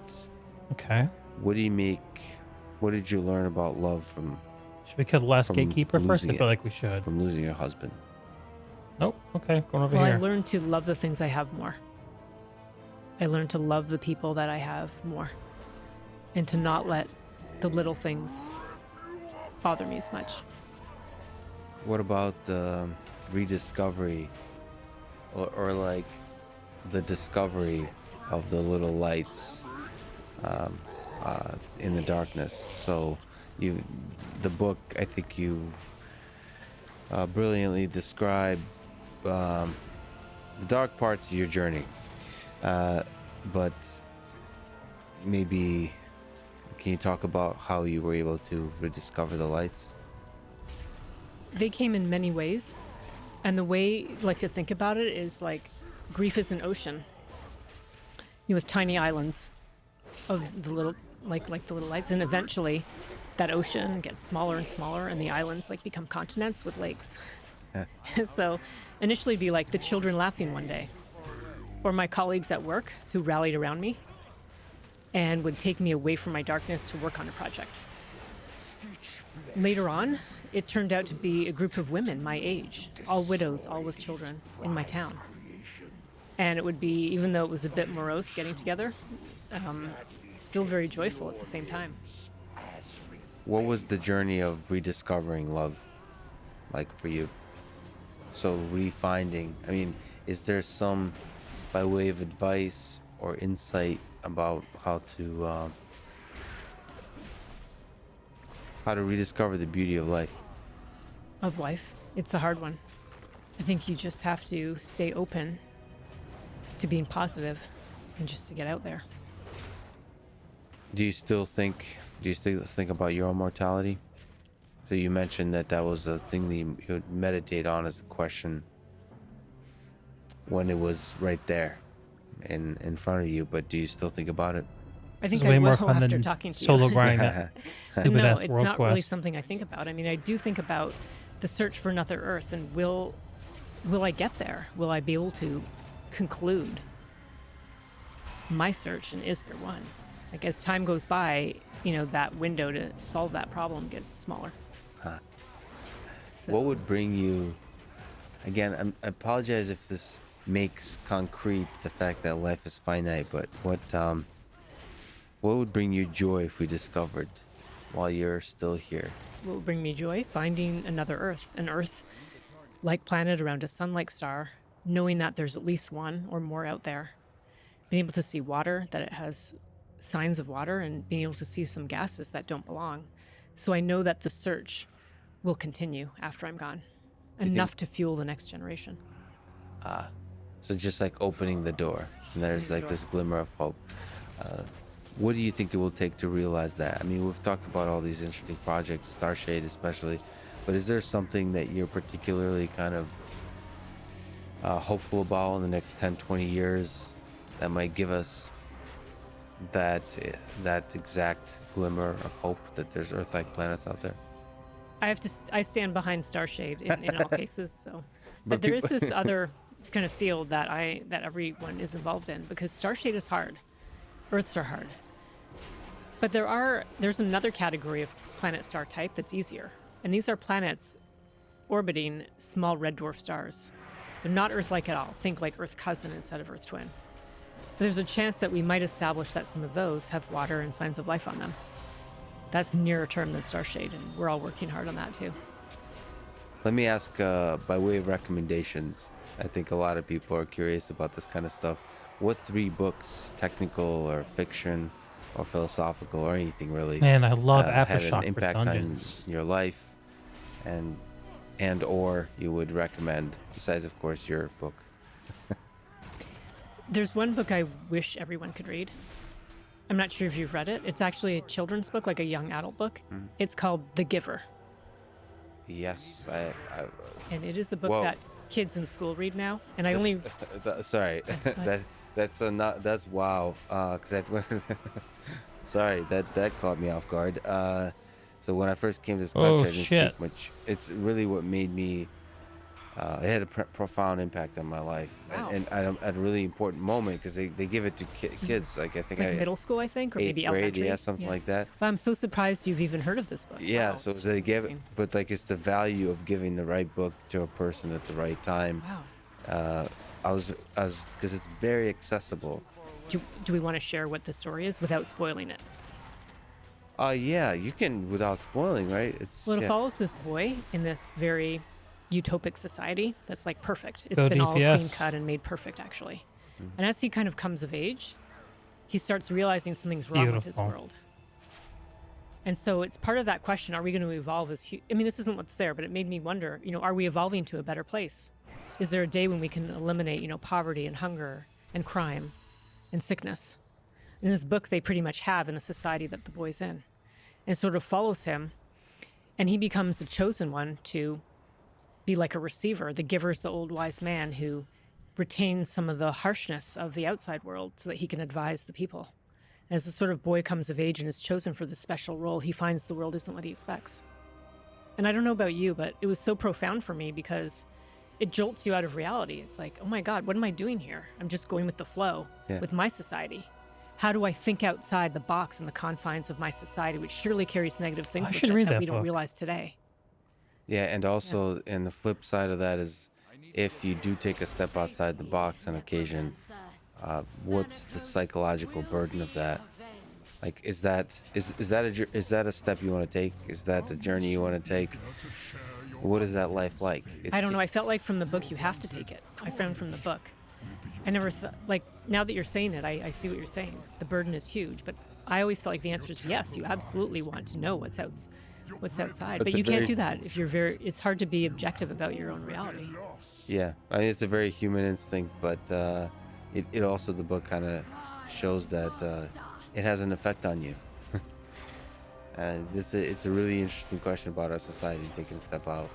Okay. what did you learn about love from Should we kill the last from gatekeeper first? I losing feel it. like we should. from losing your husband? Nope. Okay. Going over Well, here. I learned to love the things I have more. I learned to love the people that I have more. And to not let the little things bother me as much. What about the rediscovery or like the discovery of the little lights in the darkness? So the book, I think you brilliantly describe the dark parts of your journey, but maybe can you talk about how you were able to rediscover the lights? They came in many ways. And the way I like to think about it is like grief is an ocean. With tiny islands of the little like the little lights, and eventually that ocean gets smaller and smaller, and the islands like become continents with lakes. So initially it'd be like the children laughing one day, or my colleagues at work who rallied around me and would take me away from my darkness to work on a project. Later on, it turned out to be a group of women my age, all widows, all with children, in my town. And it would be, even though it was a bit morose getting together, still very joyful at the same time. What was the journey of rediscovering love like for you? So refinding, I mean, is there some, by way of advice or insight about how to rediscover the beauty of life? Of life. It's a hard one. I think you just have to stay open to being positive and just to get out there. Do you still think about your own mortality? So you mentioned that was a thing that you would meditate on as a question when it was right there in front of you, but do you still think about it? I think This is way I more will fun after than talking to solo you. grinding that stupid No, ass it's world not quest. really something I think about. I mean, I do think about the search for another Earth, and will I get there? Will I be able to conclude my search, and is there one? Like, as time goes by, that window to solve that problem gets smaller. Huh. So, What would bring you, again, I apologize if this makes concrete the fact that life is finite, but what would bring you joy if we discovered while you're still here? what would bring me joy? Finding another Earth, an Earth-like planet around a sun-like star, knowing that there's at least one or more out there. Being able to see water, that it has signs of water, and being able to see some gases that don't belong. So I know that the search will continue after I'm gone. Enough to fuel the next generation. So just like opening the door, and there's like this glimmer of hope. What do you think it will take to realize that? I mean, we've talked about all these interesting projects, Starshade especially, but is there something that you're particularly kind of hopeful about in the next 10, 20 years that might give us that exact glimmer of hope that there's Earth-like planets out there? I stand behind Starshade in all cases. So, but there is this other kind of field that everyone is involved in, because Starshade is hard, Earths are hard. But there's another category of planet star type that's easier, and these are planets orbiting small red dwarf stars. They're not Earth-like at all. Think like Earth cousin instead of Earth twin. But there's a chance that we might establish that some of those have water and signs of life on them. That's nearer term than Starshade, and we're all working hard on that too. Let me ask, by way of recommendations, I think a lot of people are curious about this kind of stuff. What 3 books, technical or fiction or philosophical or anything really, Man, I love had Aftershock an for impact on dungeons. your life and or you would recommend, besides of course your book? There's one book I wish everyone could read. I'm not sure if you've read it. It's actually a children's book, like a young adult book. It's called The Giver. Yes, And it is a book Whoa. that kids in school read now, and I only. Sorry, that's wow. Cause sorry, that caught me off guard. So when I first came to this country, I didn't speak much. It's really what made me. It had a profound impact on my life, Wow. and at a really important moment because they give it to kids. Like I think It's like middle school, I think, or maybe grade, elementary. yeah, something like that. Well, I'm so surprised you've even heard of this book. Yeah, Wow, so it's they just give it, amazing. but like it's the value of giving the right book to a person at the right time. Wow. I was because it's very accessible. Do we want to share what the story is without spoiling it? Yeah, you can without spoiling, right? Well, it yeah. follows this boy in this very utopic society that's like perfect. It's Go been all DPS. clean cut and made perfect, actually. And as he kind of comes of age, he starts realizing something's wrong with his Beautiful. world. And so it's part of that question: are we going to evolve as? I mean, this isn't what's there, but it made me wonder. Are we evolving to a better place? Is there a day when we can eliminate, poverty and hunger and crime and sickness? In this book, they pretty much have in the society that the boy's in, and sort of follows him, and he becomes the chosen one to be like a receiver. The giver's the old wise man who retains some of the harshness of the outside world so that he can advise the people. As the sort of boy comes of age and is chosen for this special role, he finds the world isn't what he expects. And I don't know about you, but it was so profound for me because it jolts you out of reality. It's like, oh my God, what am I doing here? I'm just going with the flow with my society. How do I think outside the box and the confines of my society, which surely carries negative things with it that we don't realize today? Yeah, and also, and the flip side of that is, if you do take a step outside the box on occasion, what's the psychological burden of that? Like, is that a step you want to take? Is that the journey you want to take? What is that life like? I don't know. I felt like from the book you have to take it. I found from the book. I never thought, like, now that you're saying it, I see what you're saying. The burden is huge, but I always felt like the answer is yes. You absolutely want to know what's outside, but you can't do that if you're it's hard to be objective about your own reality. Yeah, I mean, it's a very human instinct, but it also, the book kind of shows that it has an effect on you. And it's a really interesting question about our society taking a step out.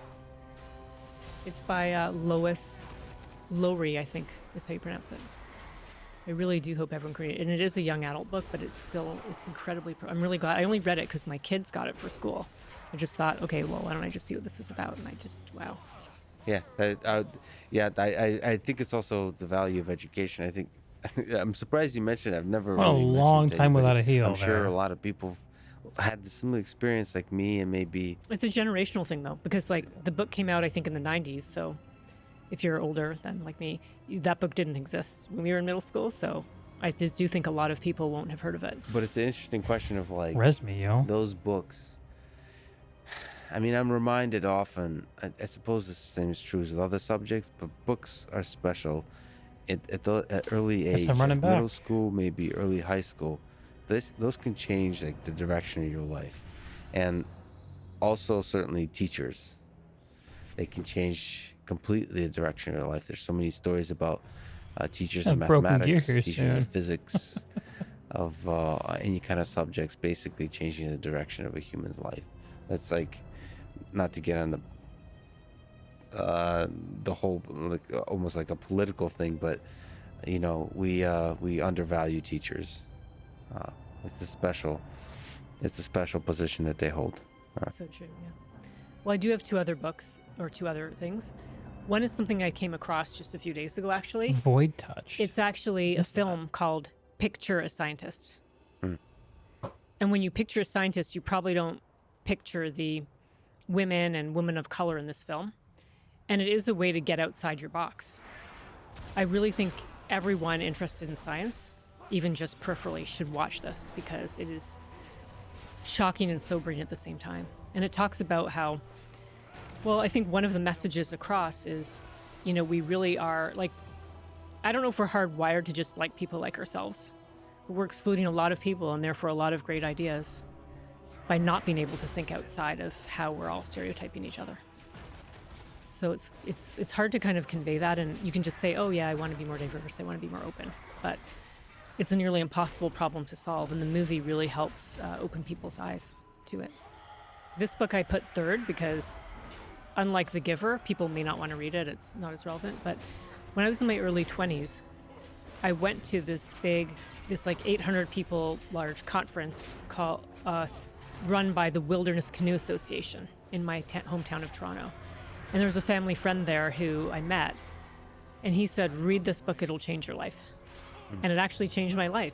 It's by Lois Lowry, I think is how you pronounce it. I really do hope everyone can read it. And it is a young adult book, but it's incredibly, I'm really glad. I only read it because my kids got it for school. I just thought, okay, well, why don't I just see what this is about? And wow. Yeah, I think it's also the value of education. I think, I'm surprised you mentioned it. I've never What a really long mentioned time without anybody. a heel I'm sure there. a lot of people had the similar experience like me, and maybe It's a generational thing, though, because like the book came out, I think, in the 90s. So if you're older than like me, that book didn't exist when we were in middle school. So I just do think a lot of people won't have heard of it. But it's the interesting question of like Resme, yo. those books. I mean, I'm reminded often, I suppose the same is true with other subjects, but books are special. At early age, I'm running like middle back. school, maybe early high school, those can change like the direction of your life. And also certainly teachers. They can change completely the direction of your life. There's so many stories about teachers of Broken mathematics, gears teachers soon. of physics, of any kind of subjects, basically changing the direction of a human's life. That's like, not to get on the whole, like almost like a political thing, but we undervalue teachers. It's a special position that they hold. So true, yeah. Well, I do have two other things. One is something I came across just a few days ago, actually. Void Touch. It's actually a film called Picture a Scientist. And when you picture a scientist, you probably don't picture the women and women of color in this film. And it is a way to get outside your box. I really think everyone interested in science, even just peripherally, should watch this because it is shocking and sobering at the same time. And it talks about how, well, I think one of the messages across is, we really are, like, I don't know if we're hardwired to just like people like ourselves, but we're excluding a lot of people and therefore a lot of great ideas by not being able to think outside of how we're all stereotyping each other. So it's hard to kind of convey that, and you can just say, oh yeah, I want to be more diverse, I want to be more open, but it's a nearly impossible problem to solve, and the movie really helps open people's eyes to it. This book I put third because unlike The Giver, people may not want to read it. It's not as relevant. But when I was in my early 20s, I went to this like 800 people large conference run by the Wilderness Canoe Association in my hometown of Toronto. And there was a family friend there who I met, and he said, read this book, it'll change your life. And it actually changed my life.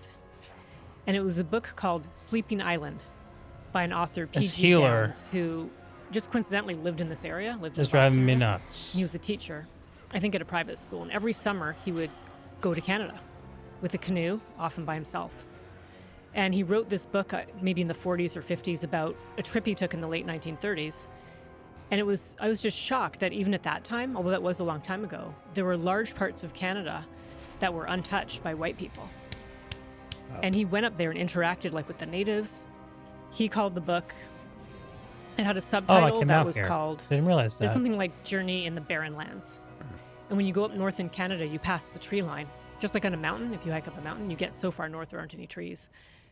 And it was a book called Sleeping Island by an author, P.G. Downs, who just coincidentally lived in this area. Just driving me nuts. He was a teacher, I think at a private school. And every summer he would go to Canada with a canoe, often by himself. And he wrote this book maybe in the 40s or 50s about a trip he took in the late 1930s. And I was just shocked that even at that time, although that was a long time ago, there were large parts of Canada that were untouched by white people. Wow. And he went up there and interacted like with the natives. He called the book, it had a subtitle that was called, I didn't realize that. There's something like Journey in the Barren Lands. And when you go up north in Canada, you pass the tree line. Just like on a mountain, if you hike up a mountain, you get so far north there aren't any trees.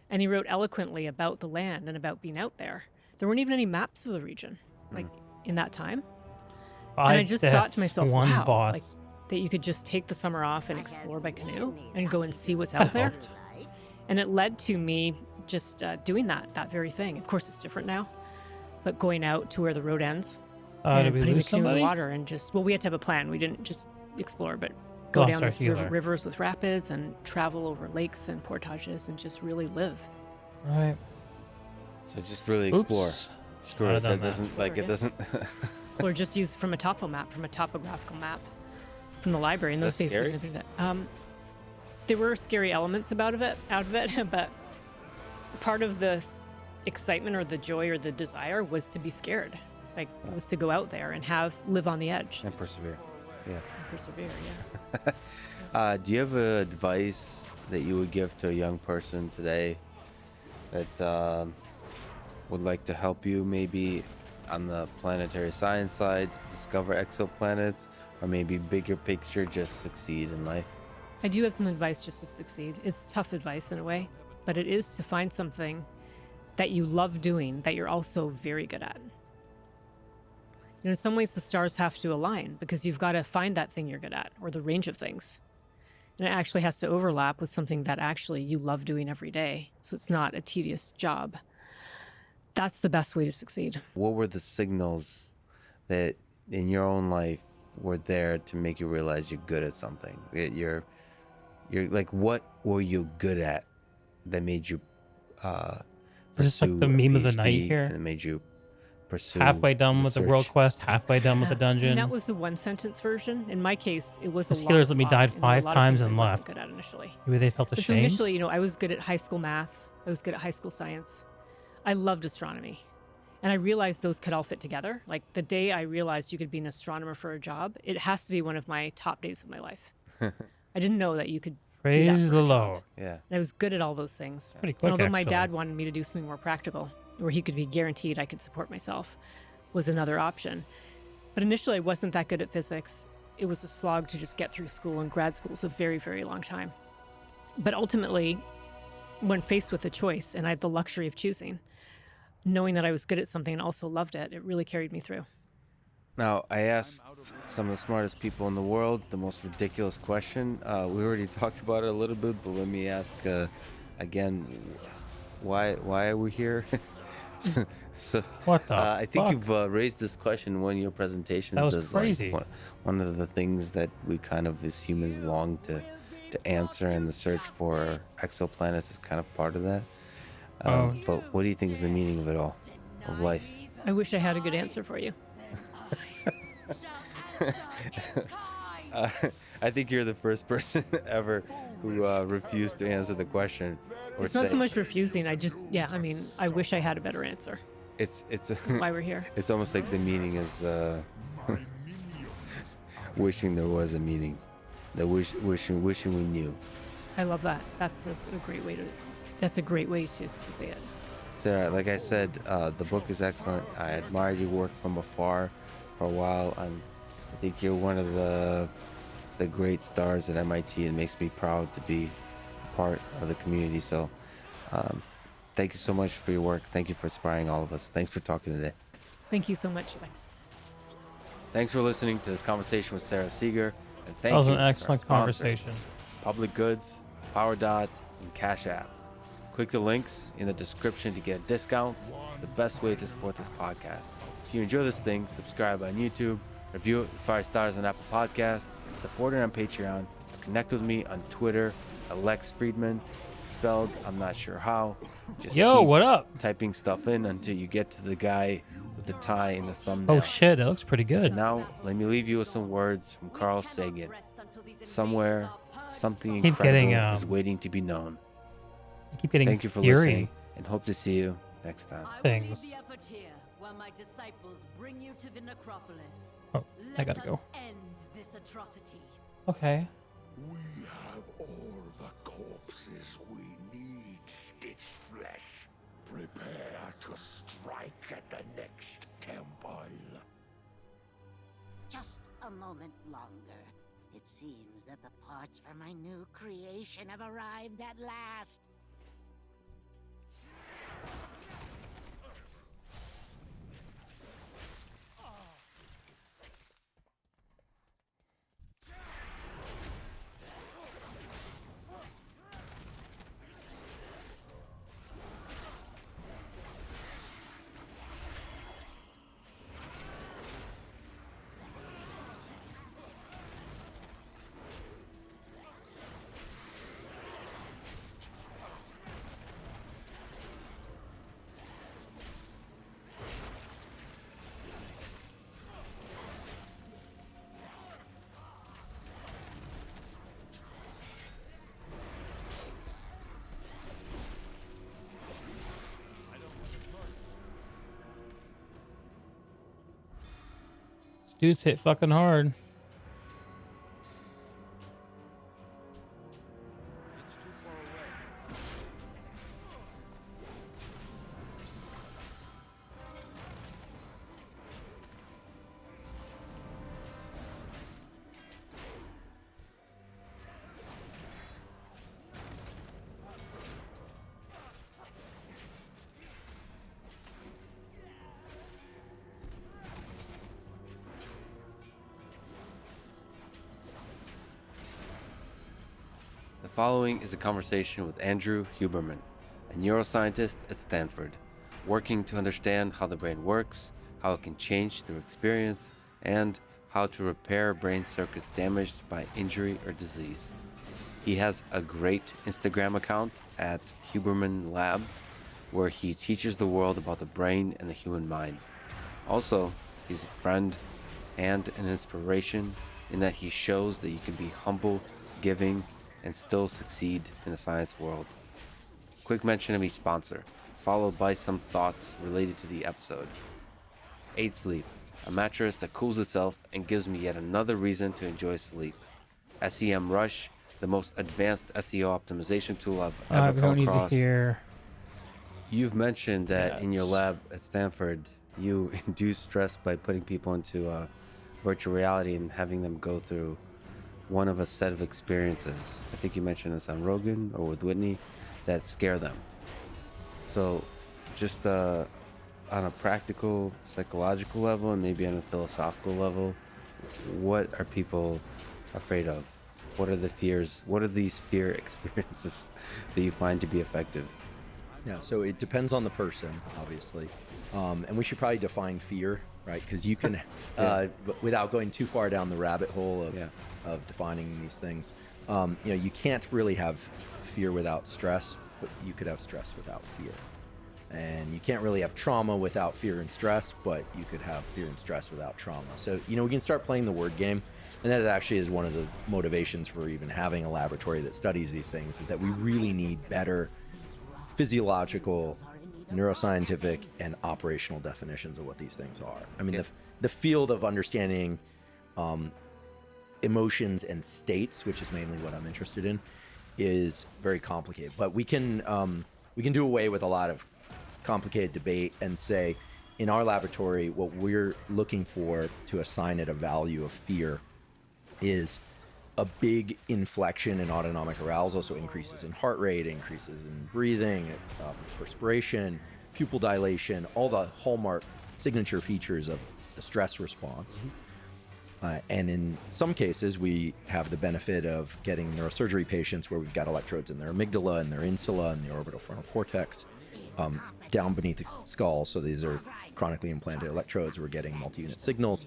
And he wrote eloquently about the land and about being out there. There weren't even any maps of the region, like in that time. And I just thought to myself, wow, like that you could just take the summer off and explore by canoe and go and see what's out there. And it led to me just doing that very thing. Of course, it's different now, but going out to where the road ends and putting the canoe in the water and we had to have a plan. We didn't just explore, but go down these rivers with rapids and travel over lakes and portages and just really live. Right. So just really explore. Screw it. That doesn't it doesn't. Explore. Just use from a topographical map from the library. In those days, we didn't do that. There were scary elements out of it, but part of the excitement or the joy or the desire was to be scared. Like it was to go out there and live on the edge and persevere. Yeah. Persevere. Do you have advice that you would give to a young person today that would like to help you maybe on the planetary science side to discover exoplanets, or maybe bigger picture, just succeed in life? I do have some advice just to succeed. It's tough advice in a way, but it is to find something that you love doing that you're also very good at. You know, in some ways the stars have to align because you've got to find that thing you're good at, or the range of things. And it actually has to overlap with something that actually you love doing every day, so it's not a tedious job. That's the best way to succeed. What were the signals that in your own life were there to make you realize you're good at something? That you're like, what were you good at that made you Is this like the meme of the night here? And it made you pursue halfway done with the world quest, halfway done with the dungeon. And that was the one sentence version. In my case, it was the healers let me died 5 times and left. Good at initially. Maybe they felt ashamed. So initially, you know, I was good at high school math. I was good at high school science. I loved astronomy. And I realized those could all fit together. Like the day I realized you could be an astronomer for a job, it has to be one of my top days of my life. I didn't know that you could praise the Lord. Yeah. And I was good at all those things. Pretty quick, and although my actually. dad wanted me to do something more practical, where he could be guaranteed I could support myself, was another option. But initially I wasn't that good at physics. It was a slog to just get through school, and grad school is a very, very long time. But ultimately, when faced with a choice, and I had the luxury of choosing, knowing that I was good at something and also loved it, it really carried me through. Now, I asked some of the smartest people in the world the most ridiculous question. We already talked about it a little bit, but let me ask again, why are we here? So what the I think fuck? you've raised this question in one of your presentations. That was as crazy. Like one of the things that we kind of as humans long to answer, and the search for exoplanets is kind of part of that. But what do you think is the meaning of it all, of life? I wish I had a good answer for you. I think you're the first person ever who refused to answer the question. It's not so much refusing. I wish I had a better answer. It's why we're here. It's almost like the meaning is wishing there was a meaning. Wishing we knew. I love that. That's a great way to say it. Sarah, like I said, the book is excellent. I admired your work from afar for a while. I think you're one of the great stars at MIT, and makes me proud to be part of the community. So thank you so much for your work. Thank you for inspiring all of us. Thanks for talking today. Thank you so much, Lex. Thanks for listening to this conversation with Sarah Seeger, and thank That was you an to our excellent sponsors, conversation. Public Goods, PowerDot, and Cash App. Click the links in the description to get a discount. It's the best way to support this podcast. If you enjoy this thing, subscribe on YouTube, review it with 5 stars on Apple Podcasts, support it on Patreon, connect with me on Twitter, Alex Fridman, spelled I'm not sure how. Just Yo, keep what up? typing stuff in until you get to the guy with the tie in the thumbnail. Oh shit, that looks pretty good. Now, let me leave you with some words from Carl Sagan. Somewhere, something Keep incredible getting, is waiting to be known. I keep getting Thank you for fury listening, and hope to see you next time. things. While my disciples bring you to the necropolis. Oh, I gotta go. End this atrocity. Okay. We have all the corpses we need, Stitch Flesh. Prepare to strike at the next temple. Just a moment longer. It seems that the parts for my new creation have arrived at last. This dude's hit fucking hard. It's too far away. The following is a conversation with Andrew Huberman, a neuroscientist at Stanford, working to understand how the brain works, how it can change through experience, and how to repair brain circuits damaged by injury or disease. He has a great Instagram account at Huberman Lab, where he teaches the world about the brain and the human mind. Also, he's a friend and an inspiration in that he shows that you can be humble, giving, and still succeed in the science world. Quick mention of each sponsor, followed by some thoughts related to the episode. 8 Sleep, a mattress that cools itself and gives me yet another reason to enjoy sleep. SEM Rush, the most advanced SEO optimization tool I've ever We come don't need to across. hear. You've mentioned that in your Yes. lab at Stanford, you induce stress by putting people into virtual reality and having them go through one of a set of experiences. I think you mentioned this on Rogan or with Whitney that scare them. So just on a practical, psychological level and maybe on a philosophical level, what are people afraid of? What are the fears? What are these fear experiences that you find to be effective? Yeah, so it depends on the person, obviously. And we should probably define fear, right? Because you can, without going too far down the rabbit hole of defining these things, you can't really have fear without stress, but you could have stress without fear. And you can't really have trauma without fear and stress, but you could have fear and stress without trauma. So, we can start playing the word game. And that actually is one of the motivations for even having a laboratory that studies these things, is that we really need better physiological, neuroscientific, and operational definitions of what these things are. I mean, the field of understanding emotions and states, which is mainly what I'm interested in, is very complicated. But we can do away with a lot of complicated debate and say, in our laboratory, what we're looking for to assign it a value of fear is a big inflection in autonomic arousal, so increases in heart rate, increases in breathing, perspiration, pupil dilation, all the hallmark signature features of the stress response. And in some cases, we have the benefit of getting neurosurgery patients where we've got electrodes in their amygdala and their insula and the orbital frontal cortex down beneath the skull. So these are chronically implanted electrodes. We're getting multi-unit signals.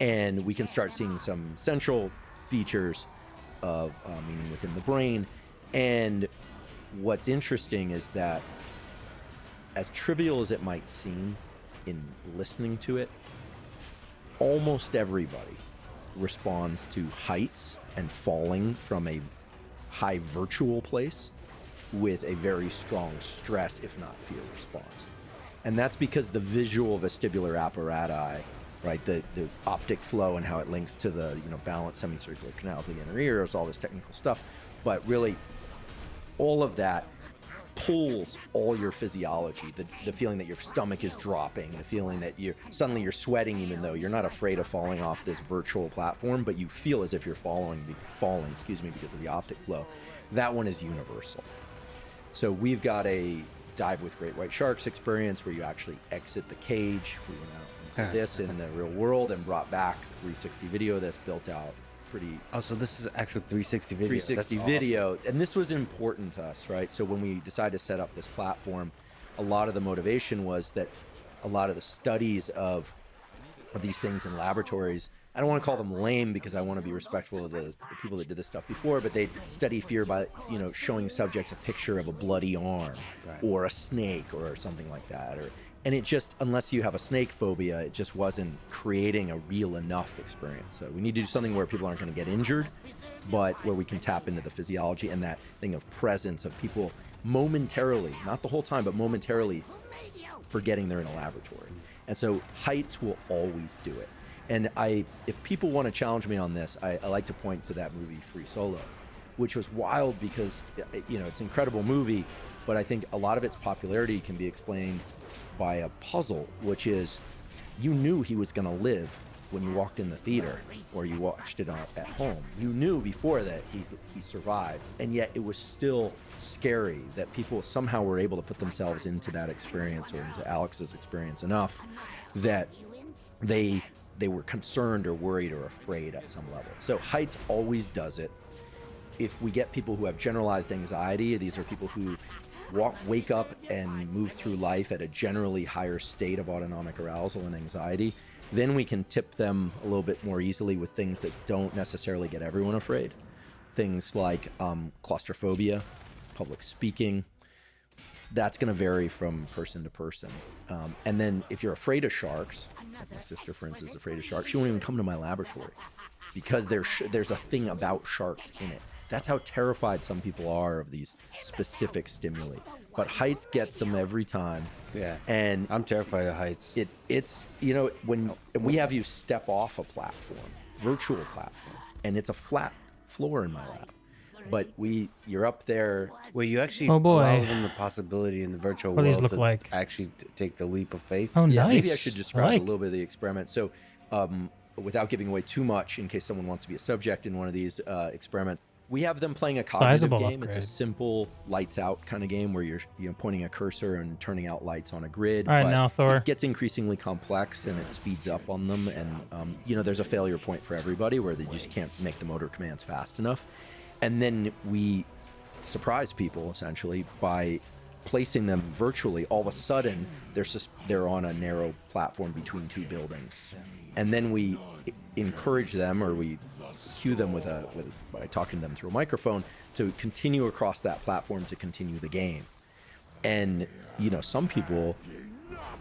And we can start seeing some central features of meaning within the brain. And what's interesting is that, as trivial as it might seem in listening to it, almost everybody responds to heights and falling from a high virtual place with a very strong stress, if not fear response. And that's because the visual vestibular apparatus, right, the optic flow and how it links to the balanced semicircular canals of the inner ears, all this technical stuff, but really all of that pulls all your physiology, the feeling that your stomach is dropping, the feeling that you're sweating even though you're not afraid of falling off this virtual platform, but you feel as if you're falling because of the optic flow. That one is universal. So we've got a dive with great white sharks experience where you actually exit the cage. We went out into this in the real world and brought back 360 video that's built out pretty. Oh, so this is actual 360 video. 360 That's video. awesome. And this was important to us, right? So when we decided to set up this platform, a lot of the motivation was that a lot of the studies of these things in laboratories, I don't want to call them lame because I want to be respectful of the people that did this stuff before, but they study fear by, showing subjects a picture of a bloody arm or a snake or something like that. And it just, unless you have a snake phobia, it just wasn't creating a real enough experience. So we need to do something where people aren't going to get injured, but where we can tap into the physiology and that thing of presence of people momentarily, not the whole time, but momentarily forgetting they're in a laboratory. And so heights will always do it. And if people want to challenge me on this, I like to point to that movie Free Solo, which was wild because, it's an incredible movie, but I think a lot of its popularity can be explained by a puzzle, which is you knew he was going to live when you walked in the theater or you watched it at home. You knew before that he survived, and yet it was still scary that people somehow were able to put themselves into that experience or into Alex's experience enough that they were concerned or worried or afraid at some level. So heights always does it. If we get people who have generalized anxiety, these are people who wake up and move through life at a generally higher state of autonomic arousal and anxiety, then we can tip them a little bit more easily with things that don't necessarily get everyone afraid. Things like claustrophobia, public speaking. That's going to vary from person to person. And then if you're afraid of sharks, like my sister, for instance, is afraid of sharks, she won't even come to my laboratory because there's a thing about sharks in it. That's how terrified some people are of these specific stimuli. But heights gets them every time. Yeah. And I'm terrified of heights. It's when we have you step off a platform, virtual platform, and it's a flat floor in my lab. But you're up there. Well, you actually Oh, boy. allow them the possibility in the virtual What do these world look to like? actually take the leap of faith. Oh, Yeah, nice. maybe I should describe I like. a little bit of the experiment. So, without giving away too much, in case someone wants to be a subject in one of these experiments, we have them playing a cognitive Sizable game. upgrade. It's a simple lights out kind of game where you're pointing a cursor and turning out lights on a grid. All right, but now, Thor. It gets increasingly complex and it speeds up on them. And there's a failure point for everybody where they just can't make the motor commands fast enough. And then we surprise people essentially by placing them virtually. All of a sudden, they're on a narrow platform between two buildings, and then we encourage them, or we cue them by talking to them through a microphone to continue across that platform to continue the game. And some people,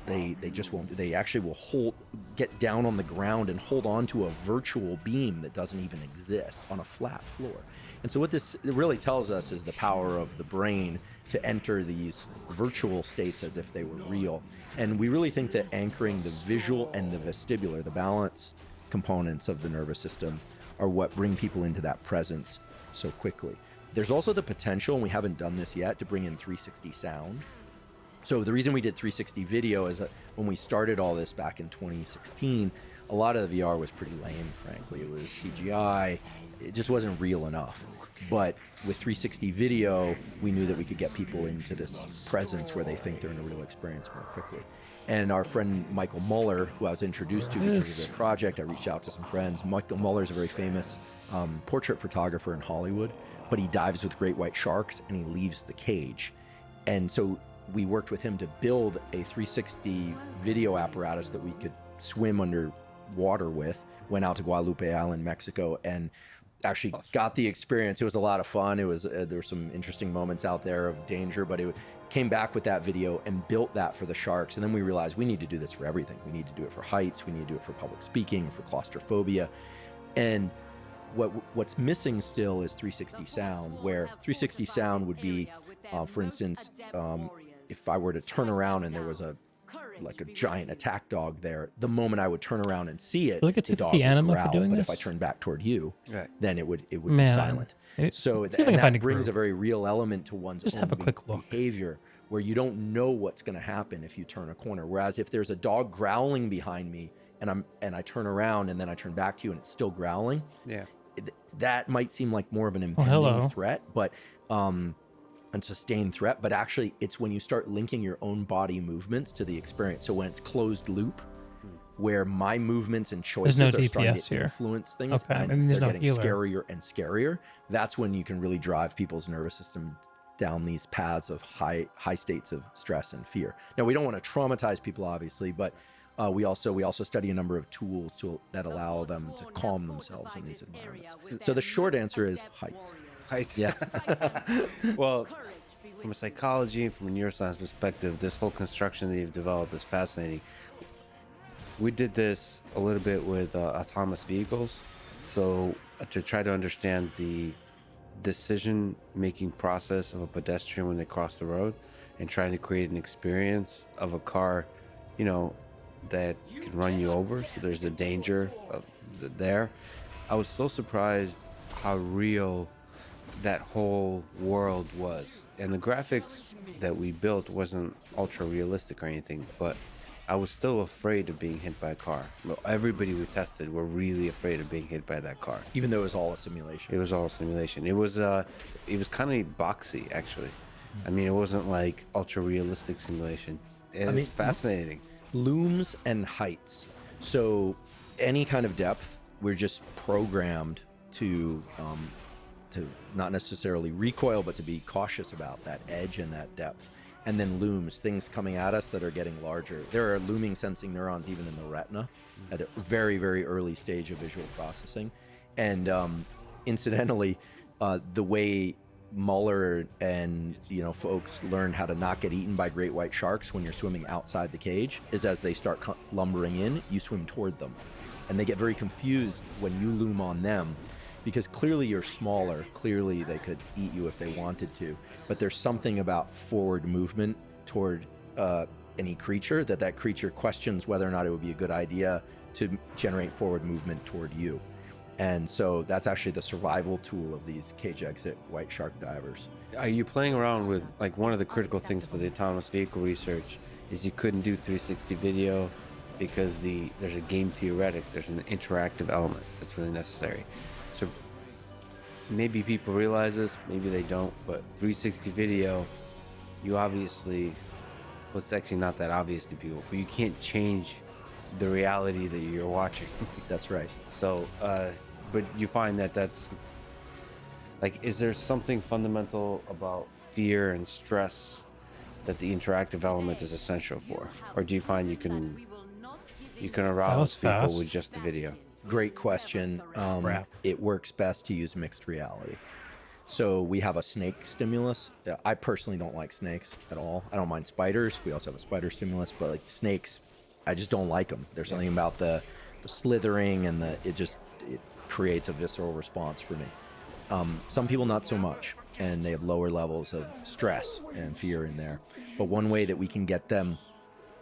they just won't. They actually will get down on the ground and hold on to a virtual beam that doesn't even exist on a flat floor. And so what this really tells us is the power of the brain to enter these virtual states as if they were real. And we really think that anchoring the visual and the vestibular, the balance components of the nervous system, are what bring people into that presence so quickly. There's also the potential, and we haven't done this yet, to bring in 360 sound. So the reason we did 360 video is that when we started all this back in 2016, a lot of the VR was pretty lame, frankly. It was CGI. It just wasn't real enough. But with 360 video, we knew that we could get people into this presence where they think they're in a real experience more quickly. And our friend Michael Muller, who I was introduced to because of their project, I reached out to some friends. Michael Muller is a very famous portrait photographer in Hollywood, but he dives with great white sharks and he leaves the cage. And so we worked with him to build a 360 video apparatus that we could swim under water with. Went out to Guadalupe Island, Mexico, and actually got the experience. It was a lot of fun. It was there were some interesting moments out there of danger, but it came back with that video and built that for the sharks. And then we realized we need to do this for everything. We need to do it for heights. We need to do it for public speaking, for claustrophobia. And what's missing still is 360 sound, where 360 sound would be, for instance, if I were to turn around and there was a giant attack dog there, the moment I would turn around and see it, like a the dog 250 would anima growl. for doing But this? if I turn back toward you, then it would be Man, silent. So see if I can find that a brings group. a very real element to one's Just own have a quick look. behavior, where you don't know what's going to happen if you turn a corner. Whereas if there's a dog growling behind me and I turn around and then I turn back to you and it's still growling, that might seem like more of an impending threat, but and sustained threat, but actually it's when you start linking your own body movements to the experience. So when it's closed loop, where my movements and choices no are starting DPS to here. influence things, Okay, and and there's they're no getting healer. scarier and scarier, that's when you can really drive people's nervous system down these paths of high states of stress and fear. Now, we don't want to traumatize people, obviously, but we also study a number of tools that allow them to calm themselves in these environments. So the short answer is heights. Heights. Yeah. Well, from a psychology and from a neuroscience perspective, this whole construction that you've developed is fascinating. We did this a little bit with autonomous vehicles. So to try to understand the decision-making process of a pedestrian when they cross the road and trying to create an experience of a car, that can run you over. So there's the danger of there. I was so surprised how real that whole world was. And the graphics that we built wasn't ultra realistic or anything, but I was still afraid of being hit by a car. Everybody we tested were really afraid of being hit by that car. Even though it was all a simulation. It was all a simulation. It was kind of boxy, actually. I mean, it wasn't like ultra realistic simulation. It's fascinating. Looms and heights. So any kind of depth, we're just programmed to not necessarily recoil, but to be cautious about that edge and that depth. And then looms, things coming at us that are getting larger. There are looming sensing neurons even in the retina at a very, very early stage of visual processing. And incidentally, the way Muller and folks learned how to not get eaten by great white sharks when you're swimming outside the cage is as they start lumbering in, you swim toward them. And they get very confused when you loom on them, because clearly you're smaller. Clearly they could eat you if they wanted to. But there's something about forward movement toward any creature that creature questions whether or not it would be a good idea to generate forward movement toward you. And so that's actually the survival tool of these cage exit white shark divers. Are you playing around with, like, one of the critical things for the autonomous vehicle research is you couldn't do 360 video because there's a game theoretic, there's an interactive element that's really necessary. So maybe people realize this, maybe they don't, but 360 video, you obviously, well, it's actually not that obvious to people, but you can't change the reality that you're watching. That's right. So, but you find that's, like, is there something fundamental about fear and stress that the interactive element is essential for? Or do you find you can arouse people with just the video? Great question. It works best to use mixed reality. So we have a snake stimulus. I personally don't like snakes at all. I don't mind spiders. We also have a spider stimulus, but like snakes, I just don't like them. There's something about the slithering and it creates a visceral response for me. Some people not so much, and they have lower levels of stress and fear in there. But one way that we can get them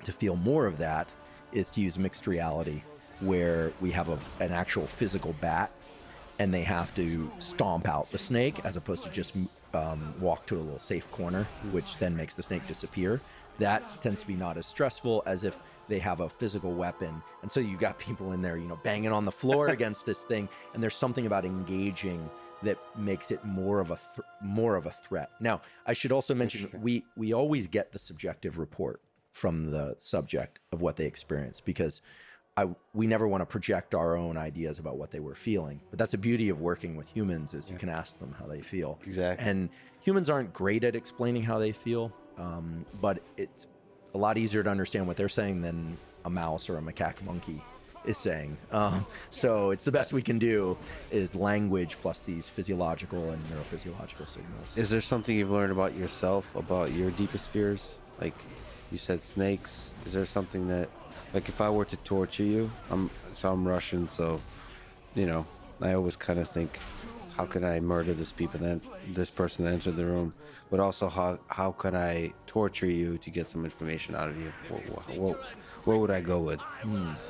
to feel more of that is to use mixed reality, where we have an actual physical bat, and they have to stomp out the snake as opposed to just walk to a little safe corner, which then makes the snake disappear. That tends to be not as stressful as if they have a physical weapon. And so you got people in there, banging on the floor against this thing. And there's something about engaging that makes it more of a threat. Now, I should also mention we always get the subjective report from the subject of what they experience, because we never want to project our own ideas about what they were feeling. But that's the beauty of working with humans, is you can ask them how they feel. Exactly. And humans aren't great at explaining how they feel, but it's a lot easier to understand what they're saying than a mouse or a macaque monkey is saying. So it's the best we can do is language plus these physiological and neurophysiological signals. Is there something you've learned about yourself, about your deepest fears? Like you said, snakes. Is there something that, like, if I were to torture you, I'm Russian, so, you know, I always kind of think, how can I murder this person that entered the room? But also, how can I torture you to get some information out of you? What would I go with?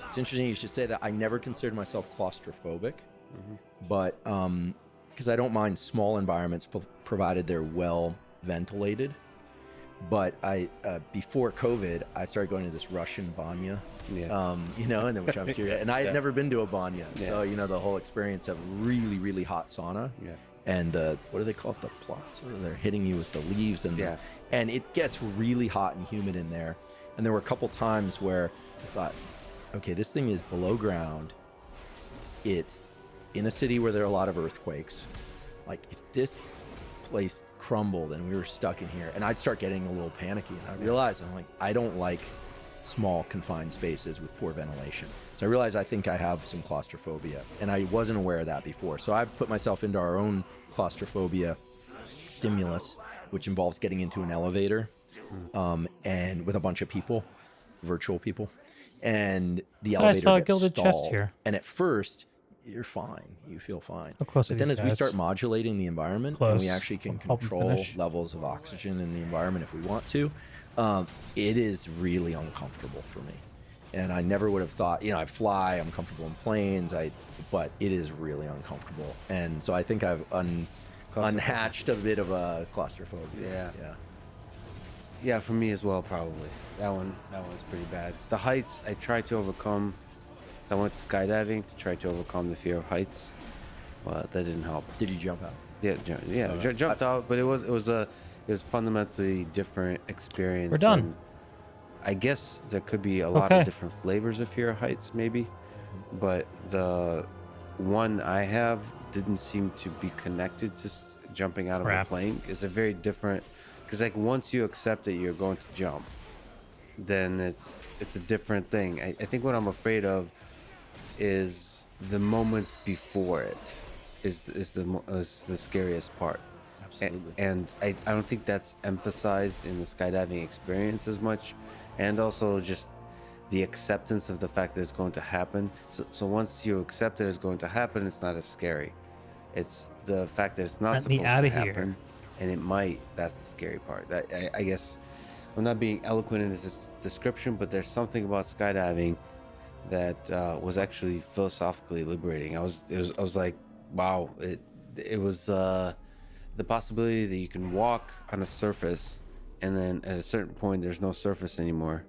It's interesting you should say that. I never considered myself claustrophobic, but because I don't mind small environments provided they're well ventilated. But before COVID, I started going to this Russian banya, and then which I'm curious. And I had never been to a banya, so the whole experience of really, really hot sauna, and what do they call it, the plots? They're hitting you with the leaves, and it gets really hot and humid in there. And there were a couple times where I thought, okay, this thing is below ground. It's in a city where there are a lot of earthquakes. Like, if this place crumbled and we were stuck in here, and I'd start getting a little panicky, and I realized, I don't like small confined spaces with poor ventilation. So I realized I think I have some claustrophobia, and I wasn't aware of that before. So I've put myself into our own claustrophobia stimulus, which involves getting into an elevator and with a bunch of people, virtual people, and the elevator I saw a gets gilded chest stalled. here. And at first you're fine, you feel fine. How close are But then these as we guys? start modulating the environment, Close. and we actually can I'll help 'em control finish. levels of oxygen in the environment if we want to, it is really uncomfortable for me. And I never would have thought, I fly, I'm comfortable in planes, but it is really uncomfortable. And so I think I've unhatched a bit of a claustrophobia. Yeah, for me as well, probably. That one was pretty bad. The heights, I tried to overcome. So I went skydiving to try to overcome the fear of heights, but that didn't help. Did you jump out? Yeah, jumped out, but it was fundamentally different experience. We're done. And I guess there could be a lot of different flavors of fear of heights, maybe, but the one I have didn't seem to be connected to jumping out of a plane. It's a very different, because like once you accept that you're going to jump, then it's a different thing. I think what I'm afraid of is the moments before it is the scariest part. Absolutely. And I don't think that's emphasized in the skydiving experience as much, and also just the acceptance of the fact that it's going to happen. So once you accept that it's going to happen, it's not as scary. It's the fact that it's not Let me supposed outta to happen, here. and it might. That's the scary part. I guess I'm not being eloquent in this description, but there's something about skydiving that was actually philosophically liberating. I was like, wow, it was the possibility that you can walk on a surface, and then at a certain point there's no surface anymore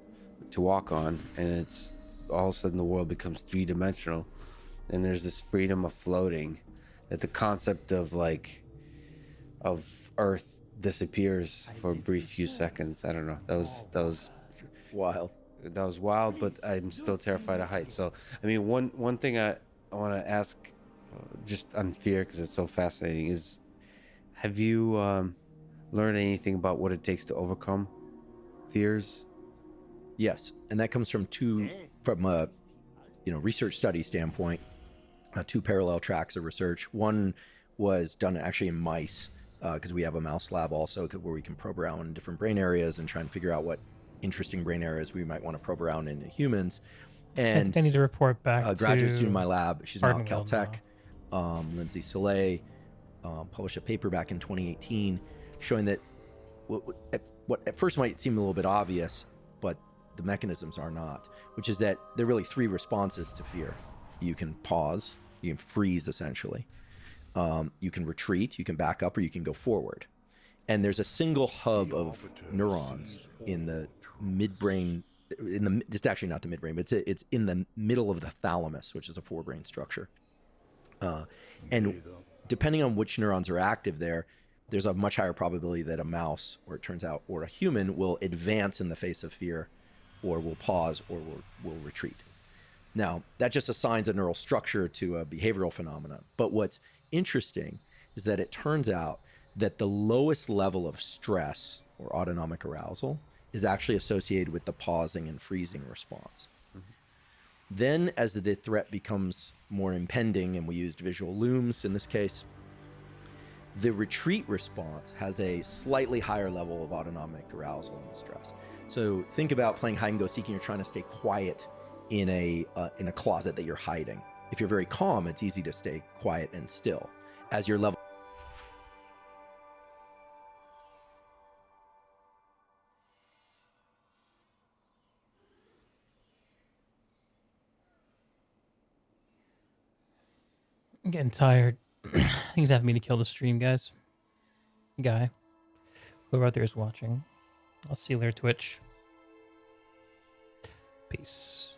to walk on, and it's all of a sudden the world becomes three-dimensional, and there's this freedom of floating, that the concept of Earth disappears for a brief few seconds. I don't know. That was wild. That was wild, but I'm still terrified of heights. So, I mean, one thing I want to ask, just on fear, because it's so fascinating, is have you learned anything about what it takes to overcome fears? Yes, and that comes from a research study standpoint, two parallel tracks of research. One was done actually in mice, because we have a mouse lab also where we can probe around in different brain areas and try and figure out what interesting brain areas we might want to probe around in humans. And I think I need to report back a graduate to student in my lab, she's now at Cardinal Caltech, Lindsay Soleil, published a paper back in 2018 showing that what at first might seem a little bit obvious, but the mechanisms are not, which is that there are really three responses to fear. You can pause, you can freeze essentially, you can retreat, you can back up, or you can go forward. And there's a single hub of neurons in the midbrain. It's actually not the midbrain, but it's in the middle of the thalamus, which is a forebrain structure. And depending on which neurons are active there, there's a much higher probability that a mouse, or it turns out, or a human will advance in the face of fear, or will pause, or will retreat. Now, that just assigns a neural structure to a behavioral phenomenon. But what's interesting is that it turns out that the lowest level of stress or autonomic arousal is actually associated with the pausing and freezing response. Then, as the threat becomes more impending, and we used visual looms in this case, the retreat response has a slightly higher level of autonomic arousal and stress. So think about playing hide and go seek, and you're trying to stay quiet in a closet that you're hiding. If you're very calm, it's easy to stay quiet and still. As your level I'm getting tired. Things have me to kill the stream, guys. Guy. Whoever out there is watching. I'll see you later, Twitch. Peace.